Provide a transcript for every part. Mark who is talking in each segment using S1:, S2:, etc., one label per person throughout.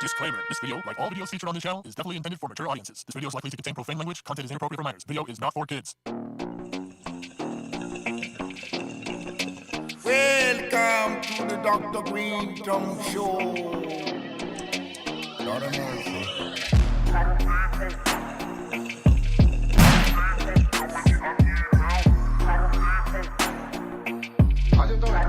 S1: Disclaimer. This video, like all videos featured on this channel, is definitely intended for mature audiences. This video is likely to contain profane language. Content is inappropriate for minors. Video is not for kids.
S2: Welcome to the Dr. Greenthumb Show. Lord of mercy. How you doing?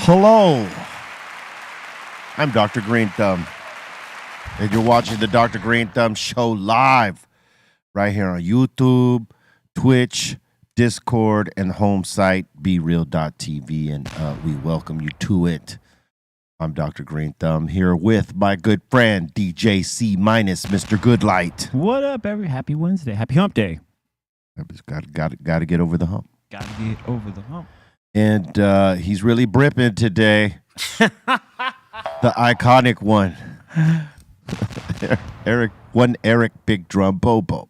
S3: Hello, I'm Dr. Greenthumb, and you're watching the Dr. Greenthumb Show live right here on YouTube, Twitch, Discord, and the home site, breal.tv, and we welcome you to it. I'm Dr. Greenthumb here with my good friend, DJ C minus Mr. Goodlight.
S4: What up, happy Wednesday. Happy hump day.
S3: Got to get over the hump.
S4: Gotta get over the hump.
S3: And he's really bripping today. The iconic one. Eric Big Drum Bobo.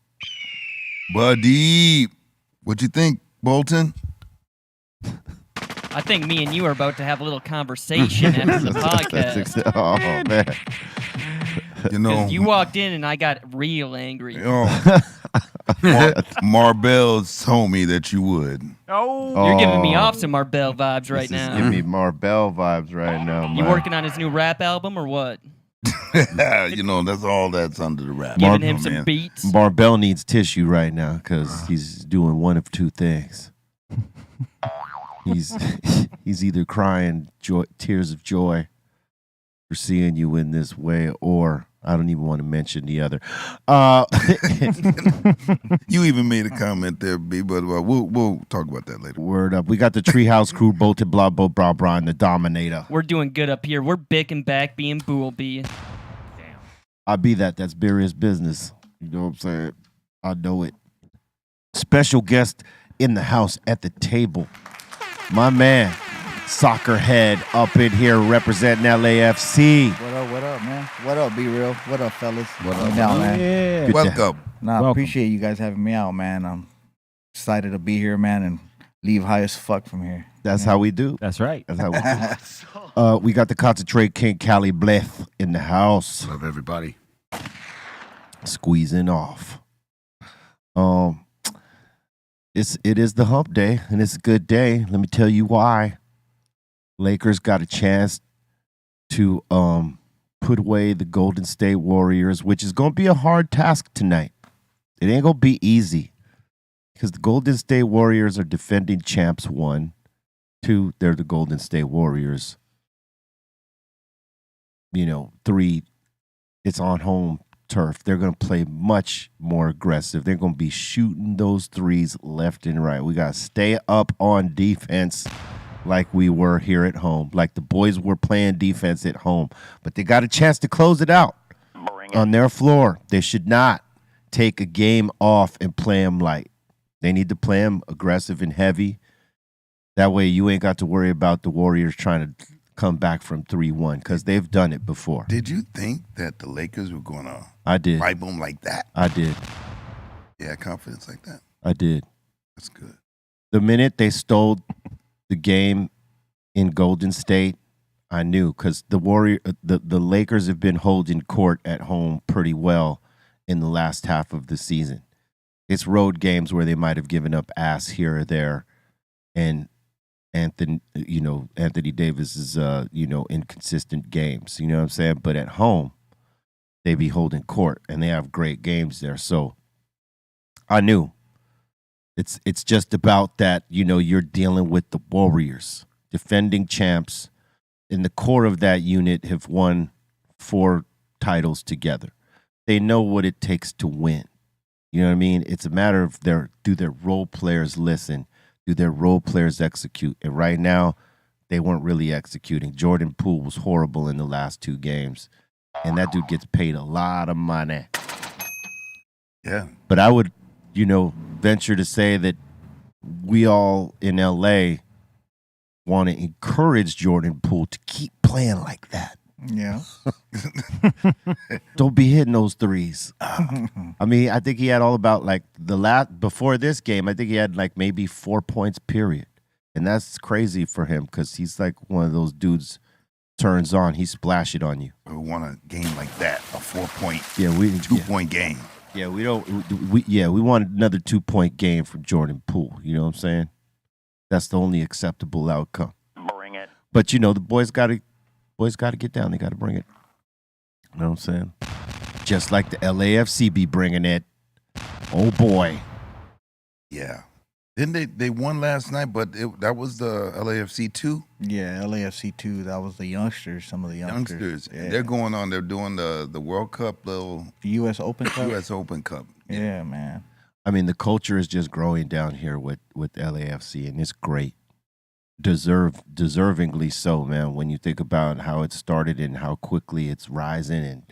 S2: Buddy, what you think, Bolton?
S5: I think me and you are about to have a little conversation after the podcast.
S3: Oh, man.
S2: You know,
S5: 'Cause you walked in and I got real angry.
S2: Marbell told me that you would.
S5: You're giving me off some Marbell vibes right
S3: This is
S5: now.
S3: giving me Marbell vibes right now, man.
S5: You working on his new rap album or what?
S2: You know, that's all that's under the wrap.
S5: Giving him
S2: Oh,
S5: some
S2: man.
S5: beats?
S3: Marbell needs tissue right now because he's doing one of two things. He's either crying tears of joy for seeing you in this way, or I don't even want to mention the other.
S2: You even made a comment there, B, but we'll talk about that later.
S3: Word up. We got the Treehouse Crew, Bolted, Blah, Blah, Blah, Blah, and the Dominator.
S5: We're doing good up here. We're bick and back being Boolby.
S3: I be that. That's Barry's business. You know what I'm saying? I know it. Special guest in the house at the table. My man, Soccerhead, up in here representing LAFC.
S6: What up, man? What up, Be Real? What up, fellas?
S2: What up?
S6: Now, man?
S4: Yeah.
S3: Good
S2: Welcome.
S6: Nah, I
S4: Welcome.
S6: appreciate you guys having me out, man. I'm excited to be here, man, and leave high as fuck from here.
S3: That's how we do.
S4: That's right.
S3: That's how we do. We got the Concentrate King Cali Bleth in the house.
S2: Love everybody.
S3: Squeezing off. It is the hump day, and it's a good day. Let me tell you why. Lakers got a chance to put away the Golden State Warriors, which is going to be a hard task tonight. It ain't going to be easy because the Golden State Warriors are defending champs, 1. 2, they're the Golden State Warriors. 3, it's on home turf. They're going to play much more aggressive. They're going to be shooting those threes left and right. We got to stay up on defense like we were here at home, like the boys were playing defense at home. But they got a chance to close it out on their floor. They should not take a game off and play them light. They need to play them aggressive and heavy. That way you ain't got to worry about the Warriors trying to come back from 3-1 because they've done it before.
S2: Did you think that the Lakers were going to
S3: I did.
S2: wipe them like that?
S3: I did.
S2: Yeah, confidence like that.
S3: I did.
S2: That's good.
S3: The minute they stole the game in Golden State, I knew because the Lakers have been holding court at home pretty well in the last half of the season. It's road games where they might have given up ass here or there, and Anthony Davis is inconsistent games. You know what I'm saying? But at home, they be holding court and they have great games there. So I knew it's just about that. You're dealing with the Warriors, defending champs. In the core of that unit have won 4 titles together. They know what it takes to win. You know what I mean? It's a matter of do their role players listen? Do their role players execute? And right now, they weren't really executing. Jordan Poole was horrible in the last 2 games. And that dude gets paid a lot of money.
S2: Yeah.
S3: But I would, venture to say that we all in LA want to encourage Jordan Poole to keep playing like that.
S6: Yeah.
S3: Don't be hitting those threes. I mean, I think he had all about like before this game, I think he had like maybe 4 points, period. And that's crazy for him because he's like one of those dudes turns on, he splash it on you.
S2: We want a game like that, a 4-point,
S3: Yeah,
S2: 2-point game.
S3: Yeah, we want another 2-point game from Jordan Poole. You know what I'm saying? That's the only acceptable outcome.
S7: Bring it.
S3: But the boys got to get down. They got to bring it. You know what I'm saying? Just like the LAFC be bringing it. Oh boy.
S2: Yeah. Didn't they won last night? But that was the LAFC 2
S6: Yeah, LAFC 2. That was the youngsters. Some of the youngsters.
S2: youngsters. They're going on. They're doing the World Cup, little
S6: U.S. Open Cup.
S2: U.S. Open Cup.
S6: Yeah, man.
S3: I mean, the culture is just growing down here with LAFC, and it's great. Deservingly so, man. When you think about how it started and how quickly it's rising and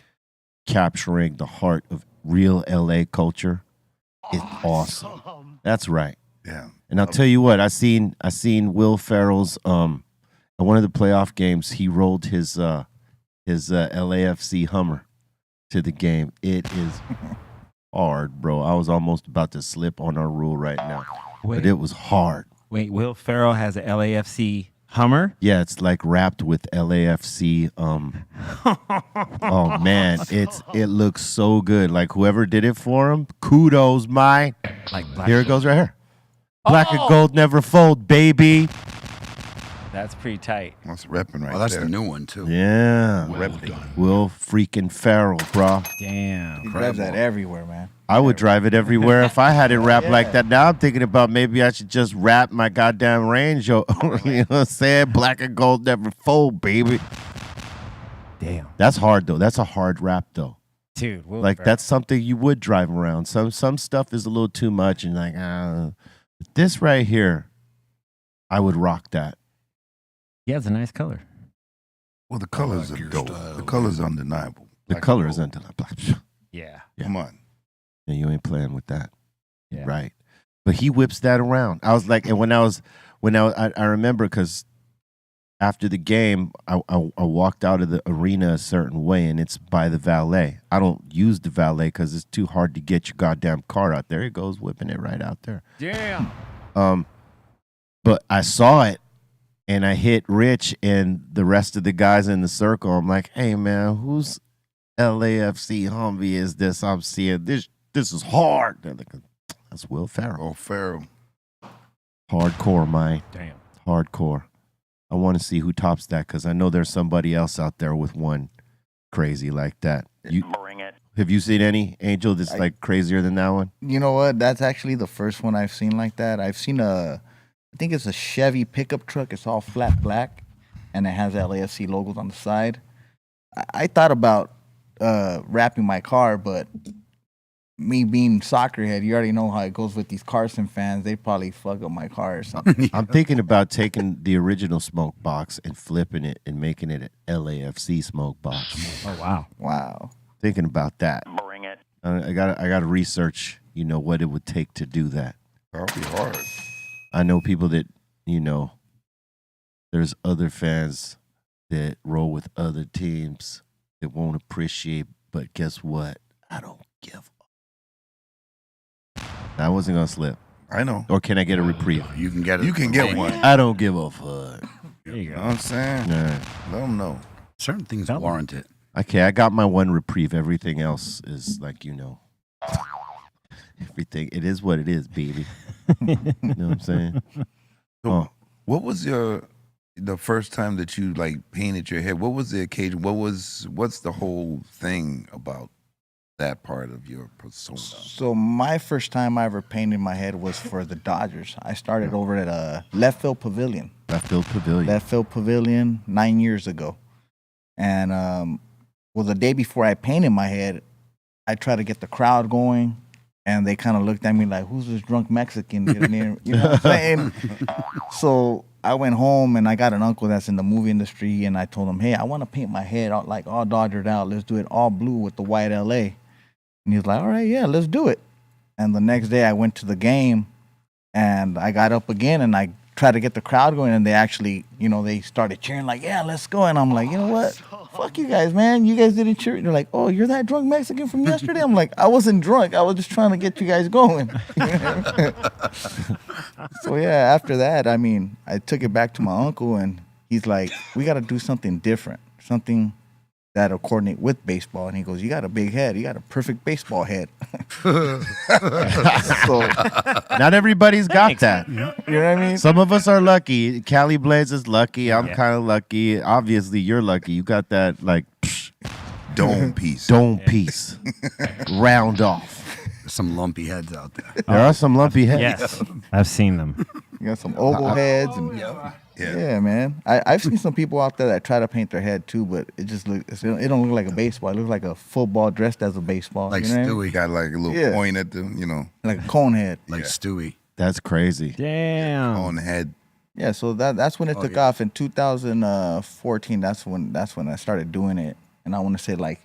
S3: capturing the heart of real LA culture, it's awesome. That's right.
S2: Yeah.
S3: And I'll tell you what, I seen Will Ferrell's at one of the playoff games. He rolled his LAFC Hummer to the game. It is hard, bro. I was almost about to slip on our rule right now, but it was hard.
S4: Wait, Will Ferrell has an LAFC Hummer?
S3: Yeah, it's like wrapped with LAFC. Oh man, it looks so good. Like whoever did it for him, kudos, mine.
S4: Like black.
S3: Here it goes right here. Black and gold never fold, baby.
S4: That's pretty tight.
S2: That's repping right
S8: Well, that's
S2: there.
S8: the new one, too.
S3: Yeah.
S2: Repping.
S3: Will freaking Ferrell, bro.
S4: Damn.
S6: He drives that everywhere, man.
S3: I would drive it everywhere if I had it wrapped like that. Now I'm thinking about maybe I should just wrap my goddamn Range. You know what I'm saying? Black and gold never fold, baby.
S4: Damn.
S3: That's hard, though. That's a hard wrap, though.
S4: Dude, Will
S3: Like,
S4: Ferrell.
S3: that's something you would drive around. Some stuff is a little too much, and like, but this right here, I would rock that.
S4: Yeah, it's a nice color.
S2: Well, the colors
S8: like
S2: are
S8: your
S2: dope.
S8: style,
S2: The colors are undeniable.
S3: The
S2: Black
S3: color
S2: and
S3: is
S2: gold.
S3: undeniable.
S4: Yeah.
S2: Come on.
S3: And you ain't playing with that.
S4: Yeah.
S3: Right. But he whips that around. I was like, and I remember because after the game, I walked out of the arena a certain way, and it's by the valet. I don't use the valet because it's too hard to get your goddamn car out there. It goes whipping it right out there.
S4: Damn.
S3: But I saw it, and I hit Rich and the rest of the guys in the circle. I'm like, hey man, whose LAFC Humvee is this? I'm seeing this. This is hard. They're like, that's Will Ferrell.
S2: Oh, Farrell.
S3: Hardcore, man.
S4: Damn.
S3: Hardcore. I want to see who tops that because I know there's somebody else out there with one crazy like that.
S7: Bring it.
S3: Have you seen any, Angel, that's like crazier than that one?
S6: You know what? That's actually the first one I've seen like that. I've seen I think it's a Chevy pickup truck. It's all flat black, and it has LAFC logos on the side. I thought about wrapping my car, but me being soccerhead, you already know how it goes with these Carson fans. They probably fuck up my car or something.
S3: I'm thinking about taking the original smoke box and flipping it and making it an LAFC smoke box.
S4: Oh, wow.
S6: Wow.
S3: Thinking about that.
S7: Bring it.
S3: I gotta research, what it would take to do that.
S2: That'll be hard.
S3: I know people that, there's other fans that roll with other teams that won't appreciate, but guess what? I don't give a. I wasn't gonna slip.
S2: I know.
S3: Or can I get a reprieve?
S8: You can get it.
S2: You can get one.
S3: I don't give a fuck.
S4: There you
S2: You know
S4: go.
S2: what I'm saying?
S3: Nah.
S2: Let them know.
S8: Certain things
S4: Tell me.
S8: warrant it.
S3: Okay, I got my one reprieve. Everything else is like, everything. It is what it is, baby. You know what I'm saying?
S2: So, what was the first time that you like painted your head? What was the occasion? What's the whole thing about that part of your persona?
S6: So my first time I ever painted my head was for the Dodgers. I started over at a Left Field Pavilion.
S3: Left field pavilion.
S6: Left Field Pavilion 9 years ago. And Well, the day before I painted my head, I tried to get the crowd going, and they kind of looked at me like, "Who's this drunk Mexican getting in?" You know what I'm saying? So I went home, and I got an uncle that's in the movie industry, and I told him, "Hey, I want to paint my head all, like all dodgered out. Let's do it all blue with the white LA." And he's like, "All right, yeah, let's do it." And the next day, I went to the game, and I got up again, and I tried to get the crowd going, and they actually, they started cheering like, "Yeah, let's go." And I'm like, you know what? Fuck you guys, man. You guys didn't cheer. They're like, "Oh, you're that drunk Mexican from yesterday?" I'm like, I wasn't drunk. I was just trying to get you guys going. So yeah, after that, I mean, I took it back to my uncle, and he's like, "We got to do something different, something that'll coordinate with baseball." And he goes, "You got a big head. You got a perfect baseball head." So
S3: Not everybody's got that.
S6: you know what I mean?
S3: Some of us are lucky. Cali Blades is lucky. I'm kind of lucky. Obviously, you're lucky. You got that like
S2: Dome piece.
S3: dome piece, round off.
S7: There's some lumpy heads out there.
S3: There are some lumpy heads.
S4: Yes, I've seen them.
S6: You got some oval heads, and yeah, man. I've seen some people out there that try to paint their head too, but it just it don't look like a baseball. It looks like a football dressed as a baseball.
S7: Like
S6: you know what I mean?
S7: Stewie.
S2: Got like a little point at the,
S6: Like a cone head.
S7: Like Stewie.
S3: That's crazy.
S4: Damn.
S2: on the head.
S6: Yeah, so that's when it took off in 2014. That's when I started doing it, and I want to say like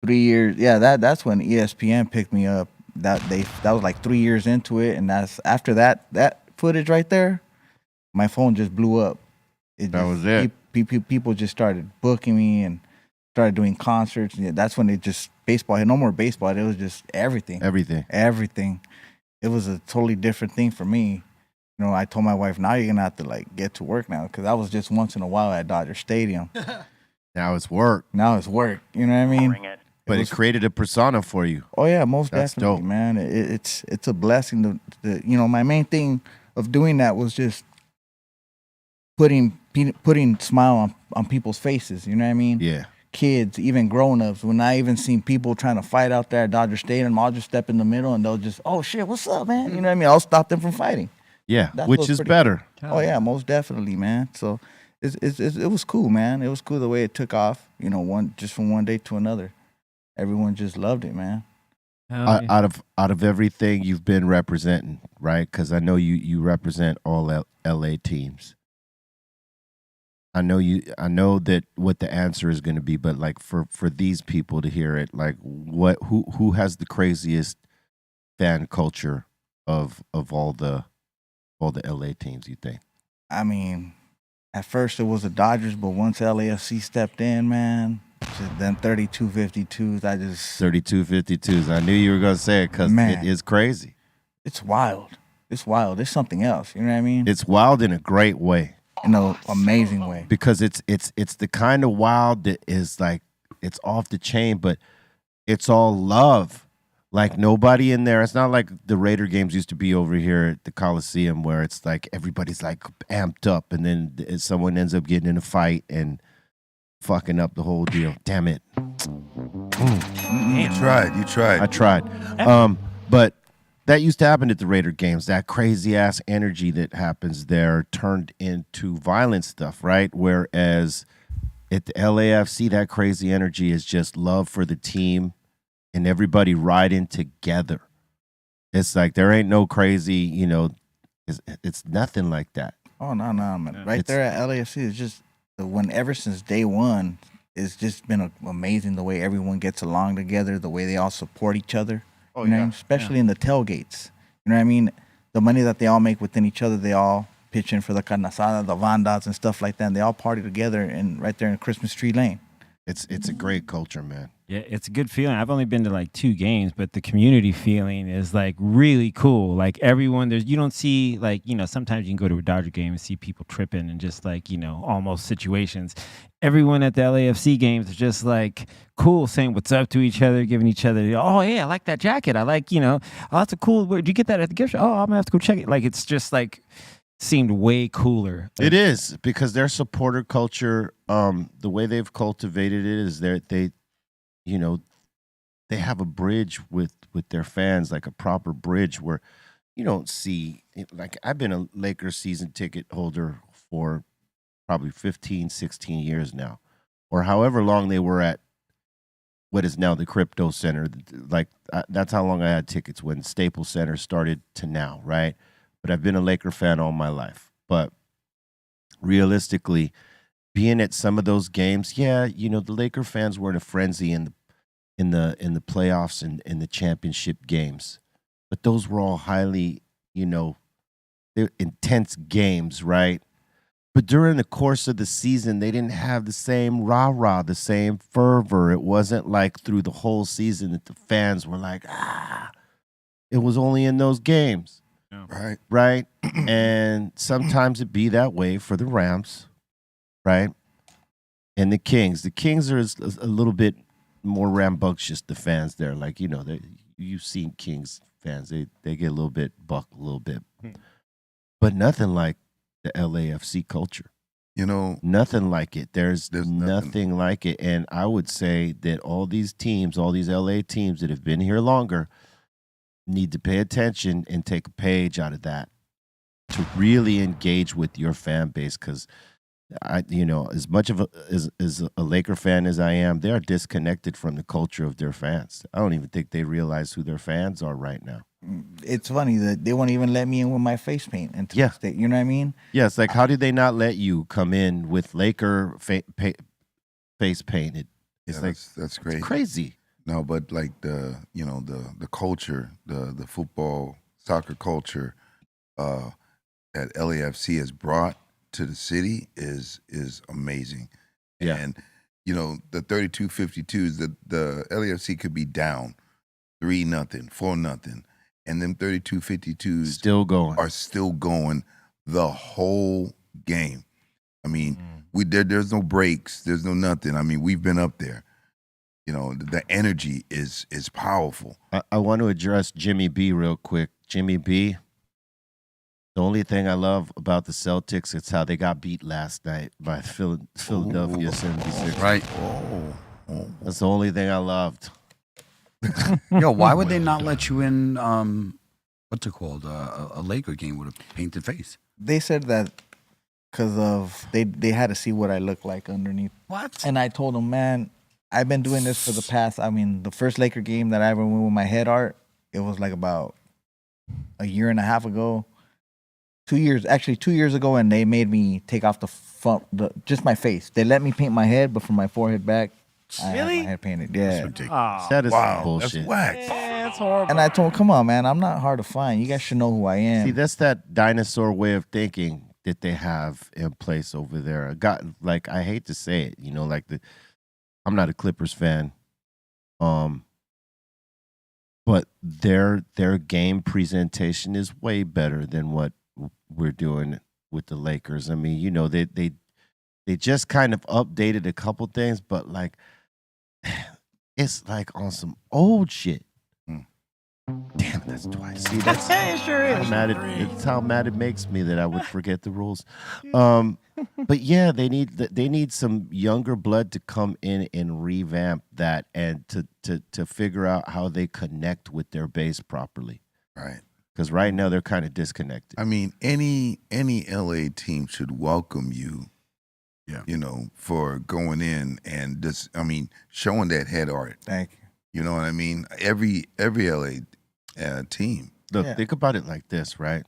S6: 3 years. Yeah, that's when ESPN picked me up. That was like 3 years into it, and that's after that footage right there, my phone just blew up.
S3: That was it.
S6: People just started booking me and started doing concerts. And that's when it just baseball had no more baseball. It was just everything. Everything. It was a totally different thing for me. I told my wife, now you're gonna have to like get to work now, because I was just once in a while at Dodger Stadium.
S3: Now it's work.
S6: Now it's work. You know what I mean?
S3: But it created a persona for you.
S6: Oh yeah, most
S3: That's
S6: definitely,
S3: dope.
S6: man. It's a blessing. My main thing of doing that was just putting smile on people's faces. You know what I mean?
S3: Yeah.
S6: Kids, even grown-ups. When I even seen people trying to fight out there at Dodger Stadium, I'll just step in the middle and they'll just, "Oh shit, what's up, man?" You know what I mean? I'll stop them from fighting.
S3: Yeah,
S6: That's
S3: which
S6: what's
S3: is
S6: pretty
S3: better.
S6: Oh yeah, most definitely, man. So it was cool, man. It was cool the way it took off. From one day to another, everyone just loved it, man.
S3: Out of everything you've been representing, right? Because I know you represent all LA teams. I know that what the answer is going to be, but like for these people to hear it, like who has the craziest fan culture of all the LA teams, you think?
S6: I mean, at first it was the Dodgers, but once LAFC stepped in, man, then 32-52s,
S3: 32-52s. I knew you were going to say it because it is crazy.
S6: It's wild. It's wild. It's something else. You know what I mean?
S3: It's wild in a great way.
S6: In an amazing way.
S3: Because it's the kind of wild that is like, it's off the chain, but it's all love. Like nobody in there. It's not like the Raider games used to be over here at the Coliseum where it's like everybody's like amped up and then someone ends up getting in a fight and fucking up the whole deal. Damn it.
S2: You tried.
S3: I tried. But that used to happen at the Raider games. That crazy ass energy that happens there turned into violent stuff, right? Whereas at the LAFC, that crazy energy is just love for the team and everybody riding together. It's like there ain't no crazy, it's nothing like that.
S6: Oh, no, man. Right there at LAFC, it's just ever since day one, it's just been amazing the way everyone gets along together, the way they all support each other.
S3: Oh,
S6: you know, especially in the tailgates. You know what I mean? The money that they all make within each other, they all pitch in for the carne asada, the vandas and stuff like that. And they all party together right there in Christmas Tree Lane.
S3: It's a great culture, man.
S4: Yeah, it's a good feeling. I've only been to like 2 games, but the community feeling is like really cool. Like everyone, you don't see like, sometimes you can go to a Dodger game and see people tripping and just like, almost situations. Everyone at the LAFC games is just like cool, saying what's up to each other, giving each other, "Oh yeah, I like that jacket. I like, oh, that's a cool, where'd you get that at the gift shop? Oh, I'm gonna have to go check it." Like it's just like seemed way cooler.
S3: It is, because their supporter culture, the way they've cultivated it is they have a bridge with their fans, like a proper bridge where you don't see, like I've been a Lakers season ticket holder for probably 15, 16 years now, or however long they were at what is now the Crypto Center. Like that's how long I had tickets when Staples Center started to now, right? But I've been a Laker fan all my life. But realistically, being at some of those games, yeah, you know, the Laker fans were in a frenzy in the playoffs and in the championship games. But those were all highly, you know, they're intense games, right? But during the course of the season, they didn't have the same rah-rah, the same fervor. It wasn't like through the whole season that the fans were like, ah. It was only in those games.
S2: Right.
S3: Right? And sometimes it be that way for the Rams, right? And the Kings. The Kings are a little bit more rambunctious, the fans there. Like, you know, you've seen Kings fans. They get a little bit buck, a little bit. But nothing like the LAFC culture.
S2: You know,
S3: nothing like it. There's
S2: nothing.
S3: nothing like it. And I would say that all these teams, all these LA teams that have been here longer, need to pay attention and take a page out of that to really engage with your fan base. Because you know, as much of as a Laker fan as I am, they are disconnected from the culture of their fans. I don't even think they realize who their fans are right now.
S6: It's funny that they won't even let me in with my face paint into
S3: Yeah.
S6: the state. You know what I mean?
S3: Yeah, it's like, how did they not let you come in with Laker face painted? It's
S2: yeah,
S3: like
S2: that's great.
S3: it's crazy.
S2: No, but like the culture, the football soccer culture that LAFC has brought to the city is amazing.
S3: Yeah.
S2: And you know, the 32-52s, the LAFC could be down 3-0, 4-0, and them 32-52s
S3: Still going.
S2: are still going the whole game. I mean, there's no breaks, there's no nothing. I mean, we've been up there. You know, the energy is powerful.
S3: I want to address Jimmy B real quick. Jimmy B, the only thing I love about the Celtics is how they got beat last night by Philadelphia 76.
S7: Right.
S3: That's the only thing I loved.
S7: Yo, why would they not let you in, what's it called, a Laker game with a painted face?
S6: They said that because of they had to see what I look like underneath.
S7: What?
S6: And I told them, man, I've been doing this for the past. I mean, the first Laker game that I ever went with my head art, it was like about a year and a half ago. 2 years, actually 2 years ago, and they made me take off the front, just my face. They let me paint my head, but from my forehead back, I had my head painted. Yeah.
S7: That's ridiculous.
S3: That is some
S2: Wow,
S3: bullshit.
S2: that's whack.
S4: That's horrible.
S6: And I told him, come on, man, I'm not hard to find. You guys should know who I am.
S3: See, that's that dinosaur way of thinking that they have in place over there. I hate to say it, you know, like I'm not a Clippers fan, but their game presentation is way better than what we're doing with the Lakers. I mean, you know, they just kind of updated a couple things, but like it's like on some old shit. Damn, that's twice. See, that's
S4: It sure is.
S3: it's how mad it makes me that I would forget the rules. But yeah, they need some younger blood to come in and revamp that and to figure out how they connect with their base properly.
S2: Right.
S3: Because right now they're kind of disconnected.
S2: I mean, any LA team should welcome you.
S7: Yeah.
S2: You know, for going in and just, I mean, showing that head art.
S6: Thank you.
S2: You know what I mean? Every LA team.
S3: Look,
S6: Yeah.
S3: think about it like this, right?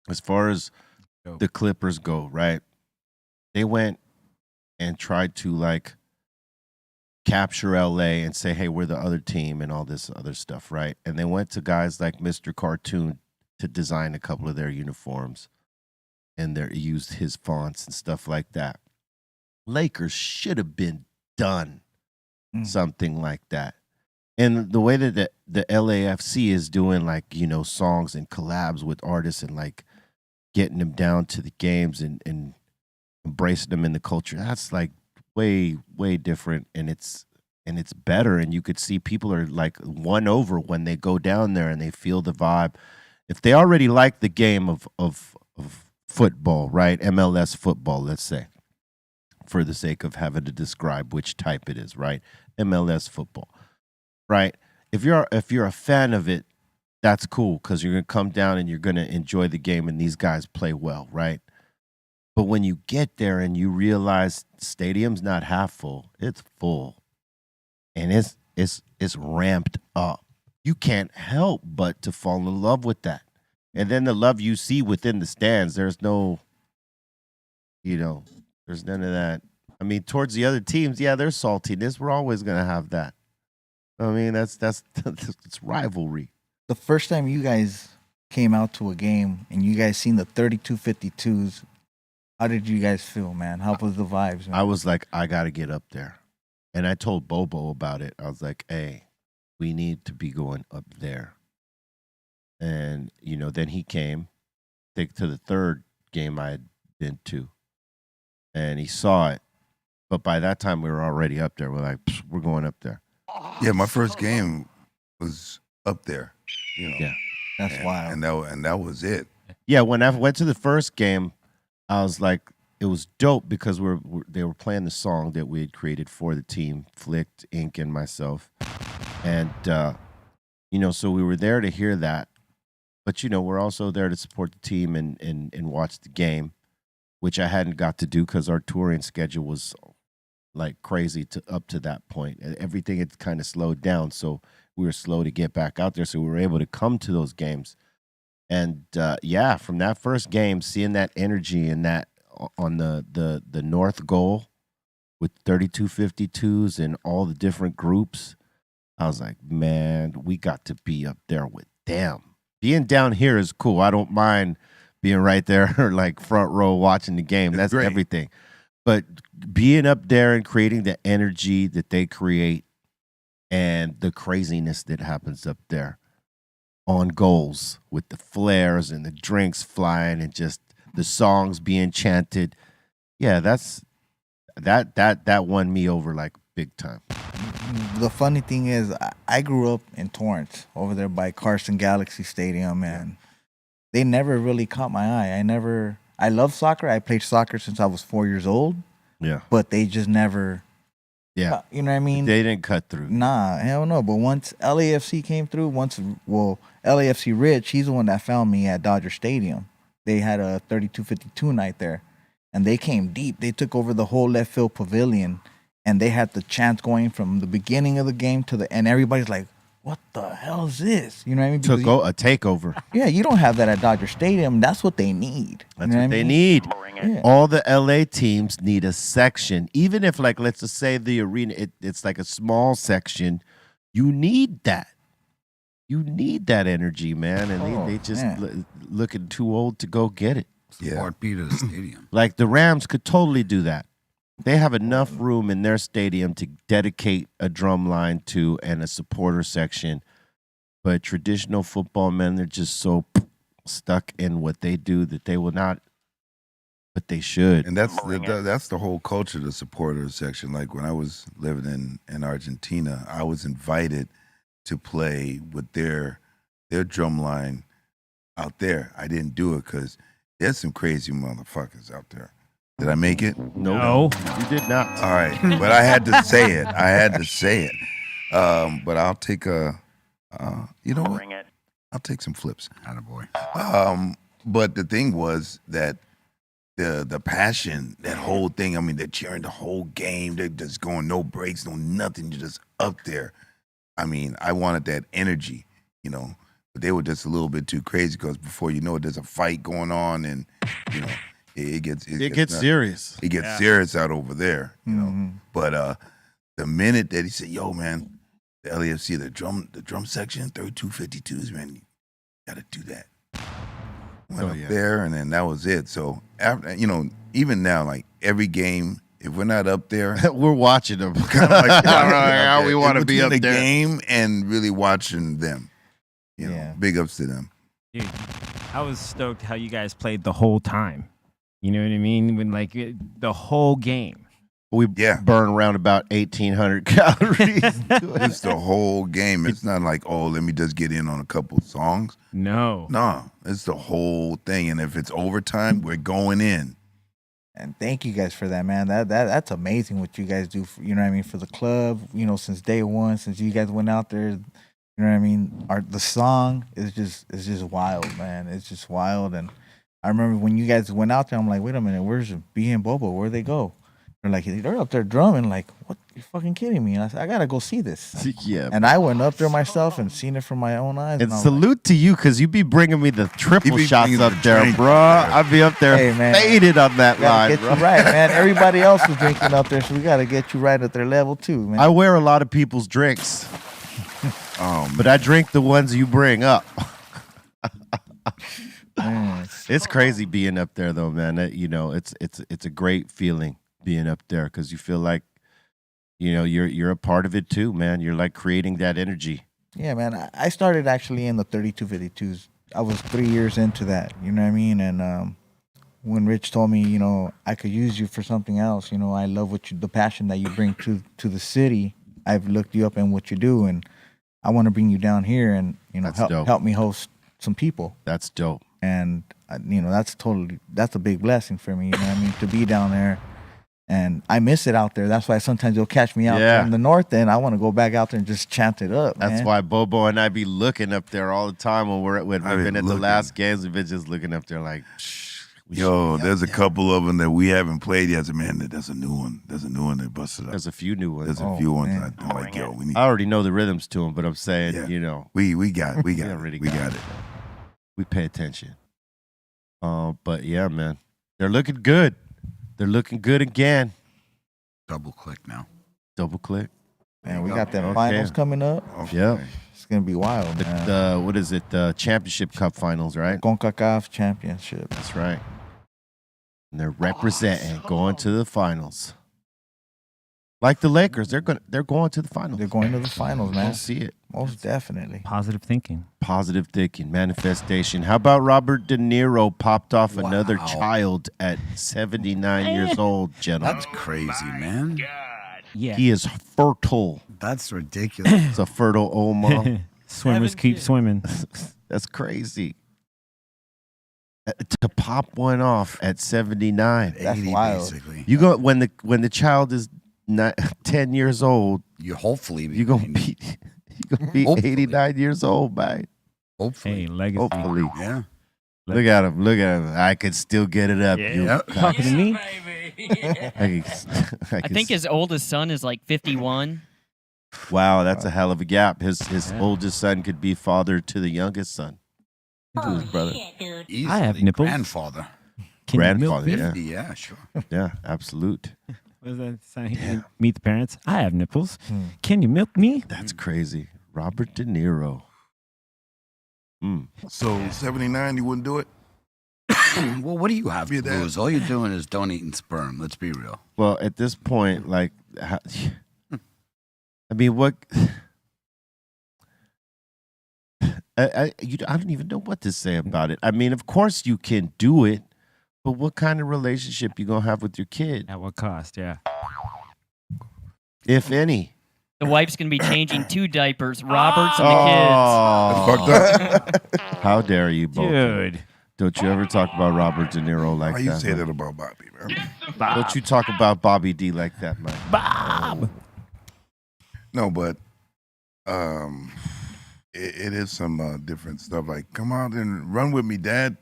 S3: As far as the Clippers go, right? They went and tried to like capture LA and say, hey, we're the other team and all this other stuff, right? And they went to guys like Mr. Cartoon to design a couple of their uniforms, and they used his fonts and stuff like that. Lakers should have been done something like that. And the way that the LAFC is doing, like, you know, songs and collabs with artists and like getting them down to the games and embracing them in the culture, that's like way, way different. And it's better. And you could see people are like won over when they go down there and they feel the vibe. If they already like the game of football, right? MLS football, let's say, for the sake of having to describe which type it is, right? MLS football, right? If you're a fan of it, that's cool because you're gonna come down and you're gonna enjoy the game, and these guys play well, right? But when you get there and you realize the stadium's not half full, it's full. and it's ramped up. You can't help but to fall in love with that. And then the love you see within the stands, there's no, there's none of that. I mean, towards the other teams, yeah, there's saltiness. We're always gonna have that. I mean, that's it's rivalry.
S6: The first time you guys came out to a game and you guys seen the 3252s, how did you guys feel, man? How was the vibes, man?
S3: I was like, I got to get up there. And I told Bobo about it. I was like, hey, we need to be going up there. And, then he came, to the third game I had been to. And he saw it. But by that time, we were already up there. We're like, we're going up there.
S2: Yeah, my first game was up there.
S3: Yeah.
S6: That's wild.
S2: And that was it.
S3: Yeah, when I went to the first game, I was like, it was dope because they were playing the song that we had created for the team, Flicked, Ink, and myself. And, so we were there to hear that. But, we're also there to support the team and watch the game, which I hadn't got to do because our touring schedule was like crazy up to that point. Everything had kind of slowed down, so we were slow to get back out there. So we were able to come to those games. And, from that first game, seeing that energy and that on the north goal with 3252s and all the different groups, I was like, man, we got to be up there with them. Being down here is cool. I don't mind being right there, like front row watching the game. That's
S2: great.
S3: everything. But being up there and creating the energy that they create and the craziness that happens up there on goals with the flares and the drinks flying and just the songs being chanted. Yeah, that won me over like big time.
S6: The funny thing is, I grew up in Torrance over there by Carson Galaxy Stadium, and they never really caught my eye. I love soccer. I played soccer since I was 4 years old.
S3: Yeah.
S6: But they just never,
S3: Yeah.
S6: you know what I mean?
S3: They didn't cut through.
S6: Nah, hell no. But once LAFC came through, LAFC Rich, he's the one that found me at Dodger Stadium. They had a 3252 night there, and they came deep. They took over the whole left field pavilion, and they had the chants going from the beginning of the game to the end. Everybody's like, what the hell is this? You know what I mean?
S3: Took
S6: Because
S3: a takeover.
S6: yeah, you don't have that at Dodger Stadium. That's what they need.
S3: That's
S6: You know
S3: what they
S6: I mean?
S3: need.
S6: Yeah.
S3: All the LA teams need a section. Even if, like, let's just say the arena, it's like a small section. You need that. You need that energy, man. And they just looking too old to go get it.
S7: It's the heartbeat of the stadium.
S3: Like the Rams could totally do that. They have enough room in their stadium to dedicate a drum line to and a supporter section. But traditional football men, they're just so stuck in what they do that they will not, but they should.
S2: And that's the whole culture, the supporter section. Like when I was living in Argentina, I was invited to play with their drum line out there. I didn't do it because there's some crazy motherfuckers out there. Did I make it?
S4: No.
S3: You did not.
S2: All right, but I had to say it. But I'll take you know what? I'll take some flips.
S7: Attaboy.
S2: But the thing was that the passion, that whole thing. I mean, they're cheering the whole game. They're just going no breaks, no nothing. You're just up there. I mean, I wanted that energy, but they were just a little bit too crazy because before you know it, there's a fight going on, and it gets
S3: serious.
S2: It gets serious out over there, But the minute that he said, "Yo, man, the LAFC, the drum section, 3252s, man, you got to do that." Went up there, and then that was it. So after, even now, like every game, if we're not up there,
S3: We're watching them.
S2: kind of like
S3: we want to be up
S2: the
S3: there.
S2: game and really watching them. Big ups to them.
S4: Dude, I was stoked how you guys played the whole time. You know what I mean? When the whole game.
S3: We burn around about 1,800 calories.
S2: It's the whole game. It's not like, let me just get in on a couple of songs.
S4: No.
S2: No, it's the whole thing. And if it's overtime, we're going in.
S6: And thank you guys for that, man. That's amazing what you guys do. For the club. Since day one, since you guys went out there. The song is just wild, man. It's just wild. And I remember when you guys went out there, I'm like, wait a minute, where's B and Bobo? Where'd they go? they're up there drumming. Like, what? You're fucking kidding me? And I said, I gotta go see this.
S3: Yeah.
S6: And I went up there myself and seen it from my own eyes.
S3: And
S6: I was
S3: salute to you because you be bringing me the triple
S2: be
S3: shots
S2: bringing
S3: up
S2: the
S3: there,
S2: drink.
S3: bro. I'd be up there
S6: Hey, man.
S3: faded on that
S6: like, gotta
S3: line,
S6: get
S3: bro.
S6: you right, man. Everybody else was drinking up there, so we gotta get you right at their level too, man.
S3: I wear a lot of people's drinks, but I drink the ones you bring up.
S6: Man.
S3: It's crazy being up there, though, man. It's a great feeling being up there because you feel like, you're a part of it too, man. You're like creating that energy.
S6: Yeah, man. I started actually in the 3252s. I was 3 years into that. You know what I mean? And when Rich told me, I could use you for something else. I love the passion that you bring to the city. I've looked you up and what you do, and I want to bring you down here and
S3: That's dope.
S6: help me host some people.
S3: That's dope.
S6: And that's a big blessing for me. You know what I mean? To be down there. And I miss it out there. That's why sometimes you'll catch me out
S3: Yeah.
S6: from the north end. I want to go back out there and just chant it up.
S3: That's
S6: man.
S3: why Bobo and I be looking up there all the time when we've been at the
S2: looking.
S3: last games. We've been just looking up there like,
S2: Yo, there's a couple of them that we haven't played yet. I said, man, there's a new one. There's a new one that busted up.
S3: there's a few new ones.
S2: There's a
S6: Oh,
S2: few ones
S6: man.
S2: I'm like, yo, we need.
S3: I already know the rhythms to them, but I'm saying,
S2: Yeah. We got it. We got
S3: already
S2: it. We got it.
S3: we pay attention. But yeah, man, they're looking good. They're looking good again.
S7: Double click now.
S3: Double click.
S6: Man, we got them
S3: Okay.
S6: finals coming up.
S2: Okay.
S3: Yep.
S6: It's gonna be wild, man.
S3: The what is it? The Championship Cup Finals, right?
S6: CONCACAF Championship.
S3: That's right. And they're representing, going to the finals. Like the Lakers, they're going to the finals.
S6: They're going to the finals,
S3: We'll
S6: man.
S3: see it.
S6: Most definitely.
S4: Positive thinking.
S3: Positive thinking, manifestation. How about Robert De Niro popped off another
S7: Wow.
S3: child at 79 years old, gentlemen?
S7: That's crazy, man.
S4: Yeah.
S3: He is fertile.
S7: That's ridiculous.
S3: It's a fertile old mom.
S4: Swimmers keep swimming.
S3: That's crazy. To pop one off at 79.
S6: That's
S7: 80,
S6: wild.
S7: basically.
S3: You go when the child is 10 years old,
S7: You hopefully
S3: you're gonna be
S7: Hopefully.
S3: 89 years old, man.
S7: hopefully.
S4: Hey, legacy.
S3: Hopefully.
S7: Yeah.
S3: Look at him. Look at him. I could still get it up.
S4: Yeah.
S3: You
S7: Yep.
S4: Talking to me?
S3: I
S5: I think his oldest son is like 51.
S3: wow, that's a hell of a gap. His oldest son could be father to the youngest son, to his brother.
S7: Easily.
S4: I have nipples.
S7: Grandfather.
S4: Can you milk
S3: Grandfather,
S4: me?
S3: yeah.
S7: 50, yeah, sure.
S3: Yeah, absolute.
S4: What is that saying? Meet the parents. I have nipples.
S6: Hmm.
S4: Can you milk me?
S3: That's crazy. Robert De Niro.
S2: So 79, you wouldn't do it?
S7: Well, what do you have
S2: Be
S7: to
S2: that.
S7: lose? All you're doing is donating sperm. Let's be real.
S3: Well, at this point, like, I mean, what? I don't even know what to say about it. I mean, of course you can do it, but what kind of relationship you gonna have with your kid,
S4: At what cost? Yeah.
S3: if any?
S5: The wife's going to be changing 2 diapers, Robert's and
S3: Oh,
S2: Fucked up.
S3: how dare you, both?
S4: Dude.
S3: Don't you ever talk about Robert De Niro like
S2: Why you
S3: that?
S2: say
S3: man.
S2: that about Bobby, man?
S3: Don't you talk about Bobby D like that, man?
S4: Bob.
S2: No, but it is some different stuff. Like, come out and run with me, Dad.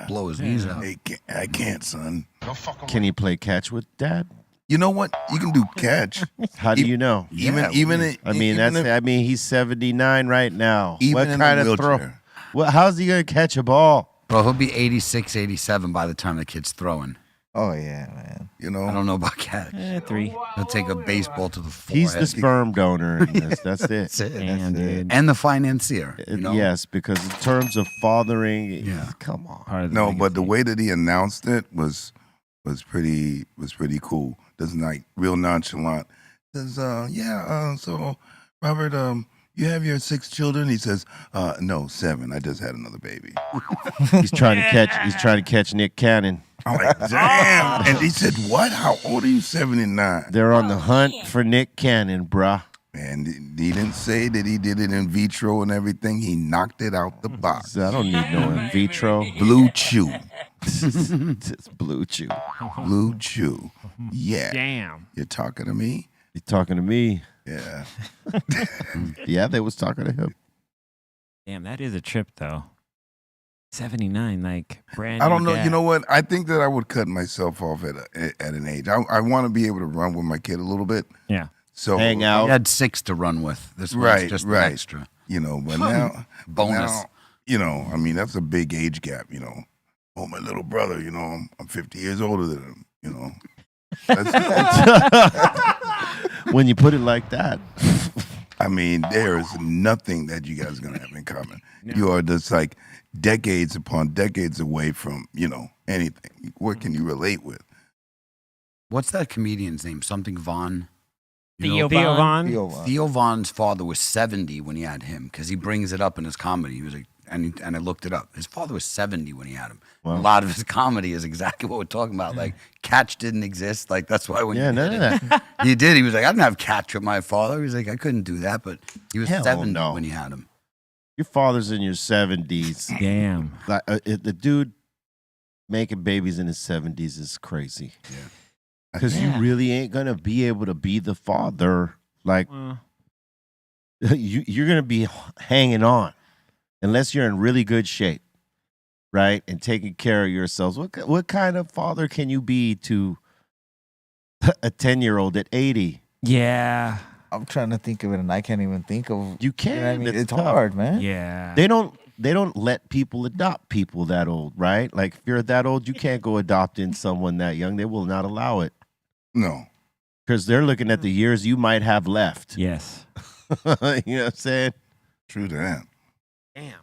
S7: Blow his knees out.
S2: Hey, I can't, son.
S3: Can he play catch with Dad?
S2: You know what? You can do catch.
S3: How do you know?
S2: Even
S3: I mean, he's 79 right now.
S2: even
S3: What
S2: in
S3: kind
S2: a
S3: of throw?
S2: wheelchair.
S3: How's he gonna catch a ball?
S7: Bro, he'll be 86, 87 by the time the kid's throwing.
S6: Oh yeah, man.
S2: You know,
S7: I don't know about catch.
S4: 3.
S7: He'll take a baseball to the forehead.
S3: He's the sperm donor in this. That's it.
S7: That's it.
S4: Damn, dude.
S7: And the financier. You know?
S3: Yes, because in terms of fathering,
S7: Yeah.
S3: come on.
S4: Part of the
S2: no, but the
S4: legacy.
S2: way that he announced it was pretty cool. Doesn't like real nonchalant. Says, so Robert, you have your 6 children? He says, no, 7. I just had another baby.
S3: He's trying to catch Nick Cannon.
S2: I'm like, damn. And he said, what? How old are you? 79.
S3: They're on the hunt for Nick Cannon, bruh.
S2: And he didn't say that he did it in vitro and everything. He knocked it out the box.
S3: So I don't need no in vitro.
S2: Blue Chew.
S3: It's Blue Chew.
S2: Blue Chew. Yeah.
S4: Damn.
S2: You're talking to me?
S3: You talking to me?
S2: Yeah.
S3: Yeah, they was talking to him.
S4: Damn, that is a trip, though. 79, like brand.
S2: I don't
S4: new
S2: know.
S4: dad.
S2: You know what? I think that I would cut myself off at an age. I want to be able to run with my kid a little bit.
S4: Yeah.
S2: So
S3: Hang
S7: I
S3: out.
S7: had 6 to run with. This one's
S2: Right,
S7: just
S2: right.
S7: an extra.
S2: You know, but now
S7: Bonus.
S2: now, you know, I mean, that's a big age gap. You know, oh, my little brother. You know, I'm 50 years older than him. You know,
S3: When you put it like that.
S2: I mean, there is nothing that you guys are gonna have in common. You are just like decades upon decades away from, you know, anything. What can you relate with?
S7: What's that comedian's name? Something Vaughn. You
S5: Theo
S7: know,
S4: Theo
S5: Von.
S4: Von.
S7: Theo Vaughn's father was 70 when he had him because he brings it up in his comedy. He was like, and I looked it up. His father was 70 when he had him.
S3: Wow.
S7: A lot of his comedy is exactly what we're talking about. Like catch didn't exist. Like that's why when
S3: Yeah,
S7: you
S3: none
S7: did
S3: of
S7: it,
S3: that.
S7: he did. He was like, I didn't have catch with my father. He was like, I couldn't do that, but he was
S3: Hell
S7: 70
S3: no.
S7: when he had him.
S3: Your father's in your 70s.
S4: Damn.
S3: Like the dude making babies in his 70s is crazy.
S7: Yeah.
S3: Because
S4: Yeah.
S3: you really ain't gonna be able to be the father. Like you're gonna be hanging on unless you're in really good shape, right? And taking care of yourselves. What kind of father can you be to a 10-year-old at 80?
S4: Yeah.
S6: I'm trying to think of it, and I can't even think of.
S3: You
S6: You know
S3: can't.
S6: what I mean? It's
S3: tough.
S6: hard, man.
S4: Yeah.
S3: They don't let people adopt people that old, right? Like if you're that old, you can't go adopting someone that young. They will not allow it.
S2: No.
S3: Because they're looking at the years you might have left.
S4: Yes.
S3: You know what I'm saying?
S2: True to that.
S3: Damn.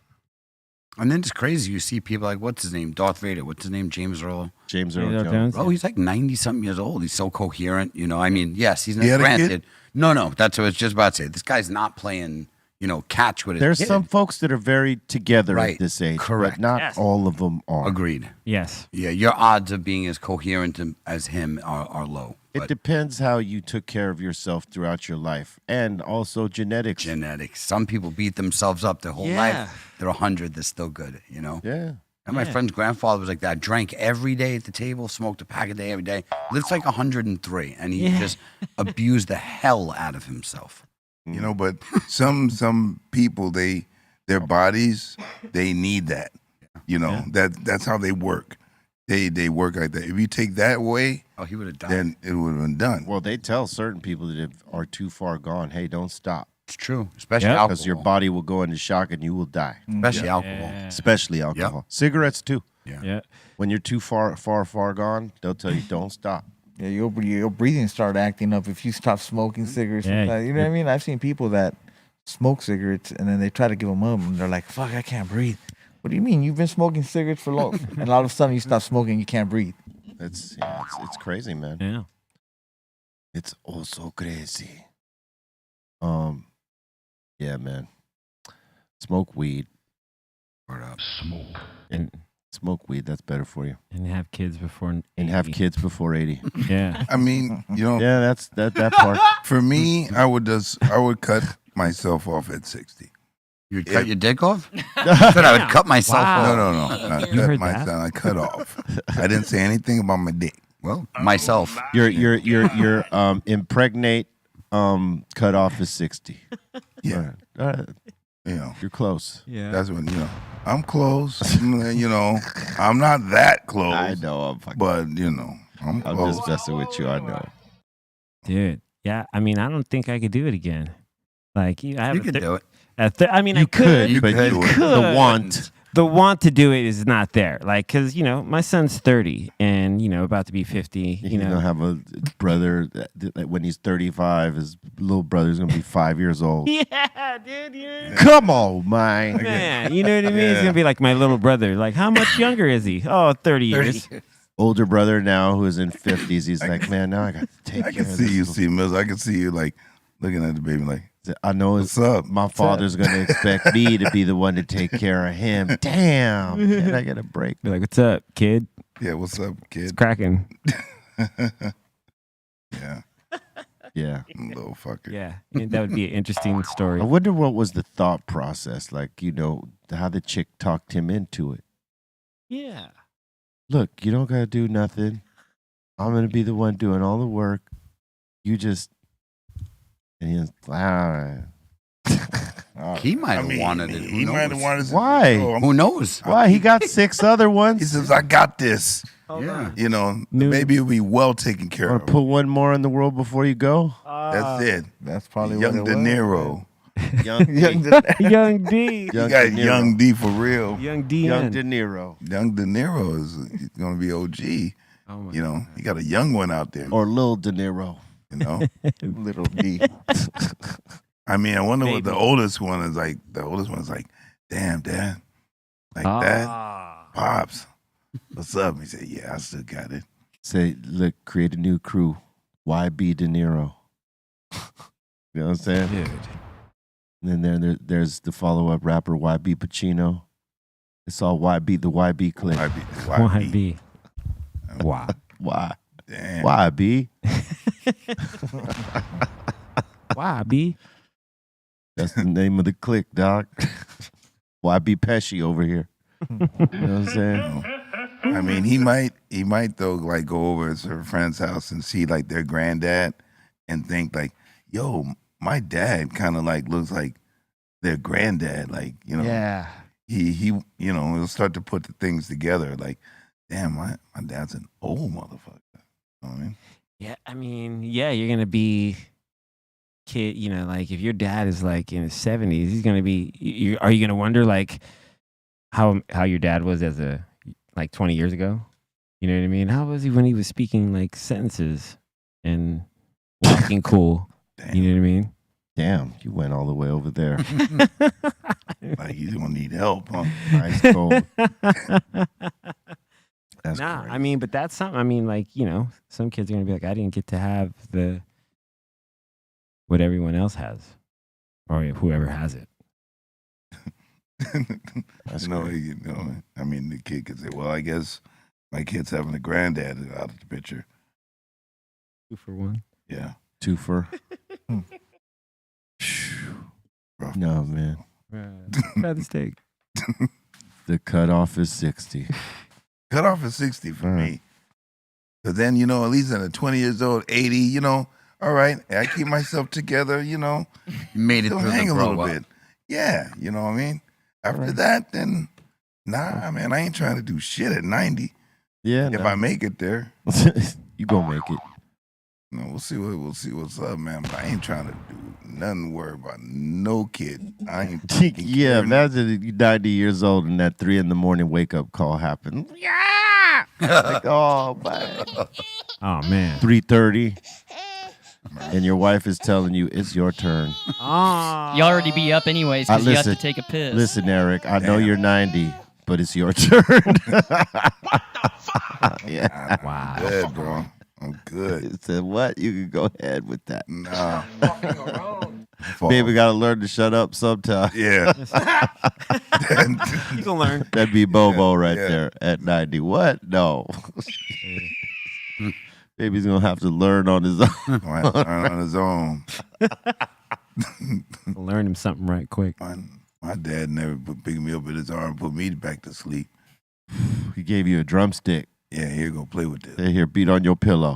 S7: And then it's crazy. You see people like, what's his name? Darth Vader. What's his name? James Earl.
S3: James
S4: James
S3: Earl
S4: Earl
S3: Jones.
S4: Jones.
S7: Bro, he's like 90-something years old. He's so coherent. You know, I mean, yes, he's not
S2: He had a kid?
S7: granted. No, that's what I was just about to say. This guy's not playing, you know, catch with his
S3: There's
S7: kid.
S3: some folks that are very together
S7: Right.
S3: at this age,
S7: Correct.
S3: but not
S4: Yes.
S3: all of them are.
S7: Agreed.
S4: Yes.
S7: Yeah, your odds of being as coherent as him are low.
S3: It
S7: But
S3: depends how you took care of yourself throughout your life, and also genetics.
S7: genetics. Some people beat themselves up their whole
S4: Yeah.
S7: life. They're 100. They're still good, you know?
S3: Yeah.
S7: And my
S4: Yeah.
S7: friend's grandfather was like that. Drank every day at the table, smoked a pack a day every day. Lives like 103, and he
S4: Yeah.
S7: just abused the hell out of himself.
S2: You know, but some people their bodies they need that. You know, that's how they work. They work like that. If you take that away,
S7: Oh, he would have died.
S2: then it would have been done.
S3: Well, they tell certain people that are too far gone, hey, don't stop.
S7: It's true, especially
S4: Yeah.
S7: alcohol.
S3: Because your body will go into shock and you will die.
S7: especially alcohol.
S4: Yeah.
S3: Especially alcohol. Cigarettes, too.
S4: Yeah.
S3: When you're too far gone, they'll tell you, don't stop.
S6: Yeah, your breathing start acting up if you stop smoking cigarettes.
S4: Yeah,
S6: sometimes. You know what I mean? I've seen people that smoke cigarettes and then they try to give them up and they're like, "Fuck, I can't breathe." What do you mean? You've been smoking cigarettes for long, and all of a sudden you stop smoking, you can't breathe.
S3: It's crazy, man.
S4: Yeah.
S3: It's also crazy. Yeah, man. Smoke weed.
S7: Word up.
S4: And
S3: Smoke weed. That's better for you.
S4: have kids before
S3: And have
S4: 80.
S3: kids before 80.
S4: Yeah.
S2: I mean, you know,
S3: Yeah, that's that part.
S2: for me, I would cut myself off at 60.
S7: You'd cut your dick off? I said I would cut myself
S4: Wow.
S7: off.
S2: No. I
S4: You
S2: cut
S4: heard
S2: my
S4: that?
S2: son. I cut off. I didn't say anything about my dick.
S7: Well, myself.
S3: Your impregnate cutoff is 60.
S2: Yeah,
S3: All right.
S2: you know,
S3: You're close.
S4: Yeah.
S2: that's when I'm close. You know, I'm not that close.
S3: I know. I'm fucking.
S2: but you know, I'm
S3: I'm
S2: close.
S3: just messing with you. I know.
S4: Dude. Yeah. I mean, I don't think I could do it again. Like, I have
S7: You could do it.
S4: I mean, I
S3: You
S4: could.
S3: could, but
S7: could.
S3: you
S4: Could.
S3: the want.
S4: The want to do it is not there. Like, because, my son's 30 and, about to be 50,
S3: You're gonna have a brother that when he's 35, his little brother's gonna be 5 years old.
S4: Yeah, dude. Yeah.
S3: Come on, man.
S4: Man, you know what I mean? He's
S2: Yeah.
S4: going to be like my little brother. Like, how much younger is he? Oh, 30 years.
S3: Older brother now who's in 50s. He's like, man, now I got to take
S2: I
S3: care
S2: can
S3: of
S2: see
S3: this
S2: you,
S3: little-"
S2: see Mills. I can see you like looking at the baby like,
S3: I know
S2: what's up?
S3: my father's gonna expect me to be the one to take care of him. Damn, can I get a break?
S4: Be like, what's up, kid?
S2: Yeah, what's up,
S4: It's
S2: kid?
S4: cracking.
S2: Yeah,
S3: Yeah.
S2: little fucker.
S4: Yeah. I mean, that would be an interesting story.
S3: I wonder what was the thought process, like, how the chick talked him into it.
S4: Yeah.
S3: Look, you don't gotta do nothing. I'm gonna be the one doing all the work. You just, and he was, all right.
S7: He might have wanted it.
S2: He might have wanted it.
S3: Why?
S7: Who knows?
S3: Why? He got 6 other
S2: He
S3: ones.
S2: says, I got this.
S7: Yeah.
S2: You know,
S4: New-
S2: maybe it'll be well taken care
S3: Want
S2: of.
S3: to put one more in the world before you go?
S2: That's it.
S6: That's probably
S2: Young
S6: what
S2: De
S6: it was.
S2: Niro.
S3: Young
S6: Young
S3: D.
S6: De-
S4: Young D.
S2: You got Young D for real.
S4: Young D.
S3: Young De Niro.
S2: Young De Niro is going to be OG.
S4: Oh my
S2: You know, you got a young one out there.
S3: Or Lil De Niro.
S2: You know,
S6: Little D.
S2: I mean, I wonder what the
S4: Maybe.
S2: oldest one is like. The oldest one's like, damn, Dad, like that, Pops. What's up? He said, yeah, I still got it.
S3: Say, look, create a new crew. YB De Niro. You know what I'm saying?
S4: Dude.
S3: And then there's the follow-up rapper YB Pacino. It's all YB, the YB clique.
S2: YB.
S4: Wow.
S3: Why?
S2: Damn.
S3: YB?
S4: Wow, B.
S3: That's the name of the clique, dog. YB Pesci over here. You know what I'm saying?
S2: I mean, he might though, like go over to her friend's house and see like their granddad and think like, yo, my dad kind of like looks like their granddad. Like, you know,
S3: Yeah.
S2: he you know, he'll start to put the things together. Like, damn, my dad's an old motherfucker. You know what I mean?
S4: Yeah, I mean, yeah, you're gonna be kid. You know, like if your dad is like in his 70s, he's gonna be. Are you gonna wonder like how your dad was as a like 20 years ago? You know what I mean? How was he when he was speaking like sentences and walking cool?
S2: Damn.
S4: You know what I mean?
S3: Damn, you went all the way over there.
S2: Like he's gonna need help, huh?
S3: Ice cold. That's
S4: Nah,
S3: crazy.
S4: I mean, but that's something. I mean, like, you know, some kids are gonna be like, I didn't get to have what everyone else has, or whoever has it.
S3: That's
S2: no,
S3: great.
S2: you know, I mean, the kid could say, well, I guess my kid's having a granddad out of the picture.
S4: 2 for 1.
S2: Yeah.
S3: Twofer.
S2: Rough.
S3: No, man.
S4: Try the steak.
S3: The cutoff is 60.
S2: Cut off at 60 for
S3: Right.
S2: me. But then, you know, at least at 20 years old, 80, you know, all right, I keep myself together, you know,
S7: You made it
S2: still
S7: through
S2: hang
S7: the
S2: a
S7: grow
S2: little
S7: up.
S2: bit. Yeah, you know what I mean? After
S3: Right.
S2: that, then, nah, man, I ain't trying to do shit at 90.
S3: Yeah,
S2: If I make it there,
S3: you gonna make it.
S2: you know, we'll see what's up, man. But I ain't trying to do nothing worry about no kid. I ain't taking
S3: Yeah,
S2: care of
S3: imagine you're 90 years old and that 3 a.m. wake up call happened. Yeah, like, oh man,
S4: Oh man.
S3: 3:30, and your wife is telling you it's your turn.
S5: You already be up anyways because you have to
S3: listen,
S5: take a piss.
S3: Listen, Eric, I know
S2: Damn.
S3: you're 90, but it's your turn. Yeah,
S4: Wow.
S2: I'm good, bro. I'm good.
S3: it said what? You can go ahead with that.
S2: Nah.
S3: Baby, gotta learn to shut up sometime.
S2: Yeah.
S4: You can learn.
S3: That'd be Bobo right
S2: yeah.
S3: there at 90. What? No. Baby's gonna have to learn on his own.
S2: Right, on his own.
S4: Learn him something right quick.
S2: My dad never picked me up with his arm and put me back to sleep.
S3: He gave you a drumstick.
S2: Yeah, here, go play with this.
S3: Say, here, beat on your pillow.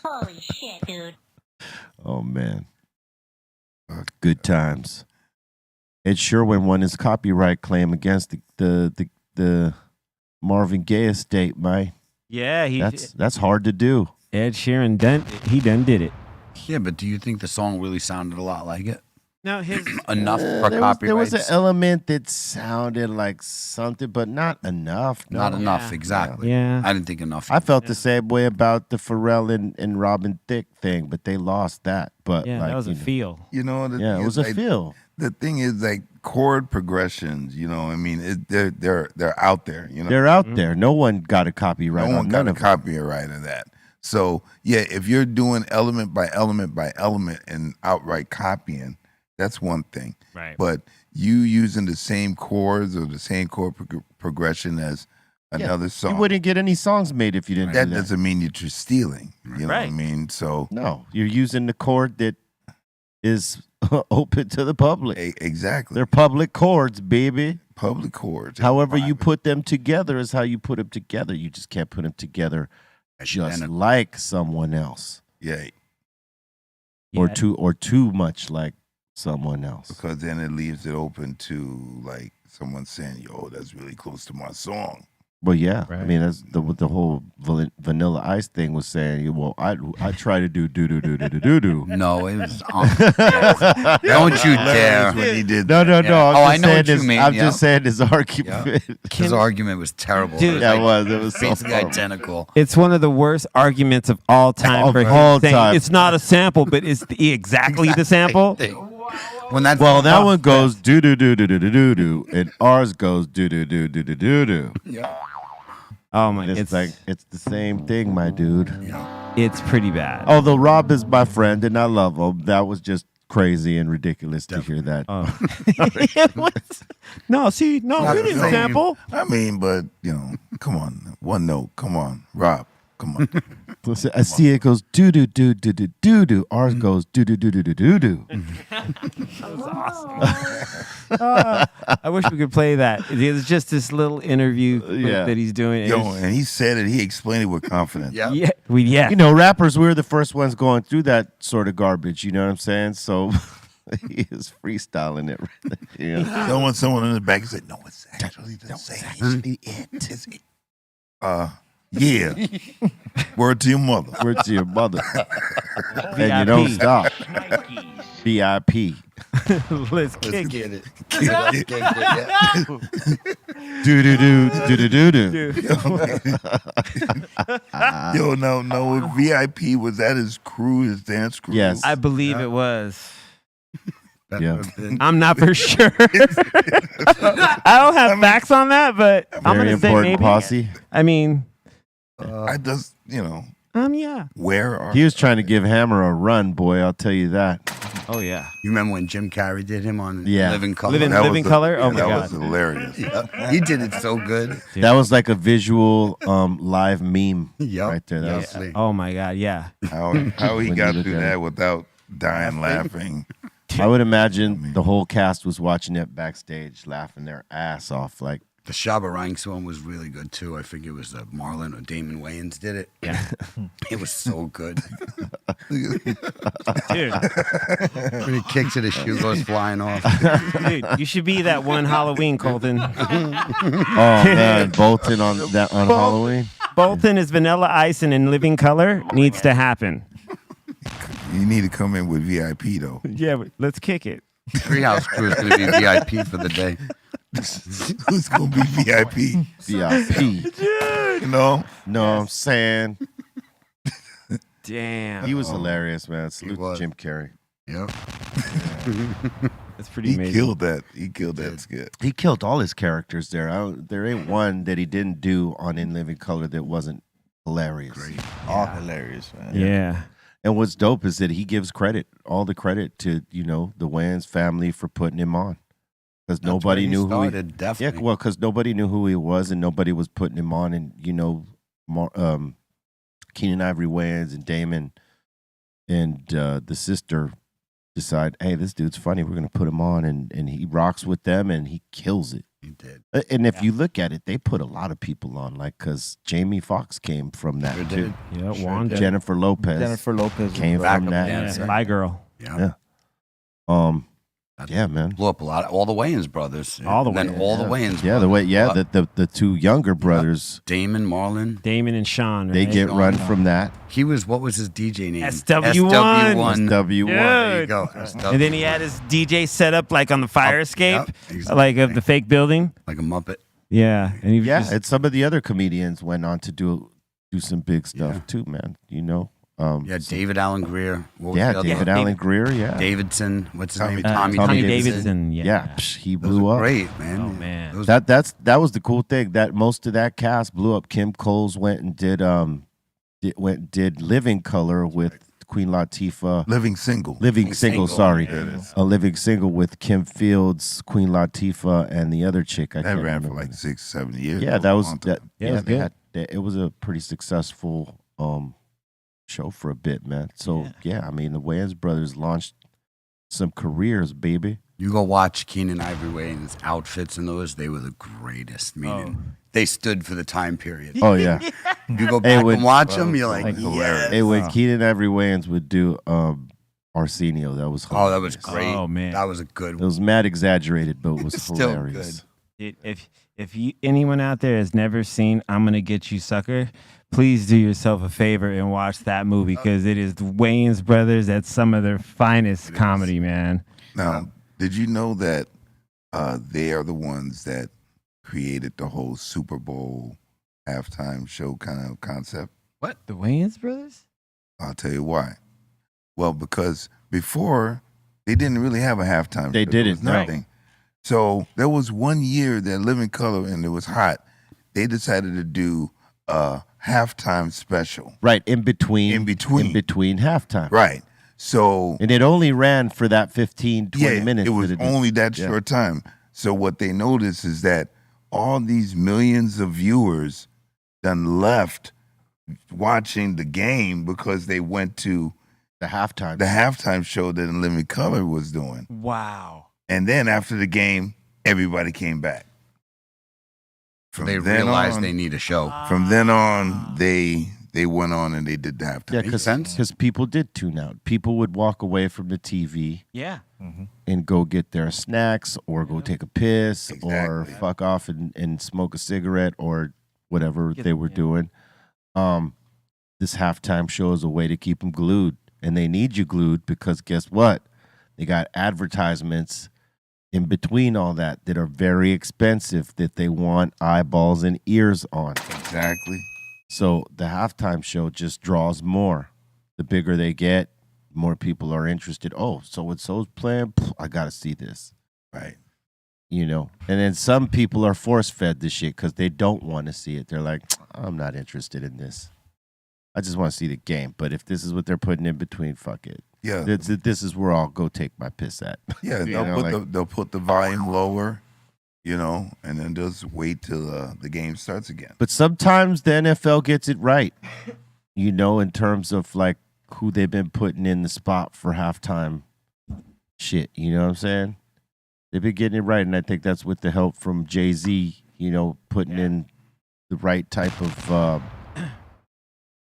S8: Holy shit, dude.
S3: Oh man, good times. Ed Sherwin won his copyright claim against the Marvin Gaye estate, man.
S4: Yeah,
S3: That's hard to do.
S4: Ed Sheeran done did it.
S7: Yeah, but do you think the song really sounded a lot like it?
S4: No, his
S7: Enough for
S3: There
S7: copyrights?
S3: was an element that sounded like something, but not enough. No.
S7: Not enough,
S4: Yeah.
S7: exactly.
S4: Yeah.
S7: I didn't think enough.
S3: I felt the same way about the Pharrell and Robin Thicke thing, but they lost that. But
S4: Yeah,
S3: like,
S4: that was a
S3: you know,
S4: feel.
S2: You know, the
S3: Yeah,
S2: thing
S3: it was
S2: is,
S3: a
S2: like,
S3: feel.
S2: The thing is, like, chord progressions, you know, I mean, they're out there, you know.
S3: They're out there. No one got a copyright
S2: No
S3: on
S2: one got
S3: none
S2: a
S3: of it.
S2: copyright of that. So, yeah, if you're doing element by element by element and outright copying, that's one thing.
S4: Right.
S2: But you using the same chords or the same chord progression as another
S3: You
S2: song,
S3: wouldn't get any songs made if you didn't
S2: that
S3: do that.
S2: doesn't mean you're just stealing. You know what I
S4: Right.
S2: mean? So,
S3: No, you're using the chord that is open to the public.
S2: exactly.
S3: They're public chords, baby.
S2: Public chords.
S3: However you put them together is how you put them together. You just can't put them together just
S7: Identical.
S3: like someone else
S2: Yeah.
S3: or too much like someone else.
S2: Because then it leaves it open to like someone saying, "Yo, that's really close to my song."
S3: Well, yeah. I
S4: Right.
S3: mean, that's the whole Vanilla Ice thing was saying. Well, I try to do do do do do do do.
S7: No, it was. Don't you dare!
S2: When he did
S3: No, no,
S7: Yeah.
S3: no.
S7: Oh, I know what you mean,
S3: I'm
S7: yeah.
S3: just saying his argument.
S7: His argument was terrible.
S4: Dude.
S3: Yeah, it was so
S7: basically
S3: horrible.
S7: identical.
S4: It's one of the worst arguments of all time
S3: Of
S4: for him
S3: all
S4: saying
S3: time.
S4: it's not a sample, but it's exactly the sample.
S7: When that's
S3: Well, that one goes do do do do do do do do, and ours goes do do do do do do do.
S4: Oh my,
S3: It's like it's the same thing, my dude.
S4: it's pretty bad.
S3: Although Rob is my friend and I love him, that was just crazy and ridiculous to hear that.
S4: Oh. No, see, no,
S2: Not
S4: we
S2: the
S4: didn't
S2: same.
S4: sample.
S2: I mean, but come on, one note. Come on, Rob. Come on.
S3: Listen, I see it goes do do do do do do do. Ours goes do do do do do do do.
S4: I wish we could play that. It's just this little interview clip
S3: Yeah.
S4: that he's doing.
S2: Yo, and he said it. He explained it with confidence.
S7: Yeah.
S4: Yeah.
S3: You know, rappers, we were the first ones going through that sort of garbage. You know what I'm saying? So he is freestyling it. You know?
S2: Someone in the back said, "No, it's actually the same. It's it." Yeah. Word to your mother.
S3: Word to your mother. And you don't stop. VIP.
S4: Let's kick it.
S3: Do do do do do do do.
S2: Yo, no. VIP was that his crew, his dance crew?
S3: Yes.
S4: I believe it was.
S3: Yeah.
S4: I'm not for sure. I don't have facts on that, but I'm
S3: Very
S4: gonna say
S3: important
S4: maybe.
S3: posse.
S4: I mean,
S2: I just,
S4: yeah.
S2: where are
S3: He was trying to give Hammer a run, boy. I'll tell you that.
S4: Oh yeah.
S7: You remember when Jim Carrey did him on
S3: Yeah.
S7: Living Color?
S4: Living-
S2: That was
S4: Living Color? Oh, my
S2: that
S4: God.
S2: was hilarious.
S7: Yeah. He did it so good.
S3: That was like a visual live meme
S7: Yep.
S3: right there. That
S7: Yeah.
S3: was,
S4: Oh my God. Yeah.
S2: How he
S3: When you
S2: got
S3: look
S2: through
S3: at
S2: that
S3: it.
S2: without dying laughing.
S3: I would imagine the whole cast was watching it backstage, laughing their ass off. Like,
S7: The Shabba Ranks one was really good too. I think it was Marlon or Damon Wayans did it.
S4: Yeah.
S7: It was so good.
S4: Dude,
S7: When he kicks it, his shoe goes flying off.
S4: dude, you should be that one Halloween, Colton.
S3: oh man, Bolton on Halloween.
S4: Bolton is Vanilla Ice and in Living Color needs to happen.
S2: You need to come in with VIP though.
S4: Yeah, but let's kick it.
S7: Treehouse Crew is going to be VIP for the day.
S2: Who's gonna be VIP?
S3: VIP.
S2: You know?
S3: No, I'm saying
S4: Damn.
S3: he was hilarious, man. Salute to
S7: was.
S3: Jim Carrey.
S7: Yep.
S4: That's pretty
S2: He
S4: amazing.
S2: killed that. He killed that skit.
S3: He killed all his characters there. There ain't one that he didn't do on In Living Color that wasn't hilarious.
S7: Great.
S6: All hilarious, man.
S4: Yeah.
S3: And what's dope is that he gives all the credit to, the Wayans family for putting him on. Because nobody knew who he
S7: started,
S3: Yeah,
S7: definitely.
S3: well, because nobody knew who he was and nobody was putting him on. And, Keenan Ivory Wayans and Damon and the sister decide, hey, this dude's funny. We're going to put him on. And he rocks with them and he kills it.
S7: He did.
S3: And if you look at it, they put a lot of people on, like, because Jamie Foxx came from that,
S7: Sure
S3: too.
S7: did.
S4: Yeah, Wanda.
S3: Jennifer Lopez
S6: Jennifer Lopez
S3: came
S6: was
S3: from
S6: the-
S3: that.
S7: dancer.
S4: Yeah, Bye Girl.
S7: Yeah.
S3: Yeah. Yeah, man.
S7: Blew up a lot. All the Wayans brothers.
S4: All the
S7: And then
S4: Wayans,
S7: all the Wayans.
S3: Yeah,
S7: brothers.
S3: the two younger brothers,
S7: Damon, Marlon.
S4: Damon and Sean. Right?
S3: they get run from that.
S7: What was his DJ name?
S4: SW1.
S3: SW1.
S7: There you
S4: Dude.
S7: go.
S4: And then he had his DJ set up like on the fire escape,
S7: Yep, exactly.
S4: like of the fake building.
S7: Like a Muppet.
S4: Yeah. And he was
S3: Yeah,
S4: just-
S3: and some of the other comedians went on to do some big stuff
S7: Yeah.
S3: too, man.
S7: Yeah, David Allen Greer. What was
S3: Yeah,
S7: the other
S3: David
S7: one?
S3: Allen Greer. Yeah,
S7: Davidson. What's his
S2: Tommy
S7: name?
S2: Davidson.
S3: Tommy
S4: Tommy
S3: Davidson.
S4: Davidson. Yeah.
S3: yeah, he
S7: Those
S3: blew
S7: are
S3: up.
S7: great, man.
S4: Oh, man.
S7: Those-
S3: That was the cool thing. That most of that cast blew up. Kim Coles went and did Living Color with Queen Latifah.
S2: Living single.
S3: Living Single, sorry.
S2: There it is.
S3: A Living Single with Kim Fields, Queen Latifah, and the other chick. I
S2: That
S3: can't
S2: ran for
S3: remember.
S2: like 6-7 years.
S3: Yeah, that was
S2: Long
S3: that.
S2: time.
S4: Yeah, it was
S3: they
S4: good.
S3: it was a pretty successful show for a bit, man. So yeah, I mean the Wayans brothers launched some careers, baby.
S7: You go watch Keenan Ivory Wayans' outfits and those, they were the greatest. Meaning, they stood for the time period.
S3: Oh yeah.
S7: You go back
S3: when-
S7: and watch them, you're like,
S3: Like
S7: yes.
S3: Hey, when Keenan Ivory Wayans would do Arsenio. That was
S7: Oh, that
S3: hilarious.
S7: was great.
S4: Oh, man.
S7: That was a good
S3: It
S7: one.
S3: was mad exaggerated, but it was
S7: Still
S3: hilarious.
S7: good.
S4: If anyone out there has never seen I'm Gonna Get You Sucker, please do yourself a favor and watch that movie because it is the Wayans brothers at some of their finest comedy, man.
S2: Now, did you know that they are the ones that created the whole Super Bowl halftime show kind of concept?
S4: The Wayans brothers?
S2: I'll tell you why. Well, because before they didn't really have a halftime.
S3: They
S2: show.
S3: didn't,
S2: There was
S3: no.
S2: nothing. So there was one year that Living Color and it was hot. They decided to do a halftime special.
S3: Right, in between halftime.
S2: Right. So
S3: And it only ran for that 15, 20 minutes.
S2: it was
S3: that
S2: only that
S3: yeah.
S2: short time. So what they noticed is that all these millions of viewers done left watching the game because they went to
S3: the halftime.
S2: the halftime show that Living Color was doing.
S4: Wow.
S2: And then after the game, everybody came back. From
S7: They
S2: then
S7: realized
S2: on,
S7: they need a show.
S2: From then on, they went on and they did the halftime.
S3: Yeah,
S7: Makes sense.
S3: because people did tune out. People would walk away from the TV
S4: Yeah.
S3: and go get their snacks or go take a piss or
S2: Exactly.
S3: fuck off and smoke a cigarette or whatever they were doing. This halftime show is a way to keep them glued. And they need you glued because guess what? They got advertisements in between all that are very expensive that they want eyeballs and ears on.
S2: Exactly.
S3: So the halftime show just draws more. The bigger they get, more people are interested. Oh, so-and-so's playing. I got to see this.
S2: Right.
S3: You know? And then some people are force-fed this shit because they don't want to see it. They're like, I'm not interested in this. I just want to see the game. But if this is what they're putting in between, fuck it.
S2: Yeah.
S3: This is where I'll go take my piss at.
S2: Yeah,
S3: You know,
S2: they'll put the volume lower, you know, and then just wait till the game starts again.
S3: But sometimes the NFL gets it right, you know, in terms of like who they've been putting in the spot for halftime shit. You know what I'm saying? They've been getting it right, and I think that's with the help from Jay-Z, you know, putting in the right type of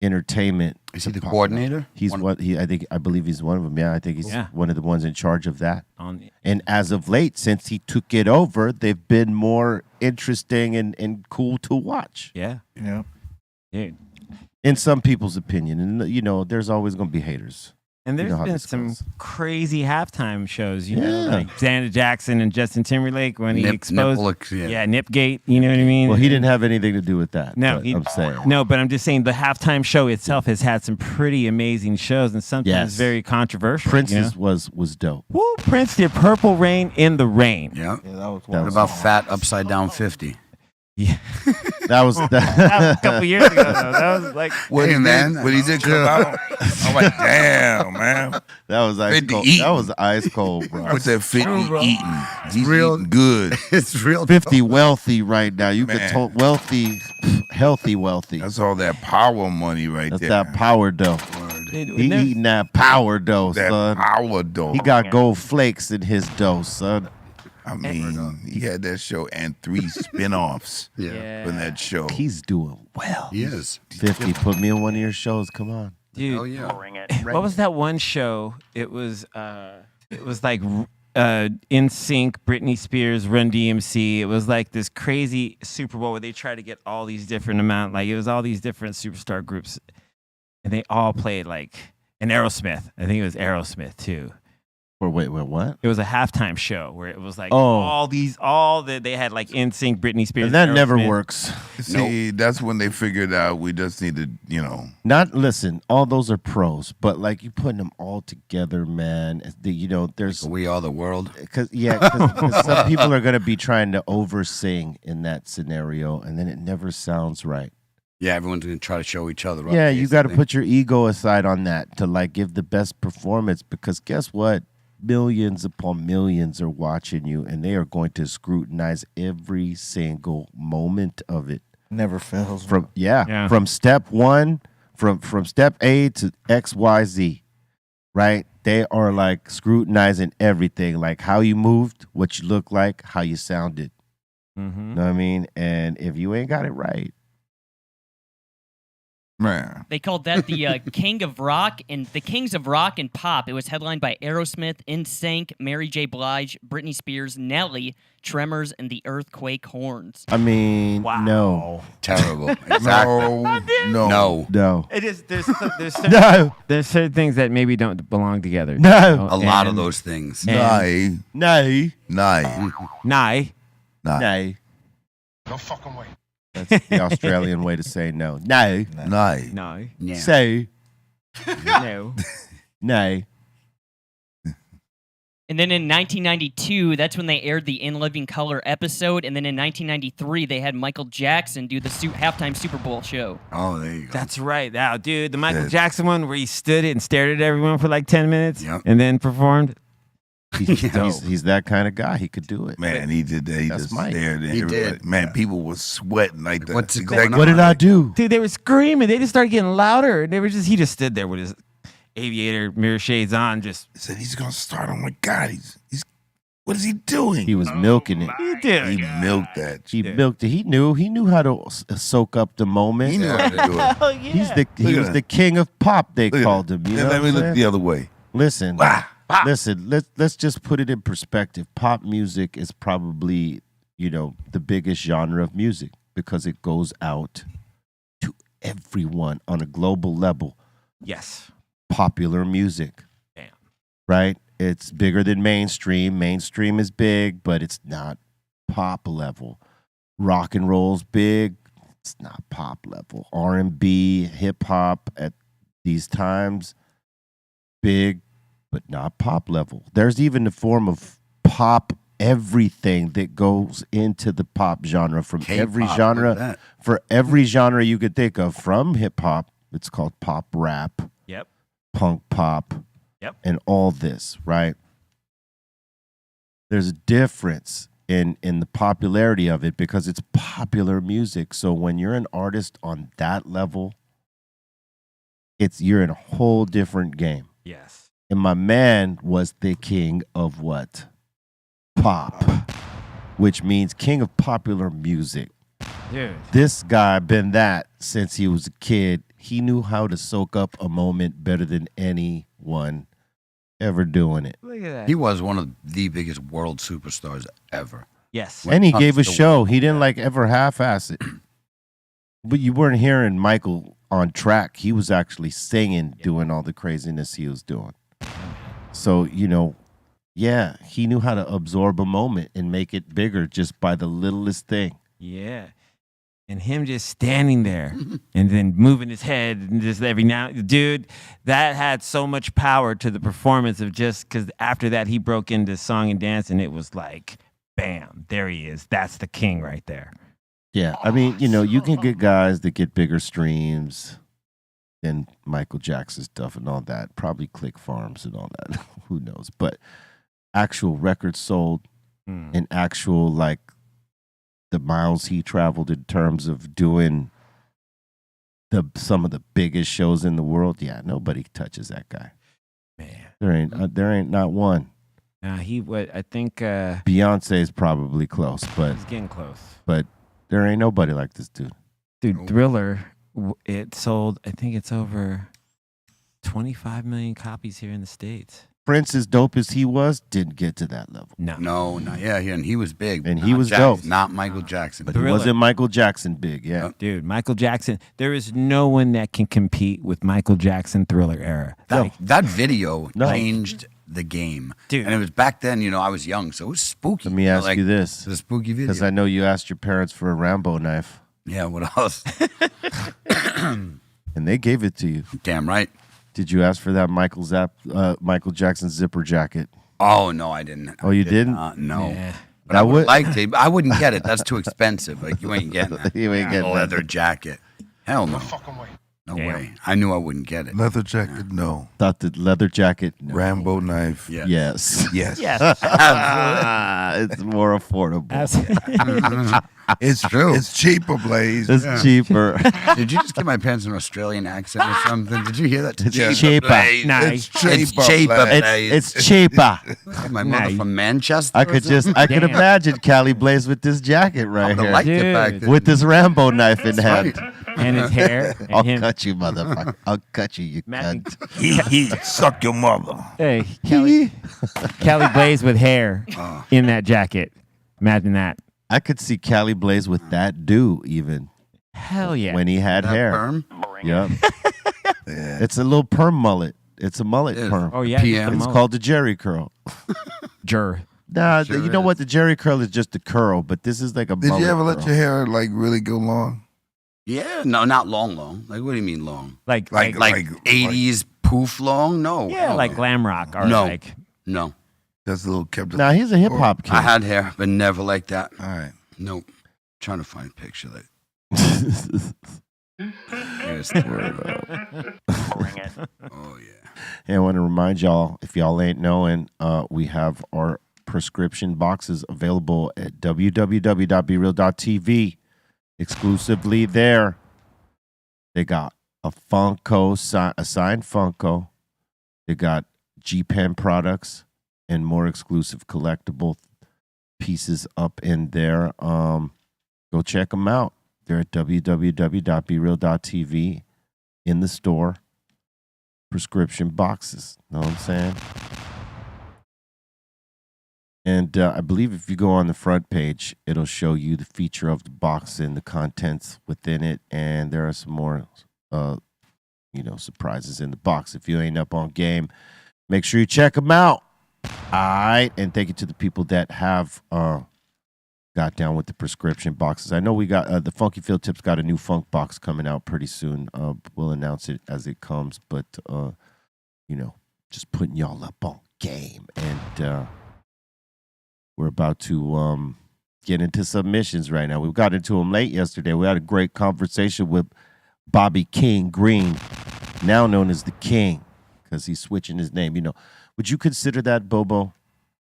S3: entertainment.
S7: Is he
S3: to
S7: the
S3: pop it up.
S7: coordinator?
S3: He's I believe he's one of them. Yeah, I think he's one of the ones in charge of that. And as of late, since he took it over, they've been more interesting and cool to watch.
S4: Yeah.
S6: Yeah.
S4: Dude.
S3: In some people's opinion. And, you know, there's always going to be haters.
S4: And
S3: You
S4: there's
S3: know how
S4: been
S3: this
S4: some
S3: goes.
S4: crazy halftime shows, you know,
S3: Yeah.
S4: like Janet Jackson and Justin Timberlake when he exposed.
S7: Yeah.
S4: Nipgate, you know what I mean?
S3: Well, he didn't have anything to do with that.
S4: No,
S3: but I'm saying.
S4: No, but I'm just saying the halftime show itself has had some pretty amazing shows and sometimes
S3: Yes.
S4: very controversial.
S3: Prince's
S4: you know?
S3: was dope.
S4: Woo, Prince did Purple Rain in the Rain.
S7: Yeah.
S6: Yeah, that was
S3: That
S6: one.
S7: What
S3: was
S7: about Fat Upside Down 50?
S4: Yeah.
S3: That was
S4: That was a couple years ago, though. That was like,
S2: When
S7: Hey,
S2: he
S7: man.
S2: did, when he did come out, I'm like, damn, man.
S3: that was ice
S2: 50
S3: cold.
S2: eating.
S3: That was ice cold, bro.
S2: What's that 50 eating? He's
S7: real-
S2: eating good.
S7: It's real.
S3: 50 wealthy right now. You
S2: Man.
S3: could talk wealthy, healthy wealthy.
S2: That's all that power money right
S3: That's
S2: there.
S3: that power dough.
S4: dude,
S3: He
S4: there's-
S3: eating that power dough,
S2: that
S3: son.
S2: power dough.
S3: He got gold flakes in his dough, son.
S2: I mean, he had that show and 3 spin-offs
S7: Yeah.
S2: from that show.
S3: He's doing well.
S7: He is.
S3: 50, put me in one of your shows. Come on.
S4: dude,
S7: Oh, yeah.
S4: what was that one show? It was like NSYNC, Britney Spears, Run DMC. It was like this crazy Super Bowl where they tried to get all these different like it was all these different superstar groups, and they all played like an Aerosmith. I think it was Aerosmith too.
S3: Or wait, what?
S4: It was a halftime show where it was like
S3: Oh.
S4: all that they had like NSYNC, Britney Spears.
S3: And that never
S4: Aerosmith.
S3: works.
S2: See, that's when they figured out we just need to, you know.
S3: Not listen. All those are pros, but like you putting them all together, man. You know, there's
S7: We Are the World.
S3: because some people are gonna be trying to oversing in that scenario, and then it never sounds right.
S7: Yeah, everyone's going to try to show each other up.
S3: Yeah, you got to
S7: basically.
S3: put your ego aside on that to like give the best performance, because guess what? Millions upon millions are watching you, and they are going to scrutinize every single moment of it.
S6: Never fails.
S3: From
S4: Yeah.
S3: from step one, from step A to XYZ, right? They are like scrutinizing everything, like how you moved, what you look like, how you sounded.
S4: Mhm.
S3: You know what I mean? And if you ain't got it right,
S2: Man.
S5: They called that the King of Rock and the Kings of Rock and Pop. It was headlined by Aerosmith, NSYNC, Mary J. Blige, Britney Spears, Nelly, Tremors, and the Earthquake Horns.
S3: I mean, no.
S7: Terrible. Exactly.
S2: No.
S4: It is. There's
S3: No.
S4: there's certain things that maybe don't belong together.
S3: No.
S7: A lot of
S4: And-
S7: those things.
S2: Nay.
S3: Nay.
S2: Nay.
S4: Nye.
S2: Nay.
S3: Nay.
S1: No fucking way.
S3: That's the Australian way to say no. Nay.
S2: Nay.
S4: No.
S7: Yeah.
S3: Say
S4: No.
S3: nay.
S5: And then in 1992, that's when they aired the In Living Color episode. And then in 1993, they had Michael Jackson do the halftime Super Bowl show.
S7: Oh, there you go.
S4: That's right. Now, dude, the Michael
S2: Yeah.
S4: Jackson one where he stood and stared at everyone for like 10 minutes
S7: Yep.
S4: and then performed.
S3: He's that kind of guy. He could do it.
S2: Man, he did that. He
S3: That's
S2: just
S3: Mike.
S2: stared at
S7: He
S2: everybody.
S7: did.
S2: Man, people was sweating like that.
S7: What's it
S2: Exactly.
S7: going
S3: What did I do?
S4: Dude, they were screaming. They just started getting louder. And he just stood there with his aviator mirror shades on. Just,
S2: He said he's gonna start. I'm like, God, he's what is he doing?
S3: He was milking it.
S2: He milked that.
S3: He milked it. He knew how to soak up the moment.
S2: He knew how to do it.
S4: oh, yeah.
S3: He was
S2: that.
S3: the king of pop. They
S2: Look at
S3: called
S2: that.
S3: him. You
S2: And
S3: know
S2: let me
S3: what I'm
S2: look
S3: saying?
S2: the other way.
S3: Listen,
S2: Wah, wah.
S3: listen. Let's just put it in perspective. Pop music is probably the biggest genre of music because it goes out to everyone on a global level.
S4: Yes.
S3: Popular music,
S4: Damn.
S3: right? It's bigger than mainstream. Mainstream is big, but it's not pop level. Rock and roll's big. It's not pop level. R&B, hip hop at these times, big, but not pop level. There's even the form of pop everything that goes into the pop genre from every
S7: K-pop,
S3: genre.
S7: look at that.
S3: For every genre you could think of, from hip hop, it's called pop rap,
S4: Yep.
S3: punk pop,
S4: Yep.
S3: and all this, right? There's a difference in the popularity of it because it's popular music. So when you're an artist on that level, you're in a whole different game.
S4: Yes.
S3: And my man was the king of what? Pop, which means king of popular music.
S4: Dude.
S3: This guy been that since he was a kid. He knew how to soak up a moment better than anyone ever doing it.
S4: Look at that.
S7: He was one of the biggest world superstars ever.
S4: yes.
S7: When
S3: And he
S7: it
S3: gave a
S7: comes to
S3: show. He didn't ever half-ass it. But you weren't hearing Michael on track. He was actually singing, doing all the craziness he was doing. So, yeah, he knew how to absorb a moment and make it bigger just by the littlest thing.
S4: Yeah. And him just standing there and then moving his head and just every now, dude, that had so much power to the performance of just because after that he broke into song and dance and it was like, bam, there he is. That's the king right there.
S3: Yeah, I mean, you can get guys that get bigger streams than Michael Jackson stuff and all that. Probably click farms and all that. Who knows? But actual records sold and actual the miles he traveled in terms of doing some of the biggest shows in the world. Yeah, nobody touches that guy.
S4: Man.
S3: There ain't not one.
S4: I think
S3: Beyonce is probably close, but
S4: he's getting close.
S3: there ain't nobody like this dude.
S4: Dude, Thriller, it sold, I think it's over 25 million copies here in the States.
S3: Prince, as dope as he was, didn't get to that level.
S7: No, and he was big.
S3: And he
S7: Not
S3: was
S7: Jackson,
S3: dope.
S7: Not Michael Jackson.
S3: But
S4: Thriller.
S3: he wasn't Michael Jackson big, yeah.
S4: Dude, Michael Jackson, there is no one that can compete with Michael Jackson Thriller era.
S7: that video
S3: No.
S7: changed the game.
S4: Dude.
S7: And it was back then, I was young, so it was spooky.
S3: Let me ask you this,
S7: It's a spooky video.
S3: because I know you asked your parents for a Rambo knife,
S7: Yeah, what else?
S3: and they gave it to you.
S7: Damn right.
S3: Did you ask for that Michael Jackson zipper jacket?
S7: Oh, no, I didn't.
S3: Oh, you didn't?
S7: No.
S4: Yeah.
S7: But
S3: I
S7: I would
S3: would-
S7: like to. I wouldn't get it. That's too expensive. Like, you ain't getting that.
S3: You ain't getting
S7: a leather
S3: that.
S7: jacket. Hell no.
S1: Fucking way.
S7: No
S4: Damn.
S7: way. I knew I wouldn't get it.
S2: Leather jacket, no.
S3: Thought the leather jacket? No.
S2: Rambo knife,
S7: Yeah.
S3: Yes.
S2: yes.
S3: It's more affordable.
S2: It's
S7: true.
S2: It's cheaper, Blaze.
S3: It's cheaper.
S7: Did you just give my parents an Australian accent or something? Did you hear that?
S3: It's cheaper.
S7: Blaze.
S4: Nice.
S7: It's cheaper. Blaze.
S3: It's cheaper.
S7: My mother
S4: Nice.
S7: from Manchester.
S3: I
S7: or
S3: could
S7: something?
S3: could
S4: Damn.
S3: imagine Cali Blaze with this jacket right
S7: I
S3: here.
S7: liked it back
S4: Dude.
S7: then.
S3: With this Rambo knife in
S7: That's
S3: hand.
S7: right.
S4: and his hair. And
S3: I'll
S4: him.
S3: cut you, motherfucker. I'll cut you, you
S4: Imagine-
S3: cunt.
S2: He suck your mother.
S4: Hey, Kelly Blaze with hair in that jacket. Imagine that.
S3: I could see Cali Blaze with that do even
S4: Hell yeah.
S3: when he had
S7: That
S3: hair.
S7: perm?
S3: Yep.
S2: Yeah.
S3: It's a little perm mullet. It's a mullet
S7: It is.
S3: perm.
S4: Oh yeah.
S7: PM.
S3: It's called the Jerry curl.
S4: Jur.
S3: Nah,
S7: Sure
S3: you know
S7: is.
S3: what? The Jerry curl is just a curl, but this is like a
S2: Did
S3: mullet
S2: you ever let
S3: curl.
S2: your hair like really go long?
S7: Yeah, no, not long. Like, what do you mean long?
S4: Like
S2: Like-
S7: Like 80s poof long? No.
S4: yeah,
S7: no.
S4: like glam rock or
S7: No.
S4: like
S7: No.
S2: Just a little kept.
S3: Nah, he's a hip hop kid.
S7: I had hair, but never like that.
S2: All right.
S7: Nope. Trying to find a picture that. Here's
S8: Bring it.
S7: Oh, yeah.
S3: Hey, I want to remind y'all, if y'all ain't knowing, we have our prescription boxes available at www.breal.tv. Exclusively there. They got a Funko, a signed Funko. They got G-Pen products and more exclusive collectible pieces up in there. Go check them out. They're at www.breal.tv in the store. Prescription boxes. Know what I'm saying? And I believe if you go on the front page, it'll show you the feature of the box and the contents within it. And there are some more, surprises in the box. If you ain't up on game, make sure you check them out. All right. And thank you to the people that have got down with the prescription boxes. I know we got the Funky Field Tips got a new funk box coming out pretty soon. We'll announce it as it comes, but just putting y'all up on game. And we're about to get into submissions right now. We got into them late yesterday. We had a great conversation with Bobby King Green, now known as the King, because he's switching his name. Would you consider that, Bobo?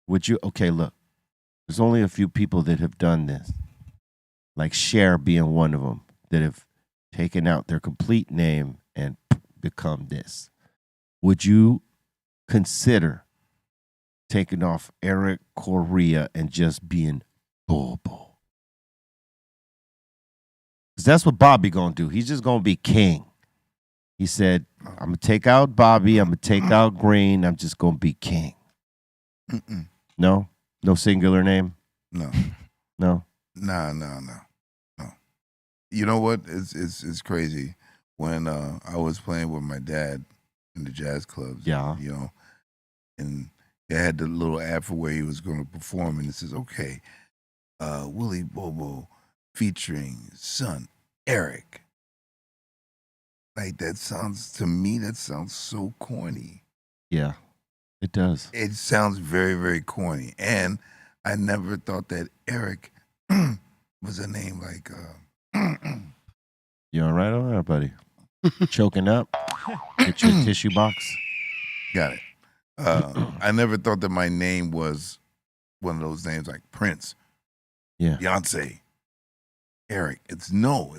S3: Would you? Okay, look. There's only a few people that have done this, like Cher being one of them, that have taken out their complete name and become this. Would you consider taking off Eric Correa and just being Bobo? Because that's what Bobby gonna do. He's just gonna be king. He said, I'm gonna take out Bobby, I'm gonna take out Green, I'm just gonna be king.
S2: Mm-mm.
S3: No? No singular name?
S2: No.
S3: No?
S2: No. You know what? It's crazy. When I was playing with my dad in the jazz clubs,
S3: Yeah.
S2: and they had the little ad for where he was going to perform, and it says, okay, Willie Bobo featuring son Eric. Like that sounds so corny.
S3: Yeah, it does.
S2: It sounds very, very corny. And I never thought that Eric was a name like
S3: You all right over there, buddy? Choking up? Get your tissue box.
S2: got it. I never thought that my name was one of those names like Prince,
S3: Yeah.
S2: Beyonce, Eric. It's not.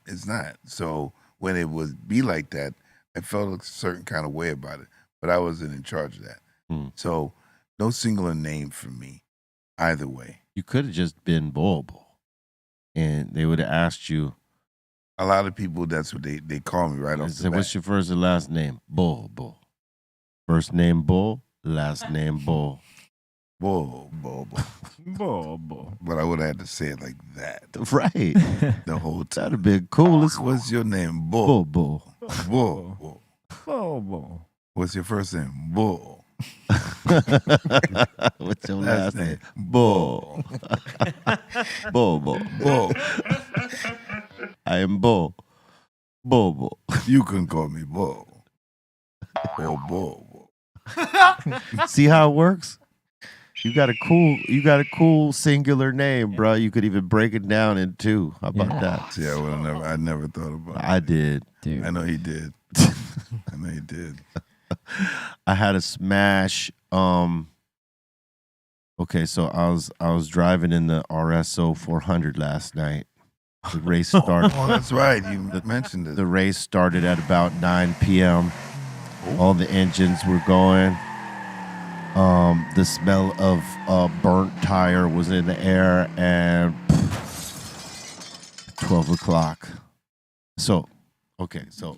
S2: It's not. So when it would be like that, I felt a certain kind of way about it, but I wasn't in charge of that. So no singular name for me either way.
S3: You could have just been Bobo. And they would have asked you,
S2: A lot of people, that's what they call me right
S3: I
S2: off the
S3: said,
S2: bat.
S3: what's your first and last name? Bobo. First name Bull, last name Bull.
S2: Bobo.
S4: Bobo.
S2: But I would have had to say it like that
S3: Right.
S2: the whole time.
S3: That'd have been cool. It's
S2: What's your name? Bull.
S3: Bobo.
S2: Bull.
S4: Bobo.
S2: What's your first name? Bull.
S3: What's your last name? Bull. Bobo.
S2: Bull.
S3: I am Bull. Bobo.
S2: You can call me Bull. Or Bull.
S3: See how it works? You got a cool singular name, bro. You could even break it down in two. How about that?
S2: See, I never thought about it.
S3: I did.
S4: Dude.
S2: I know he did. I know he did.
S3: I had a smash. Okay, so I was driving in the RSO 400 last night. The race started.
S2: Oh, that's right. You mentioned it.
S3: The race started at about 9 p.m. All the engines were going. The smell of burnt tire was in the air, and 12 o'clock, So, okay, so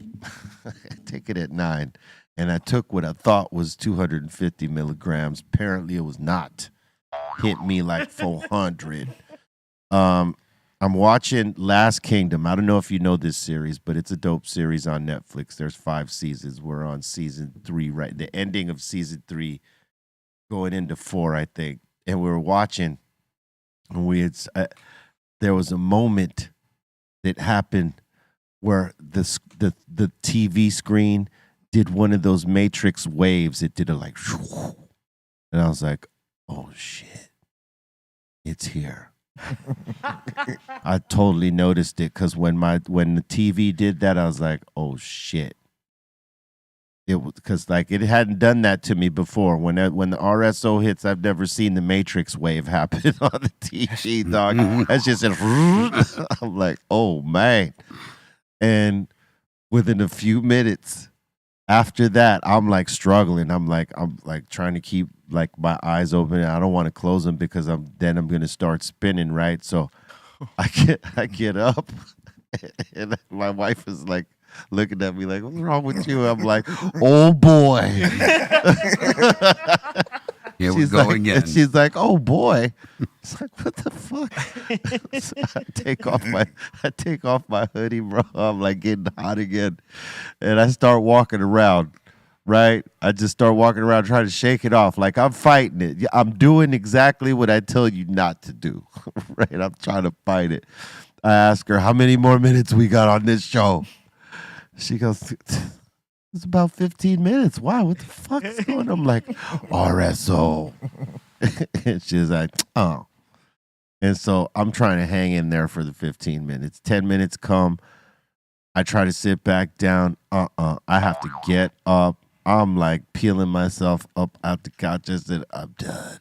S3: I take it at 9, and I took what I thought was 250 milligrams. Apparently, it was not. Hit me like 400. I'm watching Last Kingdom. I don't know if you know this series, but it's a dope series on Netflix. There's 5 seasons. We're on season 3, right? The ending of season 3, going into 4, I think. And we were watching, and there was a moment that happened where the TV screen did one of those Matrix waves. It did a like, and I was like, oh shit, it's here. I totally noticed it because when the TV did that, I was like, oh shit. It was because like it hadn't done that to me before. When the RSO hits, I've never seen the Matrix wave happen on the TV, dog. That's just I'm like, oh man. And within a few minutes after that, I'm like struggling. I'm like trying to keep like my eyes open. I don't want to close them because I'm gonna start spinning, right? So I get up, and my wife is like looking at me like, "What's wrong with you?" I'm like, "Oh boy."
S7: Here we go again.
S3: And she's like, "Oh boy." It's like, what the fuck? So I take off my hoodie, bro. I'm like getting hot again. And I start walking around, right? I just start walking around trying to shake it off. Like I'm fighting it. I'm doing exactly what I tell you not to do. Right? I'm trying to fight it. I ask her, how many more minutes we got on this show? She goes, it's about 15 minutes. Why? What the fuck is going on? I'm like, RSO. And she's like, oh. And so I'm trying to hang in there for the 15 minutes. 10 minutes come. I try to sit back down. I have to get up. I'm like peeling myself up out the couch. I said, I'm done.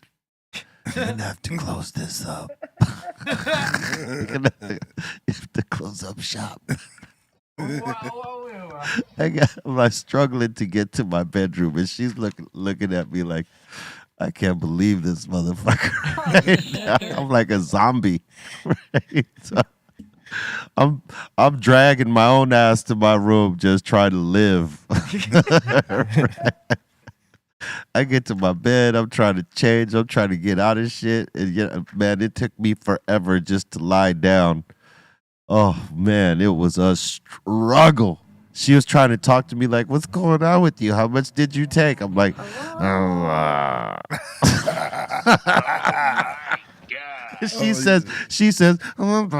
S3: You're going to have to close this up. You're going to have to close up shop. I'm like struggling to get to my bedroom, and she's looking at me like, I can't believe this motherfucker. Right now. I'm like a zombie. Right? So I'm dragging my own ass to my room, just trying to live. Right? I get to my bed. I'm trying to change. I'm trying to get out of shit, and man, it took me forever just to lie down. Oh, man, it was a struggle. She was trying to talk to me like, what's going on with you? How much did you take? I'm like, She says, what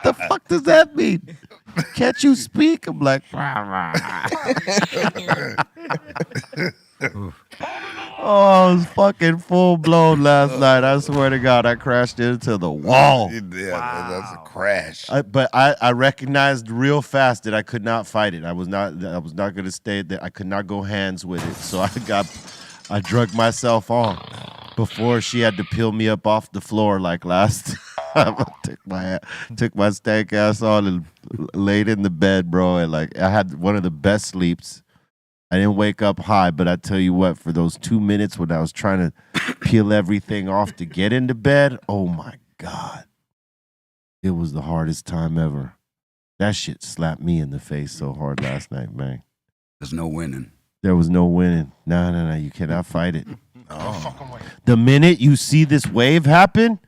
S3: the fuck does that mean? Can't you speak? I'm like, oh, I was fucking full blown last night. I swear to God, I crashed into the wall.
S2: Yeah, that's a crash.
S3: But I recognized real fast that I could not fight it. I was not going to stay there. I could not go hands with it. So I drug myself on before she had to peel me up off the floor like last time. I took my stank ass on and laid in the bed, bro. And like I had one of the best sleeps. I didn't wake up high, but I tell you what, for those 2 minutes when I was trying to peel everything off to get into bed, oh my God. It was the hardest time ever. That shit slapped me in the face so hard last night, man.
S7: There's no winning.
S3: There was no winning. No, you cannot fight it. Oh. The minute you see this wave happen,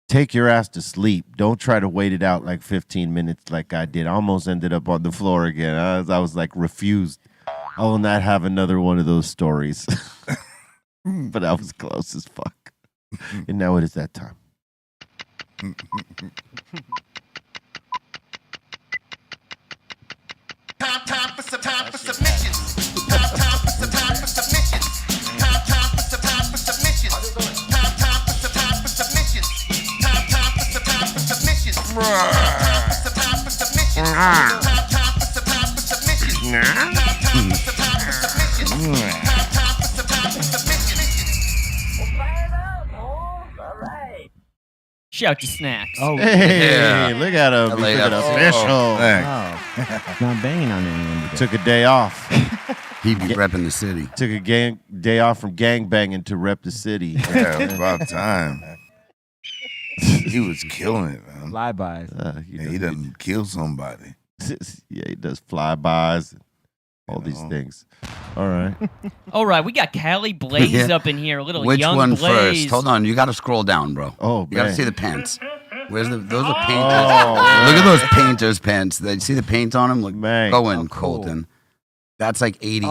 S3: take your ass to sleep. Don't try to wait it out like 15 minutes like I did. I almost ended up on the floor again. I was like refused. I will not have another one of those stories. But I was close as fuck. And now it is that time.
S9: Time for submissions. Time for submissions. Time for submissions. Time for submissions. Time for submissions.
S5: Shout to Snacks.
S4: Oh,
S3: Hey, look at him. He took it official.
S4: not banging on anyone today.
S3: Took a day off.
S7: He be repping the city.
S3: Took a day off from gang banging to rep the city.
S2: Yeah, it's about time. He was killing it, man.
S4: Flybys.
S2: Yeah, he doesn't kill somebody.
S3: Yeah, he does flybys and all these things. All right.
S5: All right, we got Cali Blaze
S7: Yeah.
S5: up in here. A little
S7: Which
S5: young
S7: one
S5: Blaze.
S7: first? Hold on, you got to scroll down, bro.
S3: Oh,
S7: You got to
S3: man.
S7: see the pants. Those are painters. Look at those painters' pants. They see the paint on them. Look,
S3: Man.
S7: go in, Colton. That's like 88,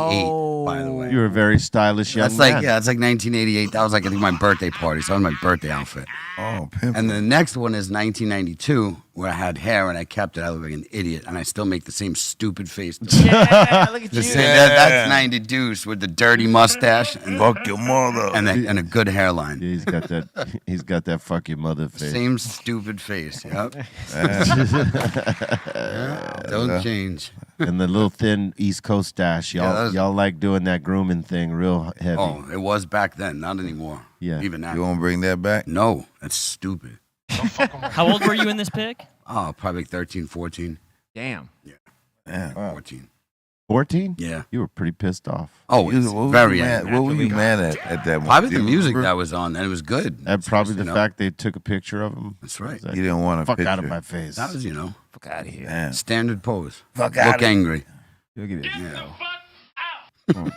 S7: by the way.
S3: You're a very stylish young
S7: That's like
S3: man.
S7: that's like 1988. That was like I think my birthday party. So that was my birthday outfit.
S2: Oh, pimp.
S7: And the next one is 1992, where I had hair and I kept it. I look like an idiot, and I still make the same stupid face.
S4: Yeah, look at
S7: The
S4: you.
S7: same- that's 90 Deuce with the dirty mustache and,
S2: Fuck your mother.
S7: and a good hairline.
S3: Yeah, he's got that. He's got that fuck your mother face.
S7: Same stupid face. Yep. Don't change.
S3: And the little thin East Coast stash. Y'all,
S7: Yeah, that was-
S3: y'all like doing that grooming thing real heavy.
S7: Oh, it was back then, not anymore.
S3: Yeah.
S7: Even now.
S2: You want to bring that back?
S7: No, that's stupid.
S5: How old were you in this pic?
S7: Oh, probably 13, 14.
S4: Damn.
S2: Yeah.
S7: 14.
S3: 14?
S7: Yeah.
S3: You were pretty pissed off.
S7: Oh,
S2: You-
S7: it's
S2: what was
S7: very
S2: you mad,
S7: angry.
S2: what were you mad at that moment?
S7: Probably
S2: Do
S7: the
S2: you
S7: music
S2: remember?
S7: that was on, and it was good.
S3: And probably the
S7: You know,
S3: fact they took a picture of him.
S7: That's right.
S3: It's like,
S2: You didn't want a
S3: fuck
S2: picture.
S3: out of my face.
S7: That was, you know,
S4: Fuck out of here.
S2: Damn.
S7: standard pose.
S2: Fuck
S7: Look
S2: outta
S7: angry.
S4: Look at this.
S7: Yeah.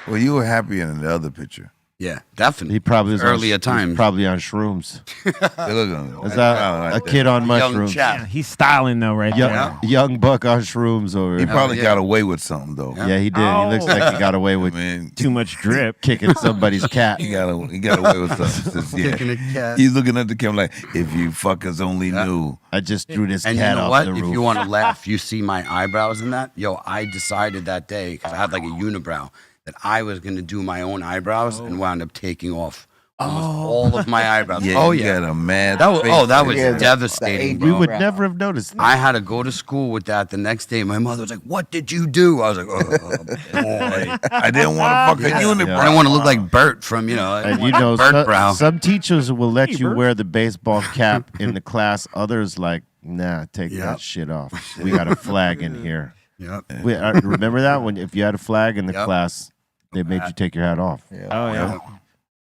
S2: Well, you were happier in the other picture.
S7: Yeah, definitely.
S3: He probably was
S7: Earlier
S3: on,
S7: times.
S3: Probably on shrooms.
S2: Look at him.
S3: Is that a kid on
S7: Young
S3: mushrooms?
S7: chap.
S4: Yeah, he's styling though, right
S3: Young,
S4: there.
S3: young buck on shrooms over.
S2: He probably
S7: yeah.
S2: got away with something though.
S3: Yeah, he did. He looks like he got away
S2: I
S3: with
S2: mean,
S4: Too much drip.
S3: kicking somebody's cat.
S2: he got away with something. Yeah.
S7: Kicking a cat.
S2: He's looking at the camera like, if you fuckers only knew.
S3: I just threw this
S7: And you
S3: cat
S7: know
S3: off
S7: what?
S3: the
S7: If
S3: roof.
S7: you want to laugh, you see my eyebrows in that. Yo, I decided that day, because I had like a unibrow, that I was going to do my own eyebrows and wound up taking off almost all of my eyebrows.
S2: Yeah,
S7: oh,
S2: you
S7: yeah.
S2: got a mad
S7: That was,
S2: face.
S7: that was
S6: Yeah, the-
S7: devastating,
S6: the
S3: we
S7: bro.
S3: would never have noticed.
S7: I had to go to school with that the next day. My mother was like, "What did you do?" I was like, "Oh, boy."
S2: I didn't want to fuck a unibrow.
S7: I don't want to look like Bert from, you know,
S3: And you know,
S7: Bert Brow.
S3: some teachers will let you wear the baseball cap in the class. Others like, nah, take
S7: Yep.
S3: that shit off. We got a flag in here.
S7: Yep.
S3: Remember that when if you had a flag in the
S7: Yep.
S3: class, they made you take your hat off.
S6: Yeah.
S4: Oh yeah.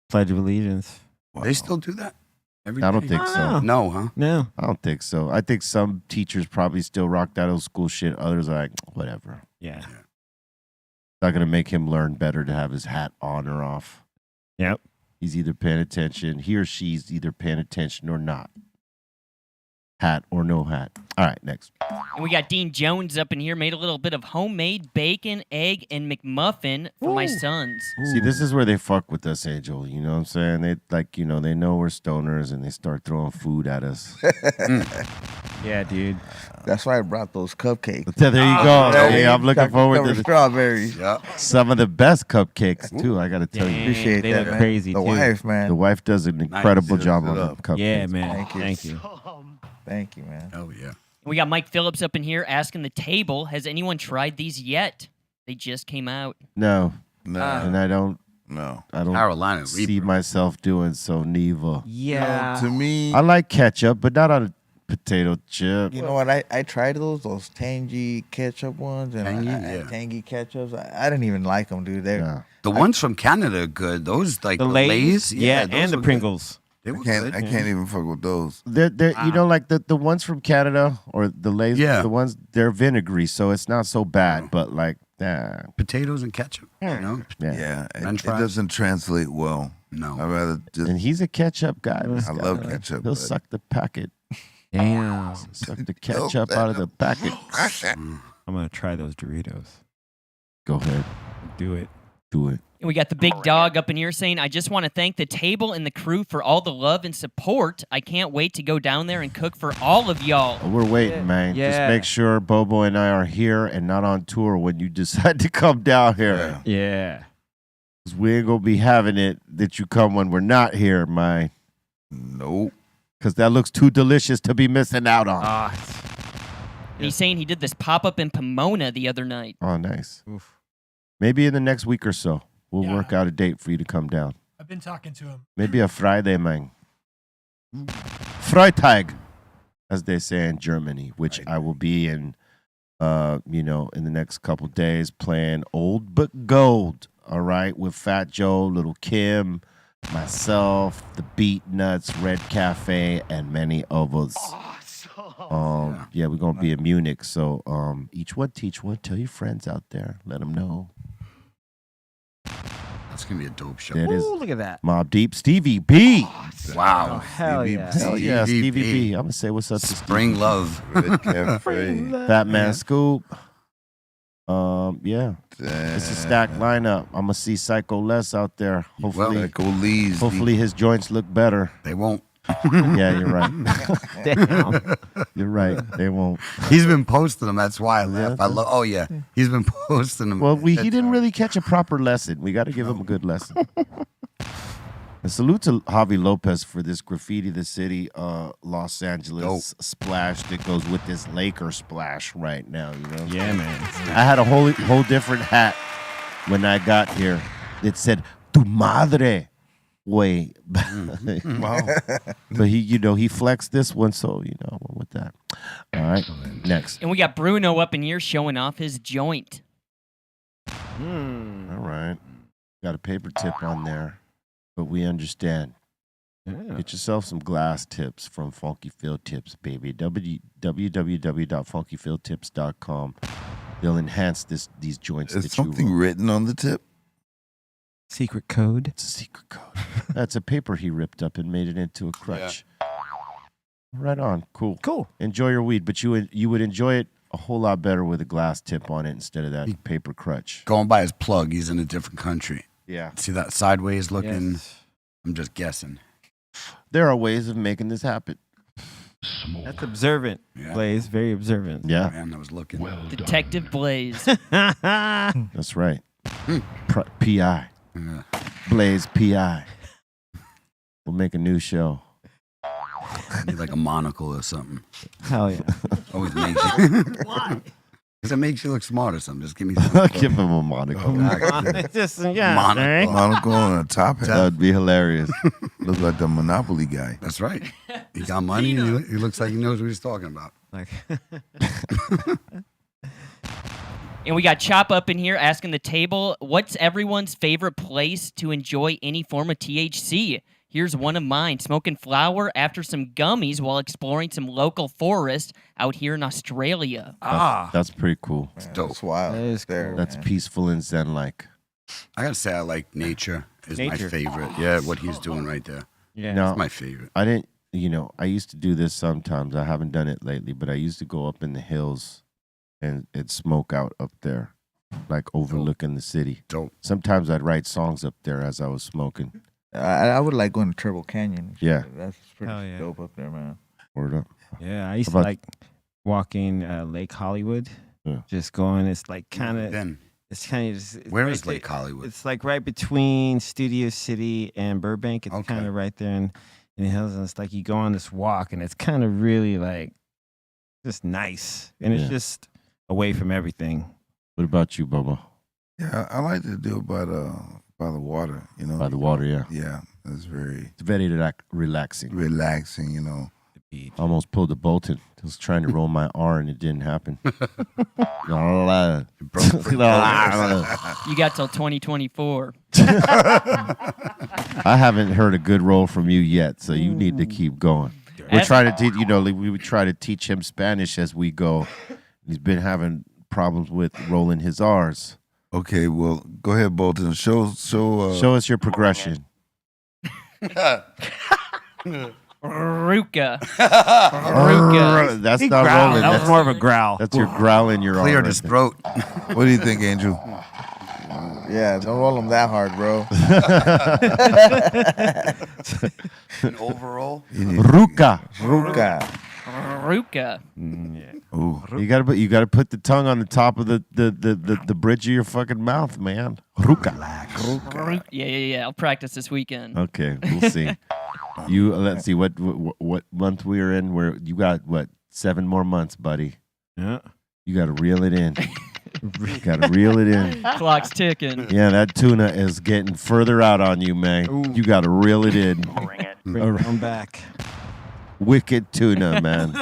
S4: Pledge of Allegiance.
S7: They still do that? Every
S3: I don't
S7: day?
S3: think so.
S7: No, huh?
S4: No.
S3: I don't think so. I think some teachers probably still rock that old school shit. Others are like, whatever.
S4: Yeah.
S3: Not gonna make him learn better to have his hat on or off.
S4: Yep.
S3: He's either paying attention. He or she's either paying attention or not. Hat or no hat. All right, next.
S5: And we got Dean Jones up in here. Made a little bit of homemade bacon, egg, and McMuffin for my sons.
S3: See, this is where they fuck with us, Angel. You know what I'm saying? They like, you know, they know we're stoners and they start throwing food at us.
S4: Yeah, dude.
S6: That's why I brought those cupcakes.
S3: So there you go. Hey, I'm looking forward
S6: Covered
S3: to the,
S6: strawberries.
S7: Yeah.
S3: some of the best cupcakes too. I got to tell you,
S6: Appreciate
S4: they
S6: that,
S4: look
S6: man.
S4: crazy
S6: The
S4: too.
S6: wife, man.
S3: the wife does an incredible
S2: Nice.
S3: job
S2: Sit
S3: on the
S2: up.
S3: cupcakes.
S4: Yeah, man.
S6: Thank you.
S4: Thank you.
S6: Thank you, man.
S7: Oh, yeah.
S5: We got Mike Phillips up in here asking the table, has anyone tried these yet? They just came out.
S3: No,
S2: No,
S3: and I don't
S7: Carolina
S3: see
S7: Reaper.
S3: myself doing so. Neither.
S4: Yeah.
S2: to me,
S3: I like ketchup, but not on a potato chip.
S6: You know what? I tried those tangy ketchup ones and
S7: Tangy?
S6: I
S7: Yeah.
S6: tangy ketchups. I didn't even like them, dude. They're
S3: Nah.
S7: The ones from Canada are good. Those, like,
S4: The
S7: the
S4: Lay's?
S7: Lay's.
S4: Yeah,
S7: those
S4: and the
S7: were good.
S4: Pringles.
S7: They were
S2: I
S7: good.
S2: can't even fuck with those.
S3: They're you know, like the ones from Canada or the Lay's,
S7: Yeah.
S3: the ones they're vinegary, so it's not so bad. But like, nah,
S7: Potatoes and ketchup. You know?
S3: yeah.
S2: Yeah,
S7: French
S2: it
S7: fries?
S2: doesn't translate well.
S7: No.
S2: I'd rather just.
S3: And he's a ketchup guy. This
S2: I
S3: guy,
S2: love
S3: man.
S2: ketchup,
S3: He'll
S2: but-
S3: suck the packet,
S4: Damn.
S3: suck the ketchup out of the packet.
S4: I'm gonna try those Doritos.
S3: Go ahead,
S4: Do it.
S3: do it.
S5: And we got the big dog up in here saying, I just want to thank the table and the crew for all the love and support. I can't wait to go down there and cook for all of y'all.
S3: We're waiting, man. Just
S4: Yeah.
S3: make sure Bobo and I are here and not on tour when you decide to come down here.
S2: Yeah.
S4: Yeah.
S3: 'Cause we ain't gonna be having it that you come when we're not here, man.
S2: Nope.
S3: Because that looks too delicious to be missing out on.
S5: And he's saying he did this pop-up in Pomona the other night.
S3: Oh, nice.
S4: Oof.
S3: Maybe in the next week or so, we'll work out a date for you to come down.
S10: I've been talking to him.
S3: Maybe a Friday, man. Freitag, as they say in Germany, which I will be in, you know, in the next couple days playing Old But Gold, all right, with Fat Joe, Little Kim, myself, the Beat Nuts, Red Cafe, and many others. Yeah, we're gonna be in Munich. So each one teach one. Tell your friends out there. Let them know.
S7: That's gonna be a dope show.
S3: That is
S4: Ooh, look at that.
S3: Mob Deep, Stevie B.
S7: Wow.
S4: Oh, hell yeah.
S3: Hell yeah,
S7: Stevie
S3: Stevie
S7: B.
S3: B. I'm gonna say what's up to
S7: Spring love.
S2: Red Cafe.
S3: Fat Man Scoop. Yeah, it's a stacked lineup. I'm gonna see Psycho Les out there. Hopefully,
S2: Echo Lee's.
S3: hopefully his joints look better.
S7: They won't.
S3: Yeah, you're right.
S4: Damn.
S3: You're right. They won't.
S7: He's been posting them. That's why I laugh.
S3: Yeah.
S7: Oh yeah, he's been posting them.
S3: Well, he didn't really catch a proper lesson. We got to give him a good lesson. And salute to Javi Lopez for this graffiti the city, Los Angeles splash that goes with this Laker splash right now. You know?
S4: Yeah, man.
S3: I had a whole different hat when I got here. It said "Tu madre." Way,
S2: Wow.
S3: but he flexed this one, so went with that. All right, next.
S5: And we got Bruno up in here showing off his joint.
S3: All right, got a paper tip on there, but we understand.
S4: Yeah.
S3: Get yourself some glass tips from Funky Field Tips, baby. www.funkyfieldtips.com. They'll enhance these joints.
S2: Is
S3: that
S2: something
S3: you
S2: written on the tip?
S4: Secret code.
S3: It's a secret code. That's a paper he ripped up and made it into a crutch. Right on. Cool. Enjoy your weed, but you would enjoy it a whole lot better with a glass tip on it instead of that paper crutch.
S7: Going by his plug, he's in a different country.
S3: Yeah.
S7: See that sideways looking?
S4: Yes.
S7: I'm just guessing.
S3: There are ways of making this happen.
S4: That's observant,
S7: Yeah.
S4: Blaze. Very observant.
S3: Yeah,
S7: Man, I was looking.
S5: Detective Blaze.
S3: that's right. PI.
S7: Yeah.
S3: Blaze PI. We'll make a new show.
S7: Need like a monocle or something.
S4: Hell yeah.
S7: Always makes you. Why? Because it makes you look smart or something. Just give me something.
S3: Give him a monocle.
S4: Just, yeah,
S7: Monocle.
S4: right?
S2: Monocle on a top hat.
S3: That would be hilarious.
S2: Looks like the Monopoly guy.
S7: That's right. He got money. And he looks like he knows what he's talking about.
S4: Like,
S5: And we got Chop up in here asking the table, what's everyone's favorite place to enjoy any form of THC? Here's one of mine, smoking flower after some gummies while exploring some local forest out here in Australia.
S3: That's pretty cool.
S7: Dope.
S6: That's wild.
S4: That is
S6: There,
S4: cool.
S3: That's
S6: man.
S3: peaceful and zen-like.
S7: I gotta say, I like nature. Is my
S4: Nature.
S7: favorite. Yeah, what he's doing right there.
S4: yeah.
S3: Now,
S7: It's my favorite.
S3: I didn't, I used to do this sometimes. I haven't done it lately, but I used to go up in the hills and smoke out up there, like overlooking the city.
S7: Dope.
S3: Sometimes I'd write songs up there as I was smoking.
S6: I would like going to Turtle Canyon.
S3: Yeah.
S6: That's pretty
S4: Hell yeah.
S6: dope up there, man.
S3: Word up.
S4: Yeah, I used
S3: How
S4: to
S3: about-
S4: like walking Lake Hollywood.
S3: Yeah.
S4: Just going, it's like kind of,
S7: Then,
S4: it's kind of just. it's
S7: where
S4: right
S7: is Lake
S4: there-
S7: Hollywood?
S4: It's like right between Studio City and Burbank. It's
S7: Okay.
S4: kind of right there in the hills. And it's like you go on this walk and it's kind of really like just nice. And it's
S3: Yeah.
S4: just away from everything.
S3: What about you, Bubba?
S2: Yeah, I like to do it by the water,
S3: By the water, yeah.
S2: Yeah, it's very
S3: It's very relaxing.
S2: relaxing,
S4: The beach.
S3: I almost pulled a Bolton. I was trying to roll my R and it didn't happen.
S7: You broke the
S5: You got till 2024.
S3: I haven't heard a good roll from you yet, so you need to keep going. We're
S5: As-
S3: trying to teach, we would try to teach him Spanish as we go. He's been having problems with rolling his R's.
S2: Okay, well, go ahead, Bolton. Show.
S3: Show us your progression.
S5: Ruka. Ruka.
S3: That's
S4: He
S3: not
S4: growled.
S3: rolling.
S4: That was
S3: That's,
S4: more of a growl.
S3: that's your growling your R.
S7: Cleared
S3: right
S7: his
S3: there.
S7: throat.
S2: What do you think, Andrew?
S6: Yeah, don't roll them that hard, bro.
S7: An overall.
S3: Ruka.
S6: Ruka.
S5: Ruka.
S2: Ooh,
S3: You gotta put the tongue on the top of the bridge of your fucking mouth, man. Ruka.
S5: Yeah. I'll practice this weekend.
S3: Okay, we'll see. Let's see what month we're in. Where you got 7 more months, buddy.
S4: Yeah.
S3: You gotta reel it in. You gotta reel it in.
S5: Clock's ticking.
S3: Yeah, that tuna is getting further out on you, man.
S4: Ooh.
S3: You gotta reel it in.
S8: Bring it.
S4: Bring it on back.
S3: Wicked tuna, man.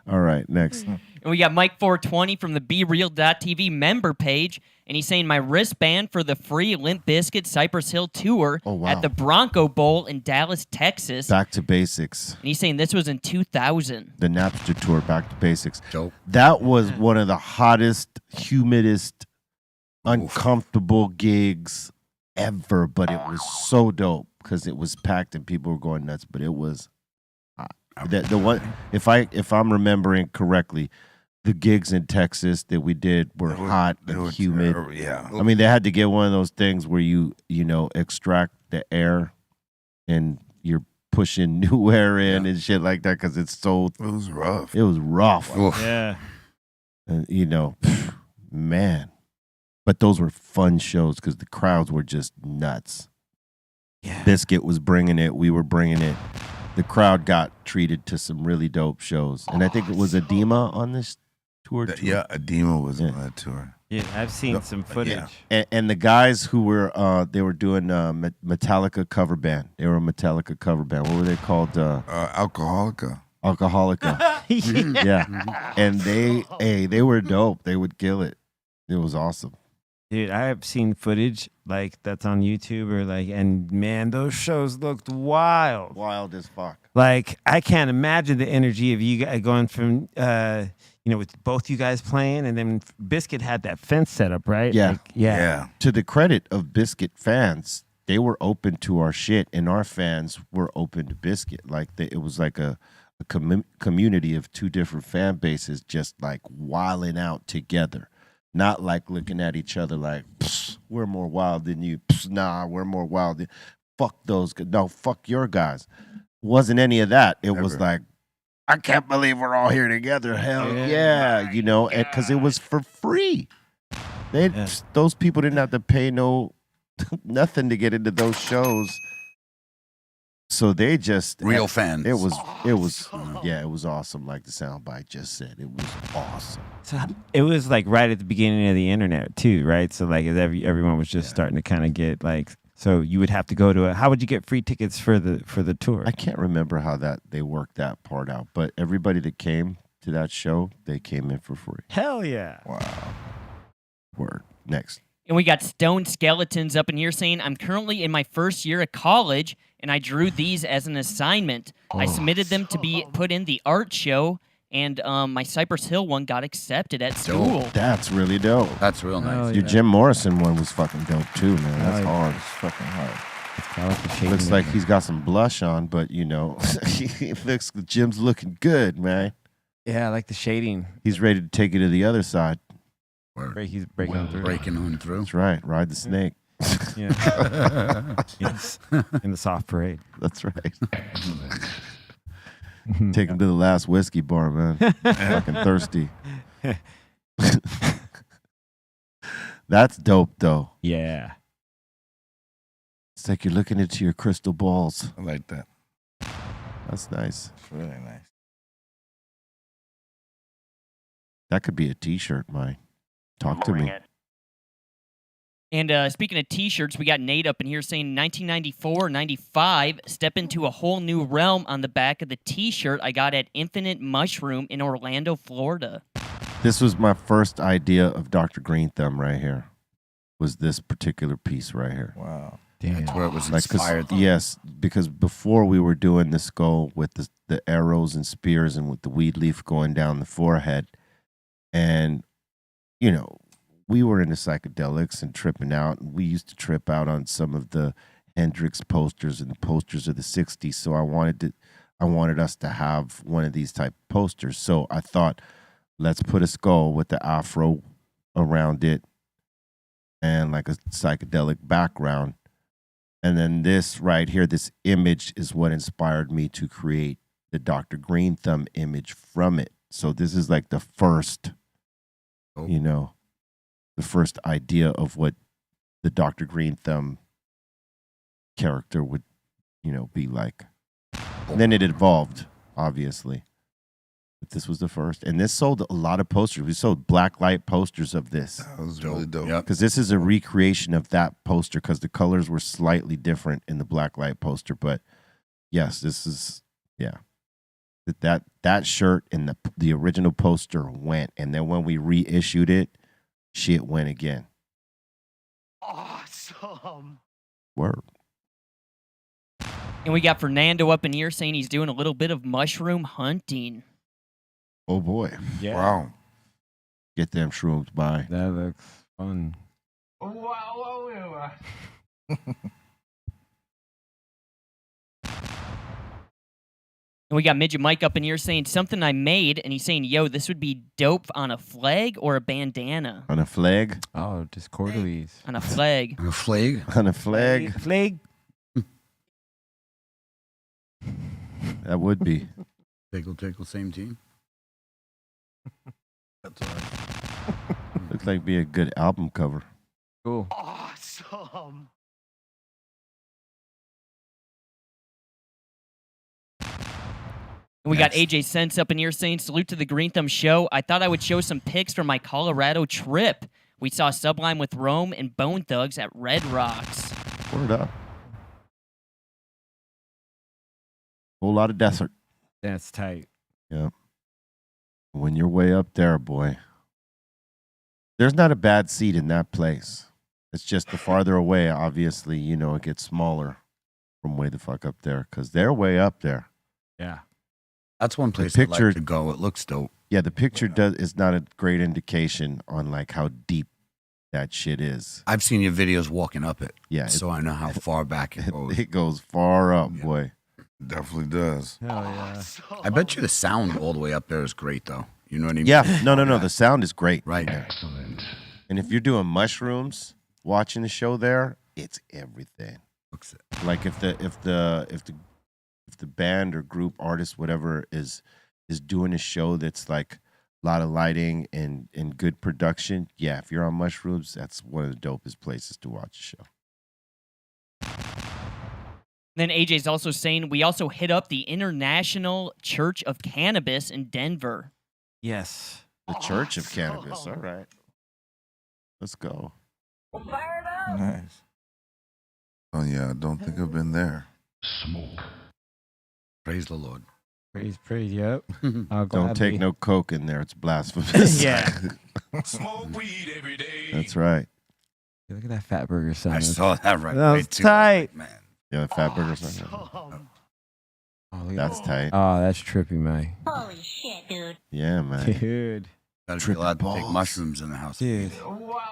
S3: All right, next.
S5: And we got Mike420 from the BeReal.tv member page And he's saying my wristband for the free Limp Bizkit Cypress Hill tour
S3: Oh, wow.
S5: at the Bronco Bowl in Dallas, Texas.
S3: Back to basics.
S5: And he's saying this was in 2000.
S3: The Napster tour, Back to Basics.
S7: Dope.
S3: That was one of the hottest, humidest, uncomfortable gigs ever, but it was so dope because it was packed and people were going nuts. But it was the one. If I'm remembering correctly, the gigs in Texas that we did were hot and humid.
S2: Terrible, yeah.
S3: I mean, they had to get one of those things where you extract the air and you're pushing new air in and shit like that because it's so.
S2: It was rough.
S3: It was rough.
S7: Oof.
S4: Yeah.
S3: Man. But those were fun shows because the crowds were just nuts.
S4: Yeah.
S3: Biscuit was bringing it. We were bringing it. The crowd got treated to some really dope shows. And I think it was Edema on this tour. too.
S2: Yeah, Edema was on that tour.
S4: Yeah, I've seen some footage.
S2: yeah.
S3: And the guys who were, they were doing Metallica cover band. They were a Metallica cover band. What were they called?
S2: Alcoholica.
S3: Alcoholica. Yeah. And they were dope. They would kill it. It was awesome.
S4: Dude, I have seen footage like that's on YouTube and man, those shows looked wild.
S3: Wild as fuck.
S4: Like I can't imagine the energy of you guys going from with both you guys playing, and then Biscuit had that fence set up, right?
S3: Yeah.
S4: Like, yeah.
S3: To the credit of Biscuit fans, they were open to our shit, and our fans were open to Biscuit. Like it was like a community of two different fan bases, just like wilding out together. Not like looking at each other like, we're more wild than you. Nah, we're more wild than fuck those. No, fuck your guys. Wasn't any of that. It was like, I can't believe we're all here together. Hell yeah, because it was for free. Those people didn't have to pay nothing to get into those shows. So they just
S7: Real fans.
S3: It was awesome. Like the soundbite just said, it was awesome.
S4: So it was like right at the beginning of the internet too, right? So like everyone was just starting to kind of get like. So you would have to go to how would you get free tickets for the tour?
S3: I can't remember how they worked that part out, but everybody that came to that show, they came in for free.
S4: Hell yeah!
S3: Wow. Word. Next.
S5: And we got Stone Skeletons up in here saying, I'm currently in my first year of college, and I drew these as an assignment. I submitted them to be put in the art show, and my Cypress Hill one got accepted at school.
S3: That's really dope.
S7: That's real nice.
S3: Your Jim Morrison one was fucking dope too, man. That's hard.
S6: It's fucking hard.
S3: Looks like he's got some blush on, but Jim's looking good, man.
S4: Yeah, I like the shading.
S3: He's ready to take it to the other side.
S4: He's breaking on through.
S7: Breaking on through.
S3: That's right. Ride the snake.
S4: Yeah. Yes. In the soft parade.
S3: That's right. Take him to the last whiskey bar, man. Fucking thirsty. That's dope, though.
S4: Yeah.
S3: It's like you're looking into your crystal balls.
S2: I like that.
S3: That's nice.
S6: It's really nice.
S3: That could be a T-shirt, Mike. Talk to
S8: Bring
S3: me.
S8: it.
S5: And speaking of T-shirts, we got Nate up in here saying 1994, 95, step into a whole new realm on the back of the T-shirt I got at Infinite Mushroom in Orlando, Florida.
S3: This was my first idea of Dr. Greenthumb right here. Was this particular piece right here.
S6: Wow.
S7: That's where it was
S3: Like, 'cause-
S7: inspired.
S3: yes, because before we were doing the skull with the arrows and spears and with the weed leaf going down the forehead. And, we were into psychedelics and tripping out. And we used to trip out on some of the Hendrix posters and the posters of the 60s. So I wanted us to have one of these type posters. So I thought, let's put a skull with the afro around it and like a psychedelic background. And then this right here, this image is what inspired me to create the Dr. Greenthumb image from it. So this is like the first, the first idea of what the Dr. Greenthumb character would, be like. And then it evolved, obviously. But this was the first. And this sold a lot of posters. We sold black light posters of this.
S2: That was really dope.
S7: Yep.
S3: Because this is a recreation of that poster because the colors were slightly different in the black light poster. But yes, this is, that shirt and the original poster went. And then when we reissued it, shit went again.
S9: Awesome.
S3: Word.
S5: And we got Fernando up in here saying he's doing a little bit of mushroom hunting.
S3: Oh boy.
S4: Yeah.
S2: Wow.
S3: Get them shrooms by.
S4: That looks fun.
S5: And we got Midget Mike up in here saying something I made, and he's saying, yo, this would be dope on a flag or a bandana.
S3: On a flag?
S4: Oh, just quarterlies.
S5: On a flag.
S7: A flag?
S3: On a flag?
S4: Flag.
S3: That would be.
S7: Tickle, same team.
S3: Looks like be a good album cover.
S4: Cool.
S9: Awesome.
S5: And we got AJ Sense up in here saying, salute to the Greenthumb show. I thought I would show some pics from my Colorado trip. We saw Sublime with Rome and Bone Thugs at Red Rocks.
S3: Word up. Whole lot of desert.
S4: That's tight.
S3: Yep. When you're way up there, boy, there's not a bad seat in that place. It's just the farther away, obviously, you know, it gets smaller from way the fuck up there because they're way up there.
S4: Yeah.
S7: That's one place
S3: picture-
S7: I'd like to go. It looks dope.
S3: Yeah, the picture is not a great indication on like how deep that shit is.
S7: I've seen your videos walking up it.
S3: Yeah,
S7: So I know how far back it goes.
S3: it goes far up, boy.
S2: Definitely does.
S4: Hell yeah.
S7: I bet you the sound all the way up there is great, though. You know what I mean?
S3: Yeah, no. The sound is great.
S7: Right.
S3: Excellent. And if you're doing mushrooms, watching the show there, it's everything.
S7: Looks
S3: Like if the band or group artist, whatever, is doing a show that's like a lot of lighting and good production, yeah, if you're on mushrooms, that's one of the dopest places to watch a show.
S5: Then AJ's also saying we also hit up the International Church of Cannabis in Denver.
S4: Yes.
S3: The Church of Cannabis. All right. Let's go.
S6: Nice.
S2: Oh yeah, I don't think I've been there.
S7: Praise the Lord.
S4: Praise, yep. I'll
S3: Don't take
S4: gladly-
S3: no coke in there. It's blasphemous.
S4: Yeah.
S1: Smoke weed every day.
S3: That's right.
S4: Look at that fat burger sign.
S7: I saw that right
S4: That
S7: away,
S4: was
S7: too. I was like,
S4: tight.
S7: man.
S3: Yeah, the fat burgers.
S9: Awesome.
S4: Oh, look at
S3: That's tight.
S4: Oh, that's trippy, man.
S10: Holy shit, dude.
S3: Yeah, man.
S4: Dude.
S7: Gotta be
S3: Tripping
S7: allowed to take
S3: balls.
S7: mushrooms in the house.
S4: Dude.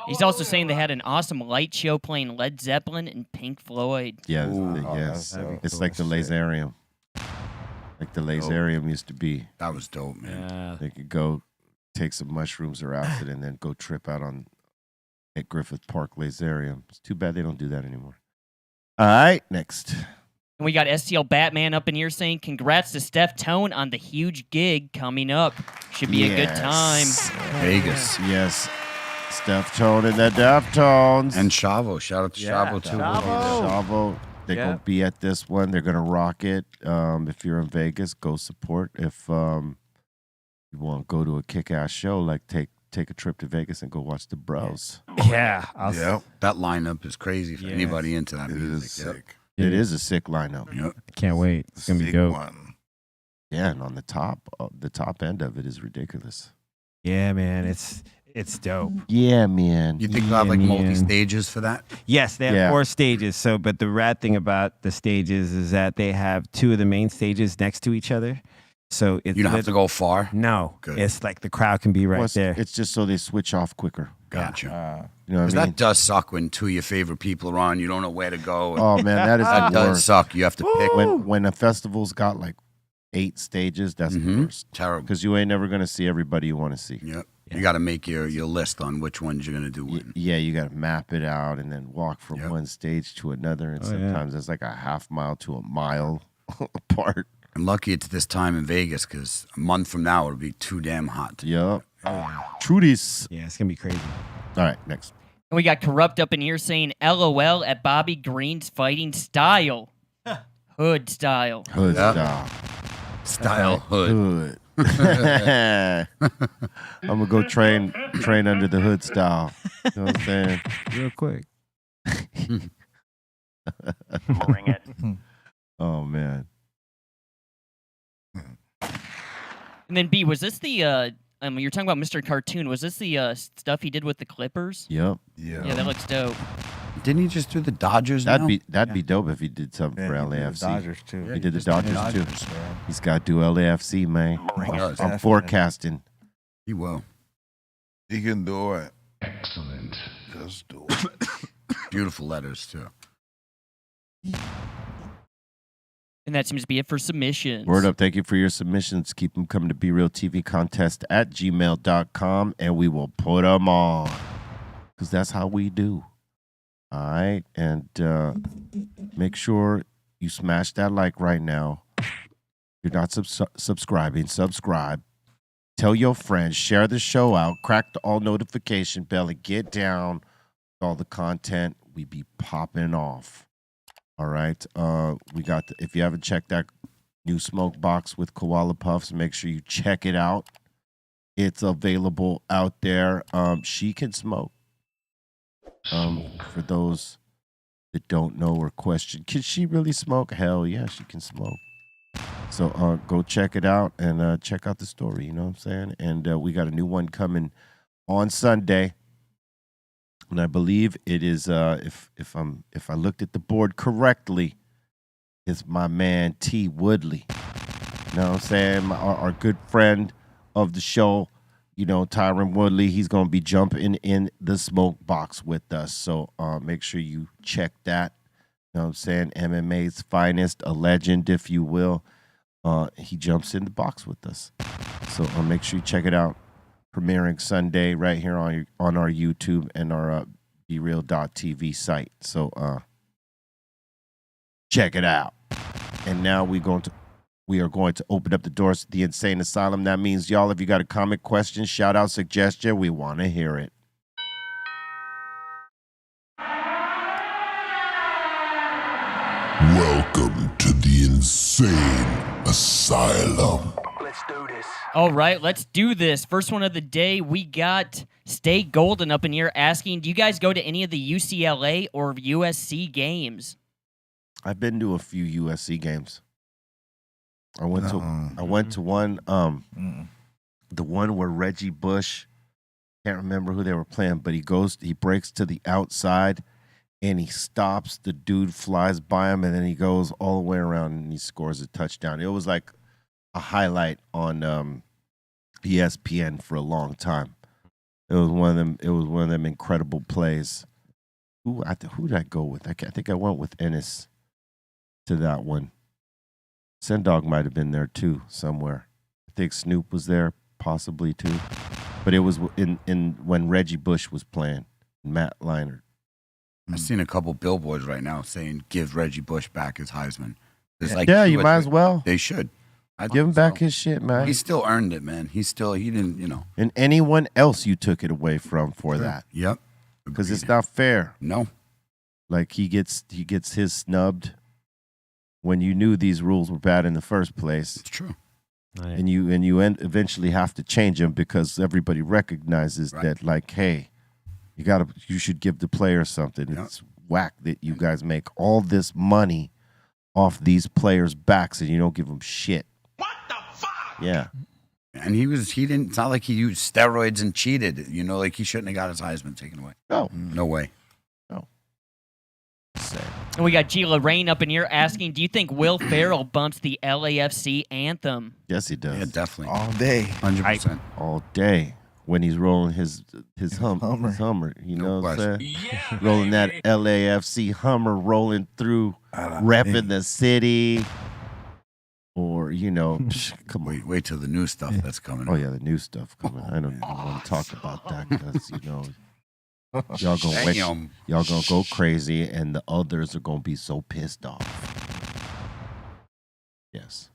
S5: He's also saying they had an awesome light show playing Led Zeppelin and Pink Floyd.
S3: Yeah,
S7: Ooh.
S3: yes.
S4: that'd be
S3: It's
S4: cool
S3: like the
S4: as shit.
S3: Lasarium. Like the Lasarium used to be.
S7: That was dope, man.
S4: Yeah.
S3: They could go take some mushrooms or acid and then go trip out at Griffith Park Lasarium. It's too bad they don't do that anymore. All right, next.
S5: And we got STL Batman up in here saying congrats to Steph Tone on the huge gig coming up. Should be a good time.
S7: Vegas.
S3: Yes. Steph Tone and the Deftones.
S7: And Chavo. Shout out to
S4: Yeah,
S7: Chavo, too.
S3: Chavo. They're
S4: Yeah.
S3: going to be at this one. They're going to rock it. If you're in Vegas, go support. If you want to go to a kick-ass show, like take a trip to Vegas and go watch the Bros.
S4: Yeah.
S2: Yep,
S7: That lineup is crazy for
S4: Yes.
S7: anybody into that
S2: it
S7: music.
S2: is
S7: Yep.
S2: sick.
S3: It is a sick lineup.
S7: Yep.
S4: Can't wait. It's going to be
S2: Sick
S4: dope.
S2: one.
S3: Yeah, and on the top end of it is ridiculous.
S4: Yeah, man. It's dope.
S3: Yeah, man.
S7: You think they'll have like
S4: Yeah, man.
S7: multi-stages for that?
S4: Yes, they have
S3: Yeah.
S4: 4 stages. So, but the rad thing about the stages is that they have 2 of the main stages next to each other. So it's
S7: You don't have to go far?
S4: No,
S7: Good.
S4: it's like the crowd can be right
S3: Well, it's-
S4: there.
S3: It's just so they switch off quicker.
S7: Gotcha.
S3: You know
S7: Because
S3: what I mean?
S7: that does suck when 2 of your favorite people are on. You don't know where to go.
S3: Oh man, that is
S7: that
S3: the
S7: does
S3: worst.
S7: suck. You have to pick.
S3: When a festival's got like 8 stages, that's the
S7: Mhm.
S3: worst.
S7: Terrible.
S3: Because you ain't never gonna see everybody you want to see.
S7: Yep. You got to make your list on which ones you're going to do. When.
S3: Yeah, you got to map it out and then walk from
S7: Yep.
S3: one stage to another, and
S4: Oh, yeah.
S3: sometimes it's like a half mile to a mile apart.
S7: I'm lucky it's this time in Vegas because a month from now it'll be too damn hot.
S3: Yup. Trudies.
S4: Yeah, it's gonna be crazy.
S3: All right, next.
S5: And we got Corrupt up in here saying LOL at Bobby Green's fighting style. Hood style.
S3: Hood
S7: Yeah.
S3: style.
S7: Style hood.
S3: Hood. I'm gonna go train under the hood style. You know what I'm saying?
S4: Real quick.
S8: Bring it.
S3: Oh man.
S5: And then B, was this the you're talking about Mr. Cartoon, was this the stuff he did with the Clippers?
S3: Yep.
S2: Yeah.
S5: Yeah, that looks dope.
S7: Didn't he just do the Dodgers
S3: That'd
S7: now?
S3: be dope if he did something for
S6: Yeah, he did the
S3: LAFC.
S6: Dodgers too.
S3: He did the Dodgers too.
S6: Yeah.
S3: He's got to do LAFC, man.
S7: He does.
S3: I'm forecasting.
S7: He will.
S2: He can do it.
S10: Excellent.
S2: Just do it.
S7: Beautiful letters, too.
S5: And that seems to be it for submissions.
S3: Word up. Thank you for your submissions. Keep them coming to brealtvcontest@gmail.com, and we will put them on. Because that's how we do. All right? And make sure you smash that like right now. If you're not subscribing, subscribe. Tell your friends. Share the show out. Crack the all notification bell and get down with all the content we be popping off. All right. We got if you haven't checked that new smoke box with koala puffs, make sure you check it out. It's available out there. She can smoke. For those that don't know or question, can she really smoke? Hell yeah, she can smoke. So go check it out and check out the story. You know what I'm saying? And we got a new one coming on Sunday. And I believe it is if I looked at the board correctly, it's my man T. Woodley. You know what I'm saying? Our good friend of the show, you know, Tyron Woodley. He's gonna be jumping in the smoke box with us. So make sure you check that. You know what I'm saying? MMA's finest, a legend, if you will. He jumps in the box with us. So make sure you check it out. Premiering Sunday right here on our YouTube and our breal.tv site. So check it out. And now we are going to open up the doors to the Insane Asylum. That means, y'all, if you got a comment, question, shout out, suggestion, we want to hear it.
S10: Welcome to the Insane Asylum.
S9: Let's do this.
S5: All right, let's do this. First one of the day, we got Stay Golden up in here asking, do you guys go to any of the UCLA or USC games?
S3: I've been to a few USC games. I went to one, the one where Reggie Bush, can't remember who they were playing, but he breaks to the outside and he stops. The dude flies by him and then he goes all the way around and he scores a touchdown. It was like a highlight on ESPN for a long time. It was one of them. It was one of them incredible plays. Who did I go with? I think I went with Ennis to that one. Sendog might have been there too somewhere. I think Snoop was there possibly too. But it was in when Reggie Bush was playing. Matt Leinart.
S7: I've seen a couple billboards right now saying, give Reggie Bush back his Heisman. There's like
S3: yeah,
S7: two
S3: you
S7: or
S3: might
S7: three.
S3: as well.
S7: They should.
S3: Give him back his shit, man.
S7: He still earned it, man. He didn't, you know.
S3: And anyone else you took it away from for that.
S7: Yep.
S3: Because it's not fair.
S7: No.
S3: Like he gets his snubbed when you knew these rules were bad in the first place.
S7: It's true.
S4: Right.
S3: And you eventually have to change them because everybody recognizes that, like, hey, you should give the player something.
S7: Yep.
S3: It's whack that you guys make all this money off these players' backs and you don't give them shit.
S9: What the fuck?
S3: Yeah.
S7: And it's not like he used steroids and cheated. You know, like he shouldn't have got his Heisman taken away.
S3: No.
S7: No way.
S3: No. Sad.
S5: And we got G. Lorraine up in here asking, do you think Will Ferrell bumps the LAFC anthem?
S3: Yes, he does.
S7: Yeah, definitely.
S6: All day.
S7: 100%.
S3: All day when he's rolling his Hummer. You know what I'm saying? Rolling that LAFC Hummer, rolling through, repping the city. Or, you know, come on.
S7: Wait till the new stuff that's coming.
S3: Oh, yeah, the new stuff coming. I don't even want to talk about that because, you know, y'all gonna go crazy and the others are going to be so pissed off. Yes.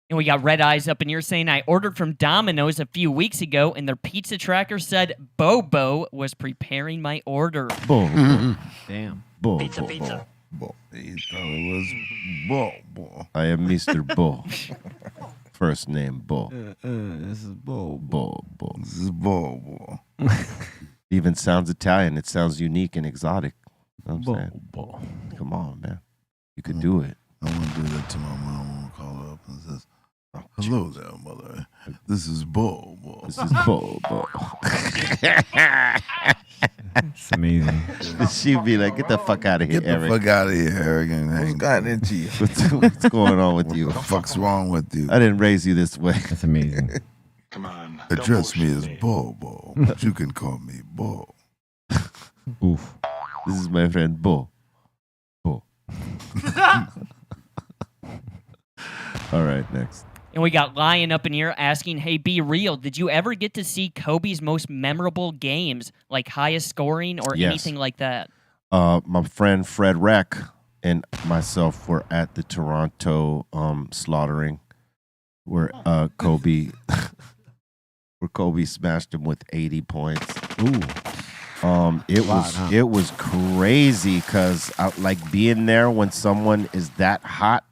S5: And we got Red Eyes up in here saying, I ordered from Domino's a few weeks ago and their pizza tracker said Bobo was preparing my order.
S3: Boom.
S4: Damn.
S3: Boom.
S9: Pizza, pizza.
S2: He thought it was Bull.
S3: I am Mr. Bull. First name Bull.
S4: This is Bull.
S3: Bull.
S2: This is Bull.
S3: Even sounds Italian. It sounds unique and exotic. You know what I'm saying?
S4: Bull.
S3: Come on, man. You could do it.
S2: I want to do that to my mom. I want to call her up and says, hello there, mother. This is Bull.
S3: This is Bull.
S4: It's amazing.
S3: She'd be like, "Get the fuck out of here,
S2: Get the
S3: Eric.
S2: fuck out of here, Eric.
S6: What's gotten into you?
S3: What's going on with you?
S2: What the fuck's wrong with you?
S3: I didn't raise you this way."
S4: That's amazing.
S10: Come on.
S2: Address me as Bobo, but you can call me Bo.
S4: Oof.
S3: This is my friend Bo. Bo. All right, next.
S5: And we got Lion up in here asking, hey, Be Real, did you ever get to see Kobe's most memorable games, like highest scoring or
S3: Yes.
S5: anything like that?
S3: My friend Fred Reck and myself were at the Toronto slaughtering, where Kobe smashed him with 80 points.
S4: Ooh.
S3: It was crazy because like being there when someone is that hot,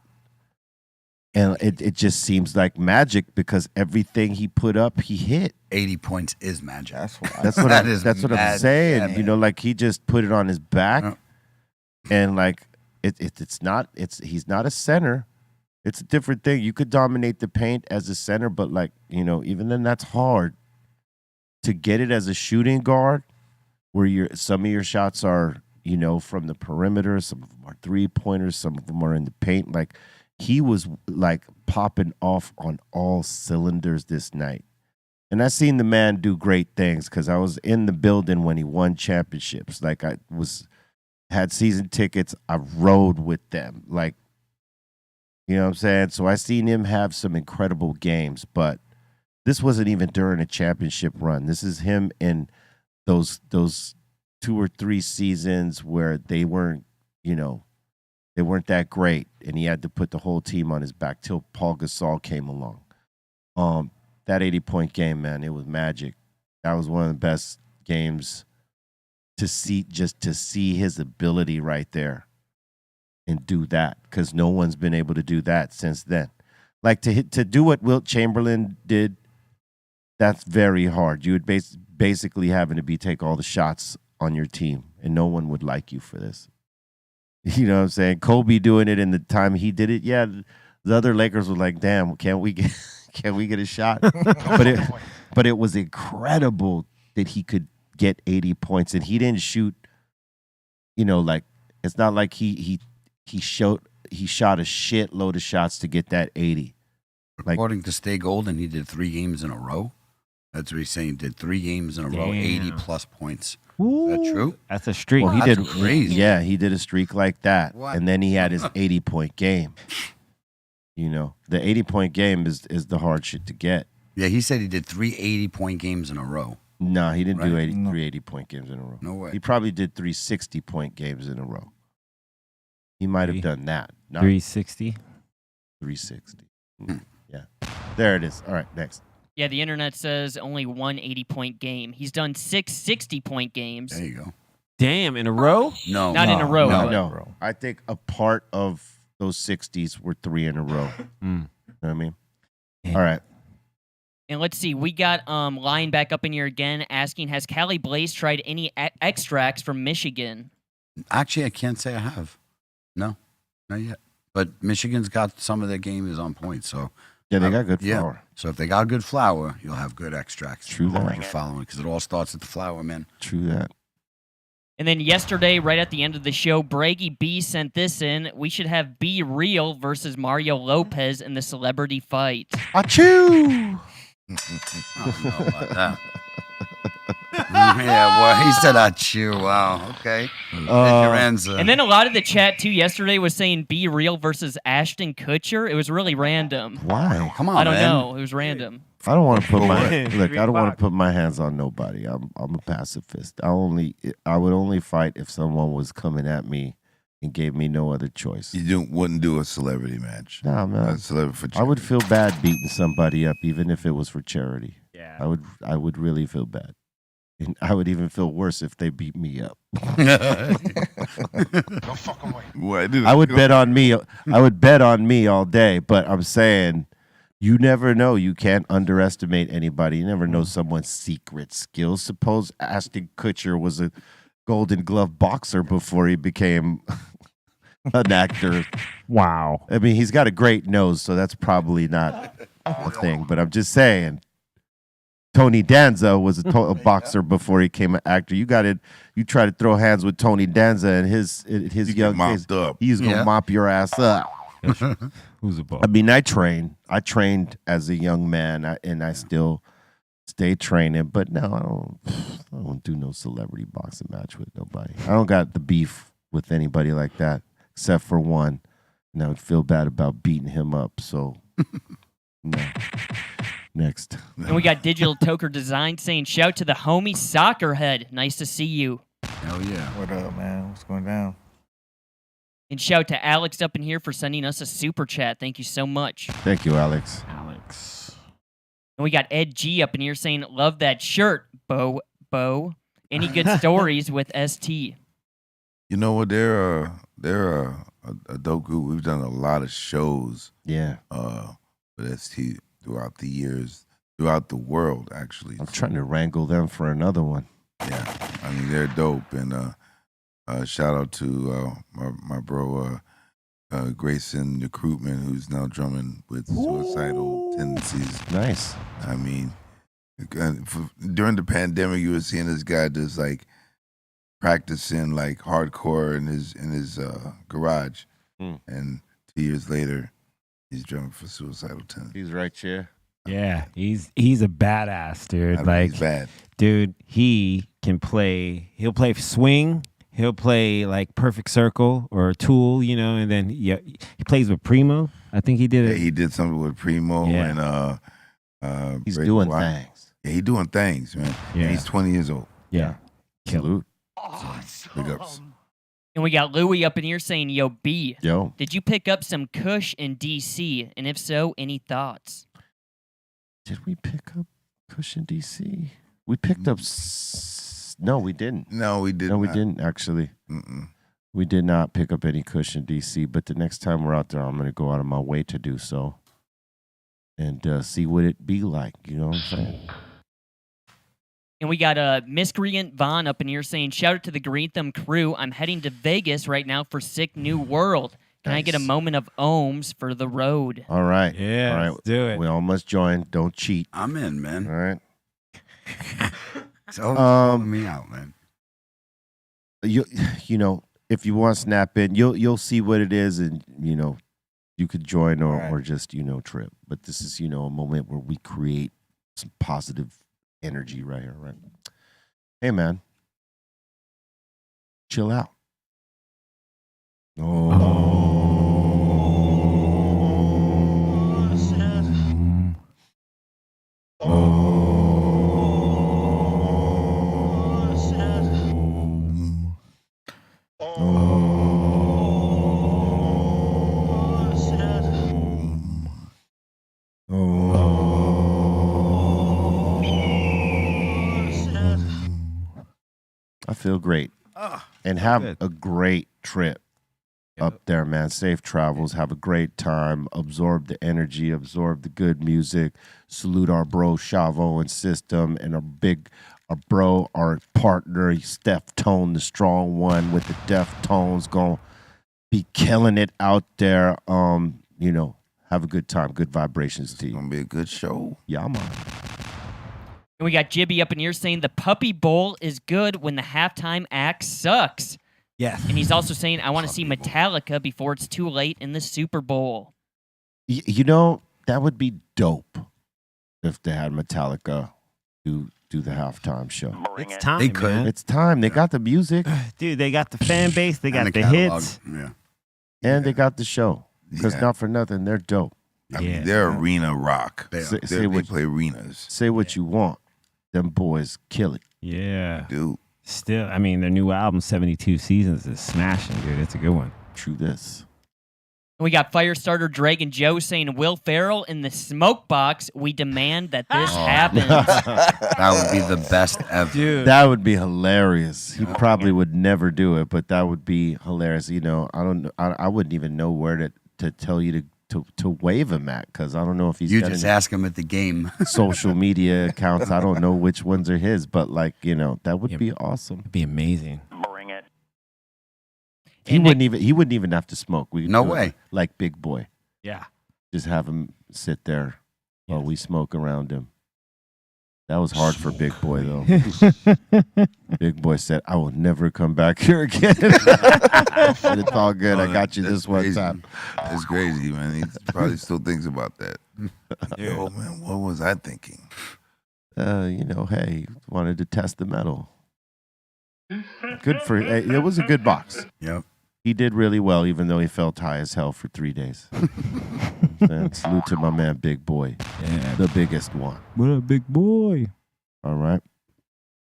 S3: and it just seems like magic because everything he put up, he hit.
S7: 80 points is magic.
S3: That's what
S7: That
S3: I'm,
S7: is
S3: that's what I'm
S7: mad.
S3: saying.
S7: Yeah,
S3: you
S7: man.
S3: know, like he just put it on his back,
S7: Yeah.
S3: and like he's not a center. It's a different thing. You could dominate the paint as a center, but like, you know, even then that's hard to get it as a shooting guard, where some of your shots are, you know, from the perimeter, some of them are 3-pointers, some of them are in the paint. Like he was like popping off on all cylinders this night. And I seen the man do great things because I was in the building when he won championships. Like had season tickets. I rode with them. Like, you know what I'm saying? So I seen him have some incredible games, but this wasn't even during a championship run. This is him in those 2 or 3 seasons where they weren't, you know, they weren't that great, and he had to put the whole team on his back till Paul Gasol came along. That 80-point game, man, it was magic. That was one of the best games to see, just to see his ability right there and do that, because no one's been able to do that since then. Like to do what Wilt Chamberlain did, that's very hard. You would basically having to take all the shots on your team, and no one would like you for this. You know what I'm saying? Kobe doing it in the time he did it, yeah, the other Lakers were like, damn, can't we get a shot? But it was incredible that he could get 80 points, and he didn't shoot, you know, like it's not like he shot a shitload of shots to get that 80. Like,
S7: According to Stay Golden, he did 3 games in a row. That's what he's saying. Did 3 games in a row, 80+ points. Is that true?
S4: That's a streak.
S3: well, he
S7: That's
S3: did
S7: crazy.
S3: Yeah, he did a streak like that,
S7: What?
S3: and then he had his 80-point game. You know, the 80-point game is the hard shit to get.
S7: Yeah, he said he did 3 80-point games in a row.
S3: No, he didn't do
S7: Right.
S3: 80-point games in a row.
S7: No way.
S3: He probably did 3 60-point games in a row. He might have done that. Not
S4: 360.
S3: 360. Yeah. There it is. All right, next.
S5: Yeah, the internet says only one 80-point game. He's done 6 60-point games.
S7: There you go.
S4: Damn, in a row?
S7: No.
S5: Not in a row.
S3: No. I think a part of those 60s were 3 in a row.
S4: Mm.
S3: You know what I mean?
S4: Yeah.
S3: All right.
S5: And let's see, we got Lion back up in here again asking, has Callie Blaze tried any extracts from Michigan?
S7: Actually, I can't say I have. No, not yet. But Michigan's got some of their game is on point. So
S3: Yeah, they got good
S7: yeah.
S3: flour.
S7: So if they got good flour, you'll have good extracts.
S3: True that.
S7: You're following because it all starts at the flour, man.
S3: True that.
S5: And then yesterday, right at the end of the show, Braggy B sent this in. We should have Be Real versus Mario Lopez in the celebrity fight.
S3: Achoo!
S7: I don't know about that. Yeah, well, he said achoo. Wow, okay. There's your answer.
S5: And then a lot of the chat, too, yesterday was saying Be Real versus Ashton Kutcher. It was really random.
S3: Why?
S7: Come on,
S5: I don't
S7: man.
S5: know. It was random.
S3: I don't want to put my look.
S4: Three
S3: I don't want
S4: o'clock.
S3: to put my hands on nobody. I'm a pacifist. I would only fight if someone was coming at me and gave me no other choice.
S2: You wouldn't do a celebrity match.
S3: Nah, man.
S2: A celebrity for
S3: I would feel bad beating somebody up, even if it was for charity.
S4: Yeah.
S3: I would really feel bad. And I would even feel worse if they beat me up. I would bet on me. I would bet on me all day. But I'm saying, you never know. You can't underestimate anybody. You never know someone's secret skills. Suppose Ashton Kutcher was a Golden Glove boxer before he became an actor.
S4: Wow.
S3: I mean, he's got a great nose, so that's probably not a thing. But I'm just saying, Tony Danza was a boxer before he became an actor. You got it. You try to throw hands with Tony Danza and his
S2: You
S3: young
S2: get mopped
S3: days,
S2: up.
S3: he's gonna
S7: Yeah.
S3: mop your ass up.
S4: Who's a ball?
S3: I mean, I trained as a young man, and I still stay training. But no, I don't do no celebrity boxing match with nobody. I don't got the beef with anybody like that, except for one. And I would feel bad about beating him up. So, no. Next.
S5: And we got Digital Toker Design saying, shout to the homie Soccerhead. Nice to see you.
S7: Hell yeah.
S6: What up, man? What's going down?
S5: And shout to Alex up in here for sending us a super chat. Thank you so much.
S3: Thank you, Alex.
S4: Alex.
S5: And we got Ed G up in here saying, love that shirt, Bo. Any good stories with ST?
S2: You know what? They're a dope group. We've done a lot of shows
S3: Yeah.
S2: with ST throughout the years, throughout the world, actually.
S3: I'm trying to wrangle them for another one.
S2: Yeah, I mean they're dope, and shout out to my bro Grayson Recruitment, who's now drumming with Suicidal Tendencies.
S3: Nice.
S2: I mean, during the pandemic, you were seeing this guy just like practicing like hardcore in his garage, and 2 years later, he's drumming for Suicidal Tendencies.
S3: He's right here.
S4: Yeah, he's a badass, dude.
S2: I mean,
S4: Like,
S2: he's bad.
S4: dude, he can play. He'll play swing. He'll play like Perfect Circle or Tool, you know, and then he plays with Primo. I think he did
S2: Yeah,
S4: it.
S2: he did something with Primo
S4: Yeah.
S2: and
S3: He's
S2: Break
S3: doing
S2: Wire.
S3: things.
S2: Yeah, he's doing things, man.
S4: Yeah.
S2: And he's 20 years old.
S4: Yeah.
S3: Salute.
S2: Big ups.
S5: And we got Louie up in here saying, yo, B,
S3: Yo.
S5: did you pick up some Kush in DC? And if so, any thoughts?
S3: Did we pick up Cushion DC? We picked up. No, we didn't.
S2: No, we didn't.
S3: No, we didn't actually.
S2: Mm-mm.
S3: We did not pick up any Cushion DC. But the next time we're out there, I'm going to go out of my way to do so and see what it be like. You know what I'm saying?
S5: And we got Miscreant Vaughn up in here saying, shout out to the Greenthumb crew. I'm heading to Vegas right now for Sick New World. Can I get a
S3: Nice.
S5: moment of ohms for the road?
S3: All right.
S4: Yeah,
S3: All right.
S4: let's do it.
S3: We almost joined. Don't cheat.
S7: I'm in, man.
S3: All right.
S7: So calling me out, man.
S3: You know, if you want to snap in, you'll see what it is, and you know, you could join or just trip. But this is a moment where we create some positive energy right here, right? Hey, man, chill out. I feel great. And have
S4: good.
S3: a great trip up there, man. Safe travels. Have a great time. Absorb the energy. Absorb the good music. Salute our bro Chavo and System, and our bro, our partner, Steph Tone, the strong one with the Deftones, gonna be killing it out there. Have a good time. Good vibrations to
S2: It's
S3: you.
S2: gonna be a good show.
S3: Yeah, man.
S5: And we got Jibby up in here saying the Puppy Bowl is good when the halftime act sucks.
S4: Yes.
S5: And he's also saying, I want to see Metallica before it's too late in the Super Bowl.
S3: That would be dope if they had Metallica do the halftime show.
S4: It's time,
S7: They could.
S4: man.
S3: It's time. They got the music
S4: Dude, they got the fan base. They got
S7: And
S4: the
S7: catalog.
S4: hits.
S7: Yeah.
S3: and they got the show. Because
S2: Yeah.
S3: not for nothing, they're dope.
S2: I
S4: Yeah.
S2: mean, they're arena rock.
S7: They are.
S3: Say
S2: They
S3: what
S2: play arenas,
S3: say what you want. Them boys kill it.
S4: Yeah.
S2: dude.
S4: Still, I mean, their new album, 72 Seasons, is smashing, dude. It's a good one.
S3: True this.
S5: And we got Firestarter Dragon Joe saying, Will Ferrell in the smoke box. We demand that this happens.
S7: That would be the best ever.
S4: Dude.
S3: That would be hilarious. He probably would never do it, but that would be hilarious. I wouldn't even know where to tell you to wave him at, because I don't know if he's
S7: You
S3: got
S7: just
S3: any
S7: ask him at the game.
S3: social media accounts. I don't know which ones are his, but that would be awesome.
S4: It'd be amazing.
S8: Bring it.
S3: He
S5: And
S3: wouldn't even have to smoke. We could
S7: No
S3: do it
S7: way.
S3: like Big Boy.
S4: Yeah.
S3: Just have him sit there while we smoke around him. That was hard for Big Boy, though. Big Boy said, I will never come back here again. But it's all good. I got you this one time.
S2: It's crazy, man. He probably still thinks about that. Yo, man, what was I thinking?
S3: Hey, wanted to test the metal. Good for it was a good box.
S7: Yep.
S3: He did really well, even though he felt high as hell for 3 days. Salute to my man, Big Boy.
S4: Yeah.
S3: The biggest one.
S4: What up, big boy?
S3: All right.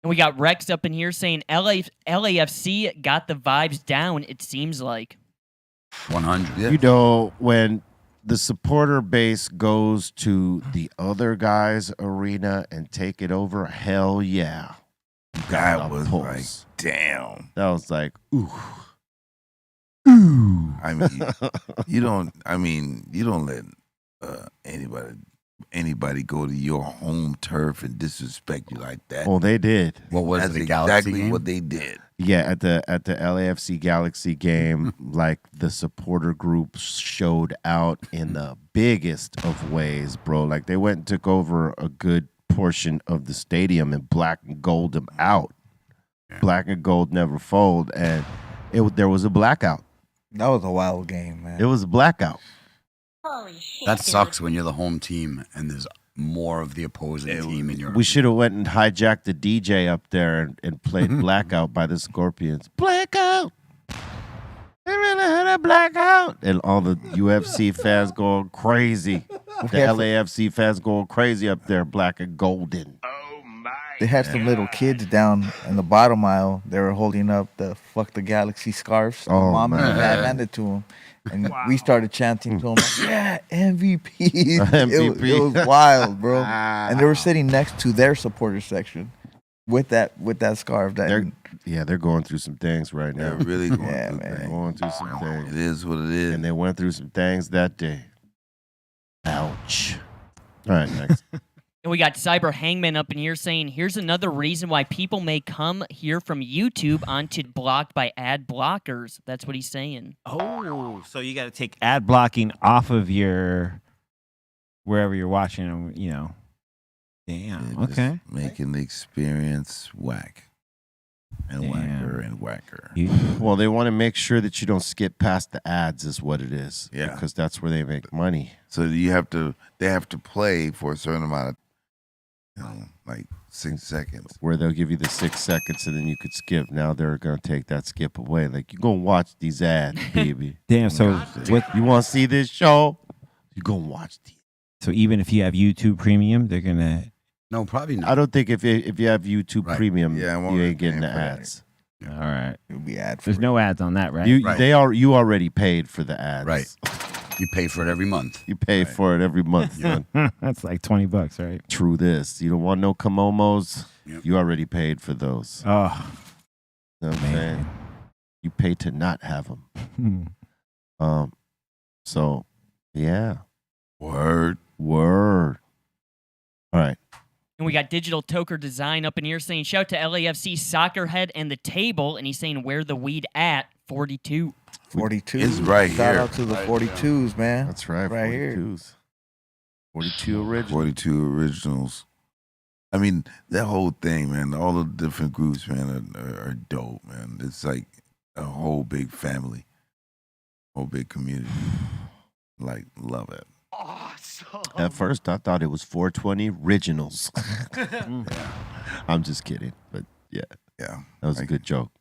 S5: And we got Rex up in here saying LAFC got the vibes down, it seems like.
S7: 100.
S2: Yeah.
S3: You know, when the supporter base goes to the other guy's arena and take it over, hell yeah.
S2: That was
S3: pulse.
S2: like, damn.
S3: That was like, ooh.
S2: I mean, you don't let anybody go to your home turf and disrespect you like that.
S3: Well, they did.
S7: What was
S2: That's
S7: it? A Galaxy
S2: exactly
S7: game?
S2: what they did.
S3: Yeah, at the LAFC Galaxy game, like the supporter group showed out in the biggest of ways, bro. Like they went and took over a good portion of the stadium and black and gold them out.
S7: Yeah.
S3: Black and gold never fold, and there was a blackout.
S6: That was a wild game, man.
S3: It was a blackout.
S7: That sucks when you're the home team and there's more of the opposing team in your.
S3: We should have went and hijacked the DJ up there and played Blackout by the Scorpions. Blackout! They really had a blackout! And all the UFC fans going crazy. The LAFC fans going crazy up there, black and golden.
S6: They had some little kids down in the bottom aisle. They were holding up the "Fuck the Galaxy" scarves.
S3: Oh,
S6: Mom and
S3: man.
S6: dad handed to them, and we started chanting to them, "Yeah, MVP!"
S3: MVP.
S6: It was wild, bro. And they were sitting next to their supporter section with that scarf.
S3: They're going through some things right
S2: They're
S3: now.
S2: really going
S6: Yeah,
S2: through
S6: man.
S2: things.
S3: Going through some things.
S2: It is what it is.
S3: And they went through some things that day. Ouch. All right, next.
S5: And we got Cyber Hangman up in here saying, here's another reason why people may come here from YouTube onto blocked by ad blockers. That's what he's saying.
S4: Oh, so you got to take ad blocking off of your wherever you're watching them, you know. Damn.
S2: They're just
S4: Okay.
S2: making the experience whack and
S4: Damn.
S2: whacker and whacker.
S3: Well, they want to make sure that you don't skip past the ads is what it is.
S2: Yeah.
S3: Because that's where they make money.
S2: So they have to play for a certain amount of, like 6 seconds.
S3: Where they'll give you the 6 seconds and then you could skip. Now they're going to take that skip away. Like, you're going to watch these ads, baby.
S4: Damn. So
S3: You want to see this show? You're going to watch these.
S4: so even if you have YouTube Premium, they're gonna.
S7: No, probably not.
S3: I don't think if you have YouTube
S7: Right.
S3: Premium,
S2: Yeah, I won't
S3: you
S2: be
S3: ain't getting the
S2: paying for that.
S3: ads.
S4: All right.
S6: It would be ad free.
S4: There's no ads on that, right?
S3: You
S7: Right.
S3: you already paid for the ads.
S7: Right. You pay for it every month.
S3: You pay for it every month, son.
S4: That's like $20, right?
S3: True this. You don't want no Kamomos.
S7: Yep.
S3: You already paid for those.
S4: Oh,
S3: You know what I'm saying? You pay to not have them.
S4: man.
S3: So, yeah.
S2: Word.
S3: Word. All right.
S5: And we got Digital Toker Design up in here saying, shout to LAFC Soccerhead and the table. And he's saying, where the weed at? 42.
S6: 42.
S2: It's right
S6: Shout
S2: here.
S6: out to the 42s, man.
S3: That's right.
S6: Right here.
S3: 42s. 42 original.
S2: 42 originals. I mean, that whole thing, man, all the different groups, man, are dope, man. It's like a whole big family, whole big community. Like, love it.
S9: Awesome.
S3: At first, I thought it was 420 originals. I'm just kidding. But yeah,
S2: Yeah.
S3: that was a good joke.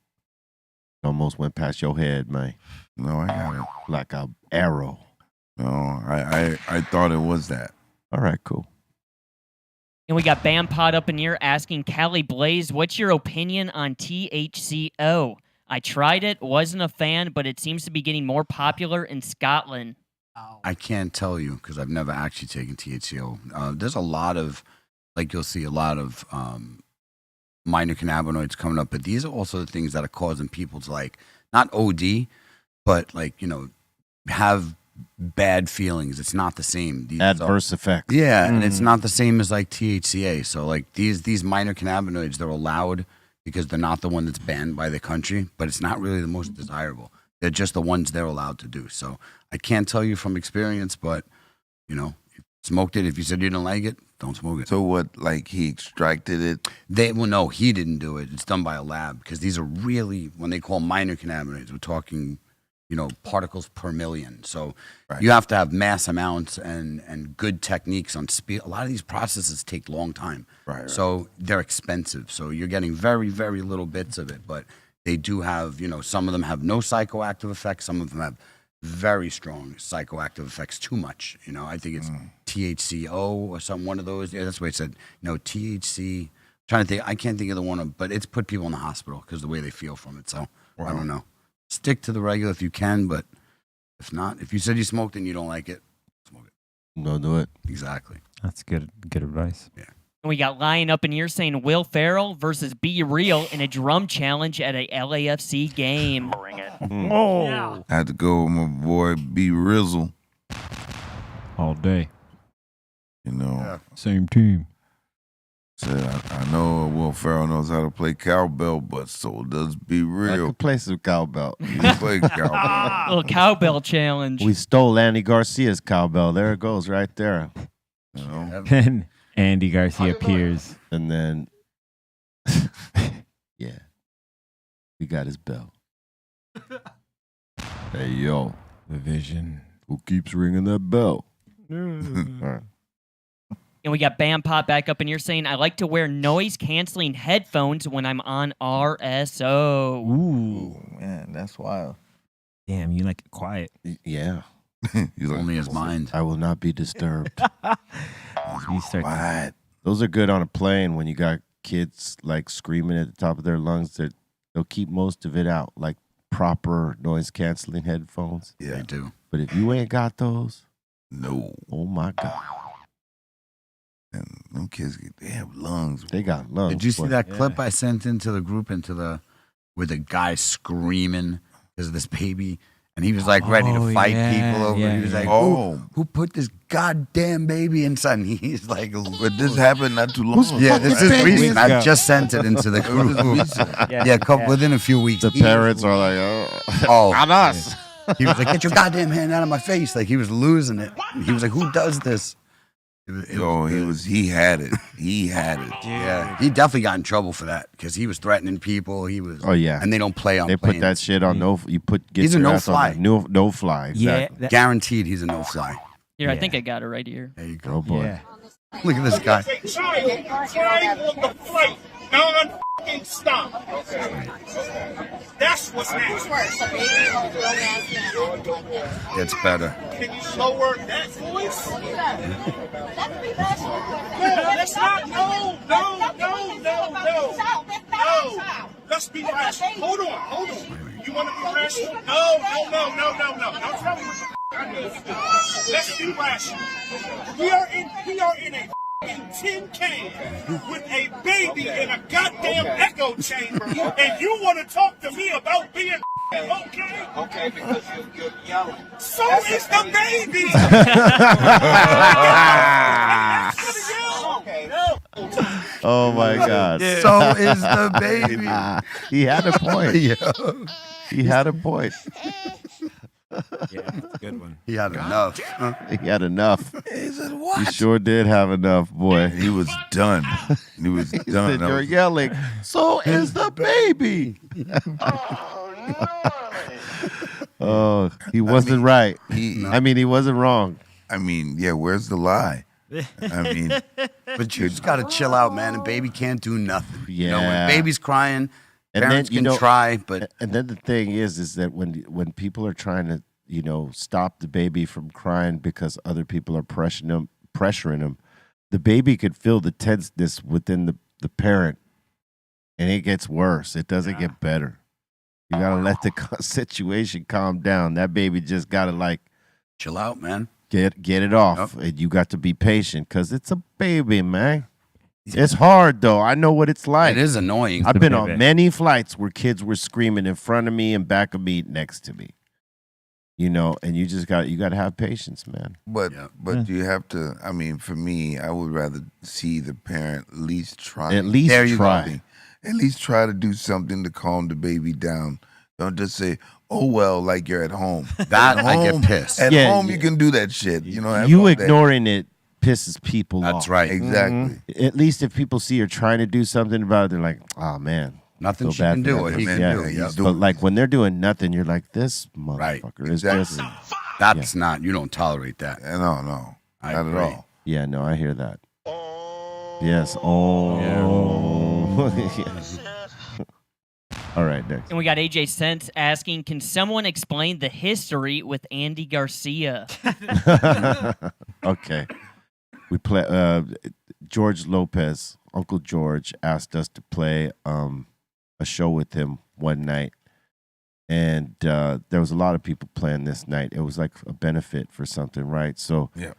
S3: Almost went past your head, man.
S2: No, I got it.
S3: Like a arrow.
S2: No, I thought it was that.
S3: All right, cool.
S5: And we got Bam Pod up in here asking Cali Blaze, what's your opinion on THCO? I tried it, wasn't a fan, but it seems to be getting more popular in Scotland.
S7: I can't tell you because I've never actually taken THCO. There's a lot of, like you'll see a lot of minor cannabinoids coming up, but these are also the things that are causing people to like, not OD, but like, have bad feelings. It's not the same. These
S3: Adverse effects.
S7: Yeah, and it's not the same as like THCA. So like these minor cannabinoids, they're allowed because they're not the one that's banned by the country, but it's not really the most desirable. They're just the ones they're allowed to do. So I can't tell you from experience, but if Smoked it. If you said you didn't like it, don't smoke it.
S2: So what? Like he extracted it?
S7: No, he didn't do it. It's done by a lab because these are really, when they call minor cannabinoids, we're talking, particles per million. So you have to have mass amounts and good techniques on speed. A lot of these processes take a long time.
S2: Right.
S7: So they're expensive. So you're getting very, very little bits of it. But they do have, some of them have no psychoactive effects. Some of them have very strong psychoactive effects, too much. I think it's THCO or something, one of those. Yeah, that's what it said. THC. Trying to think, I can't think of the one, but it's put people in the hospital because the way they feel from it. So I don't know. Stick to the regular if you can, but if not, if you said you smoked and you don't like it, smoke it.
S3: Don't do it.
S7: Exactly.
S4: That's good advice.
S7: Yeah.
S5: And we got Lion up in here saying Will Ferrell versus Be Real in a drum challenge at a LAFC game.
S8: Bring it.
S4: Oh,
S2: I had to go with my boy B Rizzle.
S4: all day, same team.
S2: Said I know Will Ferrell knows how to play cowbell, but so does Be
S3: I
S2: Real.
S3: could play some cowbell.
S2: You play cowbell.
S5: Little cowbell challenge.
S3: We stole Andy Garcia's cowbell. There it goes, right there.
S4: And Andy Garcia appears.
S3: And then, yeah, we got his bell. Hey, yo,
S4: The Vision.
S3: who keeps ringing that bell? All right.
S5: And we got Bam Pop back up in here saying, I like to wear noise-canceling headphones when I'm on RSO.
S4: Ooh,
S6: Man, that's wild.
S4: damn, you like it quiet.
S3: Yeah,
S2: He's like,
S7: Only his mind.
S3: I will not be disturbed.
S4: You start.
S2: what?
S3: Those are good on a plane when you got kids like screaming at the top of their lungs. They'll keep most of it out, like proper noise canceling headphones.
S7: They
S2: Yeah.
S7: do.
S3: But if you ain't got those,
S2: No.
S3: oh my God,
S2: And them kids, they have lungs.
S3: they got lungs.
S7: Did you see
S3: boy.
S7: that clip I sent into the group, with the guy screaming because of this baby? And he was like ready to fight people over it. He was like, who put this goddamn baby inside? And he's like,
S2: But this happened not too long ago.
S7: yeah, this is
S4: baby?
S7: recent.
S4: Weeks ago.
S7: I've just sent it into the group. Within a few weeks.
S3: The parents are like,
S7: Oh,
S3: not us.
S7: he was like, get your goddamn hand out of my face. Like he was losing it. He was like, who does this?
S2: He had it. He had it.
S7: Yeah, he definitely got in trouble for that because he was threatening people. He was.
S3: Oh yeah,
S7: And they don't play on.
S3: they put
S7: planes.
S3: that shit on no. You put get
S7: He's a
S3: your ass on
S7: no-fly.
S3: that no fly. Exactly.
S4: Yeah,
S7: Guaranteed, he's a no-fly.
S5: Here, I think I got it right here.
S7: There you go.
S3: Oh boy.
S4: yeah.
S7: Look at this guy.
S11: Flying on the flight, non-stop. That's what's next.
S7: It's better.
S11: Can you lower that voice? No, that's not. No. Let's be rational. Hold on. You want to be rational? No. Don't tell me what I do. Let's be rational. We are in a tin can with a baby in a goddamn echo chamber, and you want to talk to me about being okay? Okay, because you're yelling. So is the baby.
S3: Oh my God.
S7: So is the baby.
S3: He had a point.
S7: Yeah.
S3: He had a point.
S4: Yeah, that's a good one.
S7: He had enough. Huh?
S3: He had enough.
S2: He said,
S3: He
S2: what?
S3: sure did have enough, boy.
S2: He was done. He was
S3: He
S2: done.
S3: said,
S2: That
S3: you're
S2: was-
S3: yelling. So is the baby. Oh, he wasn't right.
S2: he-
S3: I mean, he wasn't wrong.
S2: I mean, yeah, where's the lie? I mean,
S7: But you just got to chill out, man. And baby can't do nothing. You know, when
S3: Yeah.
S7: baby's crying,
S3: And
S7: parents
S3: then, you
S7: can
S3: know-
S7: try, but
S3: And then the thing is that when people are trying to, stop the baby from crying because other people are pressuring them, the baby could feel the tenseness within the parent, and it gets worse. It doesn't get better. You gotta let the situation calm down. That baby just gotta
S7: chill out, man.
S3: get it off, and you got to be patient because it's a baby, man. It's hard though. I know what it's like.
S7: It is annoying.
S3: I've been
S4: baby.
S3: on many flights where kids were screaming in front of me and back of me, next to me. And you just got to have patience, man.
S2: but
S7: Yeah.
S2: you have to. I mean, for me, I would rather see the parent at least try.
S3: At least
S7: There you go.
S3: try.
S2: At least try to do something to calm the baby down. Don't just say, "Oh well," like you're at home.
S7: That
S2: At
S7: I get
S2: home-
S7: pissed.
S2: At
S3: Yeah,
S2: home,
S3: yeah.
S2: you can do that shit. Have
S3: You
S2: all that.
S3: ignoring it pisses people off.
S7: That's right.
S2: Exactly.
S3: At least if people see you're trying to do something about it, they're like, oh, man.
S7: Nothing
S3: feel
S7: she
S3: bad
S7: can
S3: for
S7: do.
S3: that
S7: What he
S3: person.
S7: can
S3: Yeah.
S7: do.
S2: he's
S7: Yep.
S2: doing
S3: But like when they're doing nothing, you're like, this
S7: Right.
S3: motherfucker is
S2: Exactly.
S3: just.
S7: That's not. You don't tolerate that.
S2: No,
S7: I
S2: not
S7: agree.
S2: at all.
S3: Yeah, no, I hear that. Yes. Oh. Yes. All right, next.
S5: And we got AJ Sense asking, can someone explain the history with Andy Garcia?
S3: Okay. We play George Lopez, Uncle George, asked us to play a show with him one night. And there was a lot of people playing this night. It was like a benefit for something, right? So
S2: Yeah.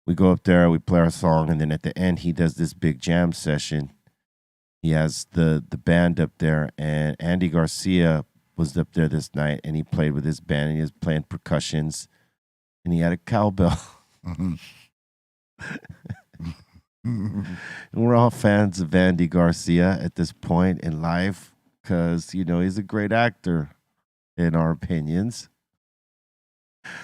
S3: we go up there, we play our song, and then at the end he does this big jam session. He has the band up there, and Andy Garcia was up there this night, and he played with his band, and he was playing percussions, and he had a cowbell. And we're all fans of Andy Garcia at this point in life because, you know, he's a great actor in our opinions.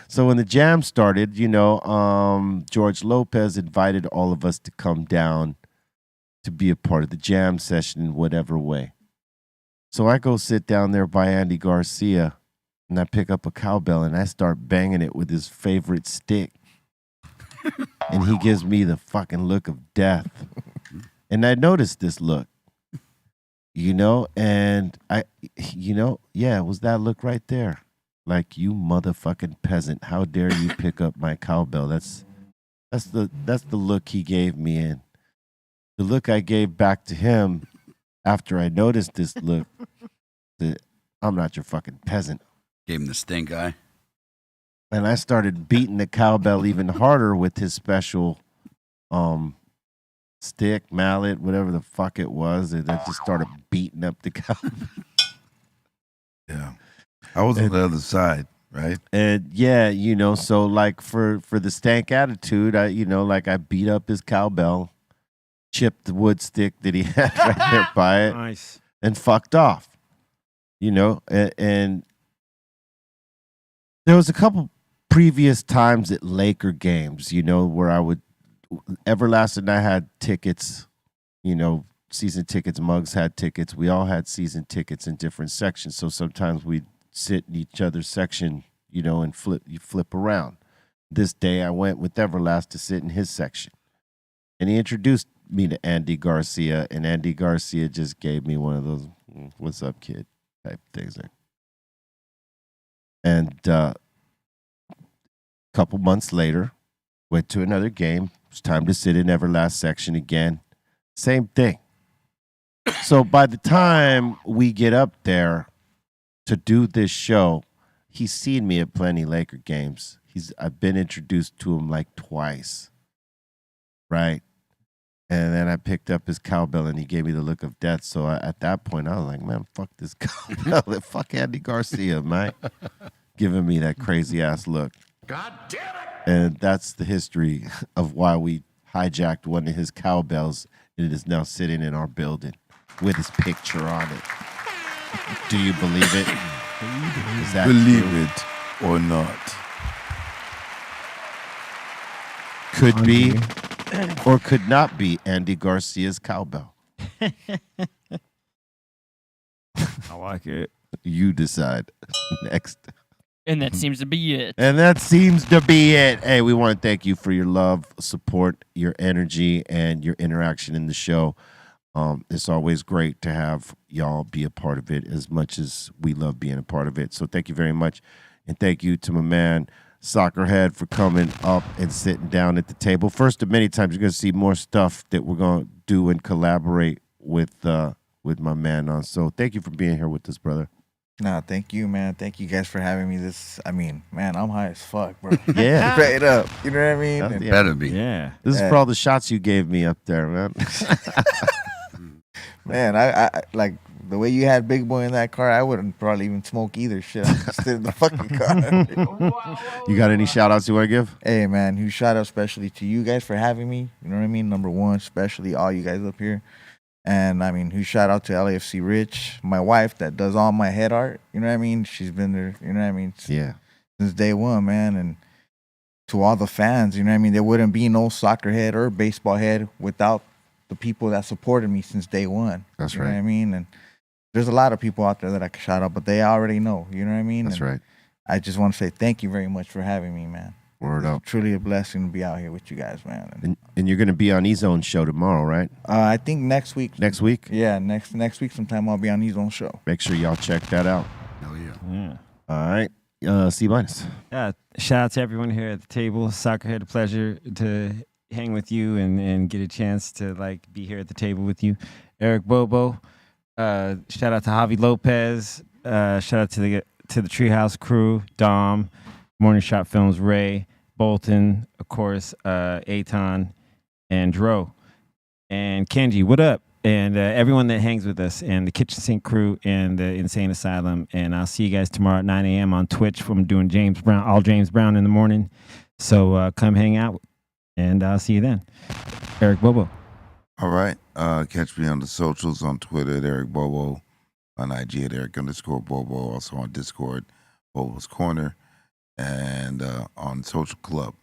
S3: So when the jam started, you know, George Lopez invited all of us to come down to be a part of the jam session in whatever way. So I go sit down there by Andy Garcia, and I pick up a cowbell, and I start banging it with his favorite stick. And he gives me the fucking look of death. And I noticed this look, you know, and yeah, it was that look right there. Like, you motherfucking peasant, how dare you pick up my cowbell? That's the look he gave me, and the look I gave back to him after I noticed this look, that I'm not your fucking peasant.
S7: Gave him the stink eye.
S3: And I started beating the cowbell even harder with his special stick, mallet, whatever the fuck it was. And I just started beating up the cowbell.
S2: Yeah. I was on the other side, right?
S3: And yeah, you know, so like for the stank attitude, I beat up his cowbell, chipped the wood stick that he had right there by it,
S4: Nice.
S3: and fucked off. You know, and there was a couple previous times at Laker games, you know, where Everlast and I had tickets, you know, season tickets, Muggs had tickets. We all had season tickets in different sections. So sometimes we'd sit in each other's section, you know, and flip around. This day I went with Everlast to sit in his section. And he introduced me to Andy Garcia, and Andy Garcia just gave me one of those, what's up, kid, type things. And couple months later, went to another game. It was time to sit in Everlast section again. Same thing. So by the time we get up there to do this show, he's seen me at plenty Laker games. I've been introduced to him like twice, right? And then I picked up his cowbell, and he gave me the look of death. So at that point, I was like, man, fuck this cowbell. Fuck Andy Garcia, man. Giving me that crazy-ass look.
S10: God damn it!
S3: And that's the history of why we hijacked one of his cowbells, and it is now sitting in our building with his picture on it. Do you believe it? Is that
S2: Believe
S3: true?
S2: it or not.
S3: Could be or could not be Andy Garcia's cowbell.
S4: I like it.
S3: You decide. Next.
S5: And that seems to be it.
S3: And that seems to be it. Hey, we want to thank you for your love, support, your energy, and your interaction in the show. It's always great to have y'all be a part of it as much as we love being a part of it. So thank you very much. And thank you to my man, Soccerhead, for coming up and sitting down at the table. First of many times, you're going to see more stuff that we're going to do and collaborate with my man on. So thank you for being here with us, brother.
S6: Nah, thank you, man. Thank you guys for having me. Man, I'm high as fuck, bro.
S3: Yeah.
S6: Straight up. You know what I mean?
S3: That's
S6: And-
S3: the-
S7: Better be.
S4: Yeah.
S3: This is for all the shots you gave me up there, man.
S6: Man, I like the way you had Big Boy in that car. I wouldn't probably even smoke either. Shit, I just sit in the fucking car.
S3: You got any shout outs you want to give?
S6: Hey, man, huge shout out especially to you guys for having me. You know what I mean? Number one, especially all you guys up here. And I mean, huge shout out to LAFC Rich, my wife that does all my head art. You know what I mean? She's been there. You know what I mean?
S3: Yeah.
S6: Since day one, man. And to all the fans. You know what I mean? There wouldn't be no soccer head or baseball head without the people that supported me since day one.
S3: That's
S6: you know
S3: right.
S6: what I mean? And there's a lot of people out there that I could shout out, but they already know. You know what I mean?
S3: That's
S6: And
S3: right.
S6: I just want to say thank you very much for having me, man.
S3: Word
S6: It's
S3: up.
S6: truly a blessing to be out here with you guys, man.
S3: And you're going to be on E-Zone's show tomorrow, right?
S6: I think next week.
S3: Next week?
S6: Yeah, next week sometime I'll be on his own show.
S3: Make sure y'all check that out.
S7: Hell yeah.
S4: Yeah.
S3: All right. C-minus.
S4: Yeah, shout out to everyone here at the table. Soccerhead, a pleasure to hang with you and get a chance to like be here at the table with you. Eric Bobo, shout out to Javi Lopez. Shout out to the Treehouse crew, Dom, Morning Shot Films, Ray, Bolton, of course, Aton, and Dro, and Kenji. What up? And everyone that hangs with us, and the Kitchen Sink crew, and the Insane Asylum. And I'll see you guys tomorrow at 9 a.m. on Twitch from doing James Brown in the morning. So come hang out, and I'll see you then. Eric Bobo.
S2: All right. Catch me on the socials on Twitter at Eric Bobo, on IG at Eric_Bobo, also on Discord, Bobo's Corner, and on Social Club.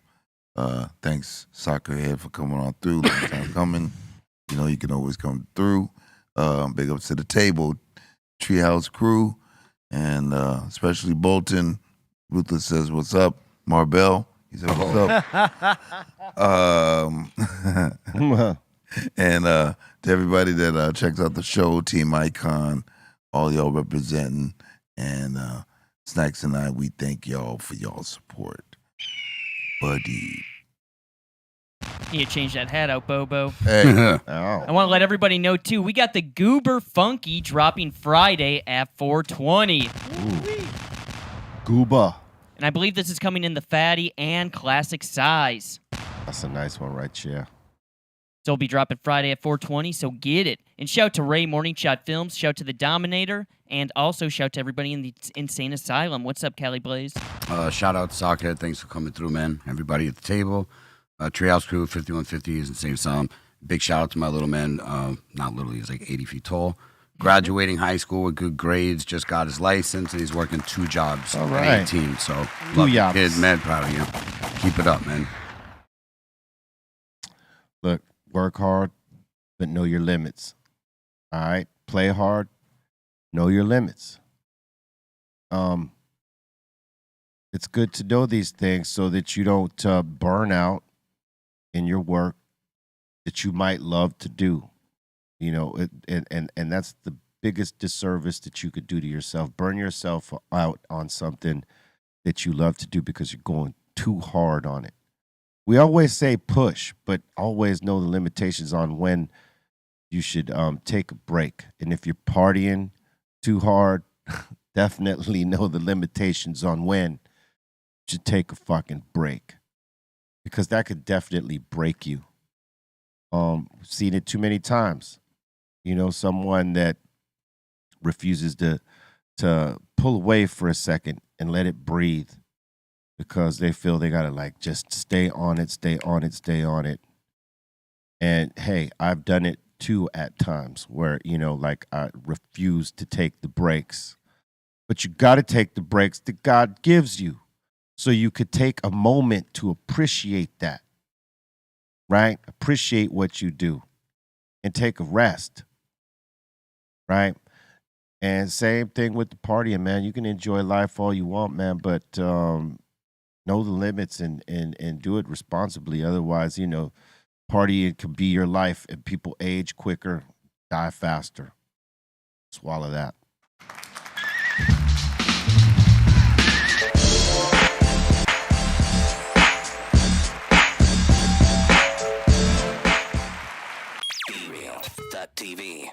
S2: Thanks, Soccerhead, for coming on through. Long time coming. You know, you can always come through. Big ups to the table, Treehouse crew, and especially Bolton. Ruthless says, what's up? Marbell, he said, what's up? And to everybody that checks out the show, Team Icon, all y'all representing, and Snacks and I, we thank y'all for y'all support. Buddy.
S5: You change that hat out, Bobo.
S2: Hey.
S5: I want to let everybody know, too, we got the Goober Funky dropping Friday at 420.
S3: Gooba.
S5: And I believe this is coming in the fatty and classic size.
S3: That's a nice one right there.
S5: So it'll be dropping Friday at 420, so get it. And shout to Ray, Morning Shot Films, shout to the Dominator, and also shout to everybody in the Insane Asylum. What's up, Cali Blaze?
S7: Shout out to Sockhead. Thanks for coming through, man. Everybody at the table. Treehouse crew, 5150 is Insane Asylum. Big shout out to my little man. Not little, he's like 80 feet tall. Graduating high school with good grades, just got his license, and he's working 2 jobs
S3: All
S7: at
S3: right.
S7: 18. So,
S3: Two
S7: love you,
S3: jobs.
S7: kid. Mad proud of you. Keep it up, man.
S3: Look, work hard, but know your limits. All right? Play hard, know your limits. It's good to know these things so that you don't burn out in your work that you might love to do. You know, and that's the biggest disservice that you could do to yourself. Burn yourself out on something that you love to do because you're going too hard on it. We always say push, but always know the limitations on when you should take a break. And if you're partying too hard, definitely know the limitations on when you should take a fucking break, because that could definitely break you. Seen it too many times. You know, someone that refuses to pull away for a second and let it breathe because they feel they gotta like just stay on it. And hey, I've done it too at times where, you know, like I refuse to take the breaks. But you gotta take the breaks that God gives you so you could take a moment to appreciate that. Right? Appreciate what you do and take a rest. Right? And same thing with the partying, man. You can enjoy life all you want, man, but know the limits and do it responsibly. Otherwise, you know, partying can be your life and people age quicker, die faster. Swallow that.
S12: BeReal.tv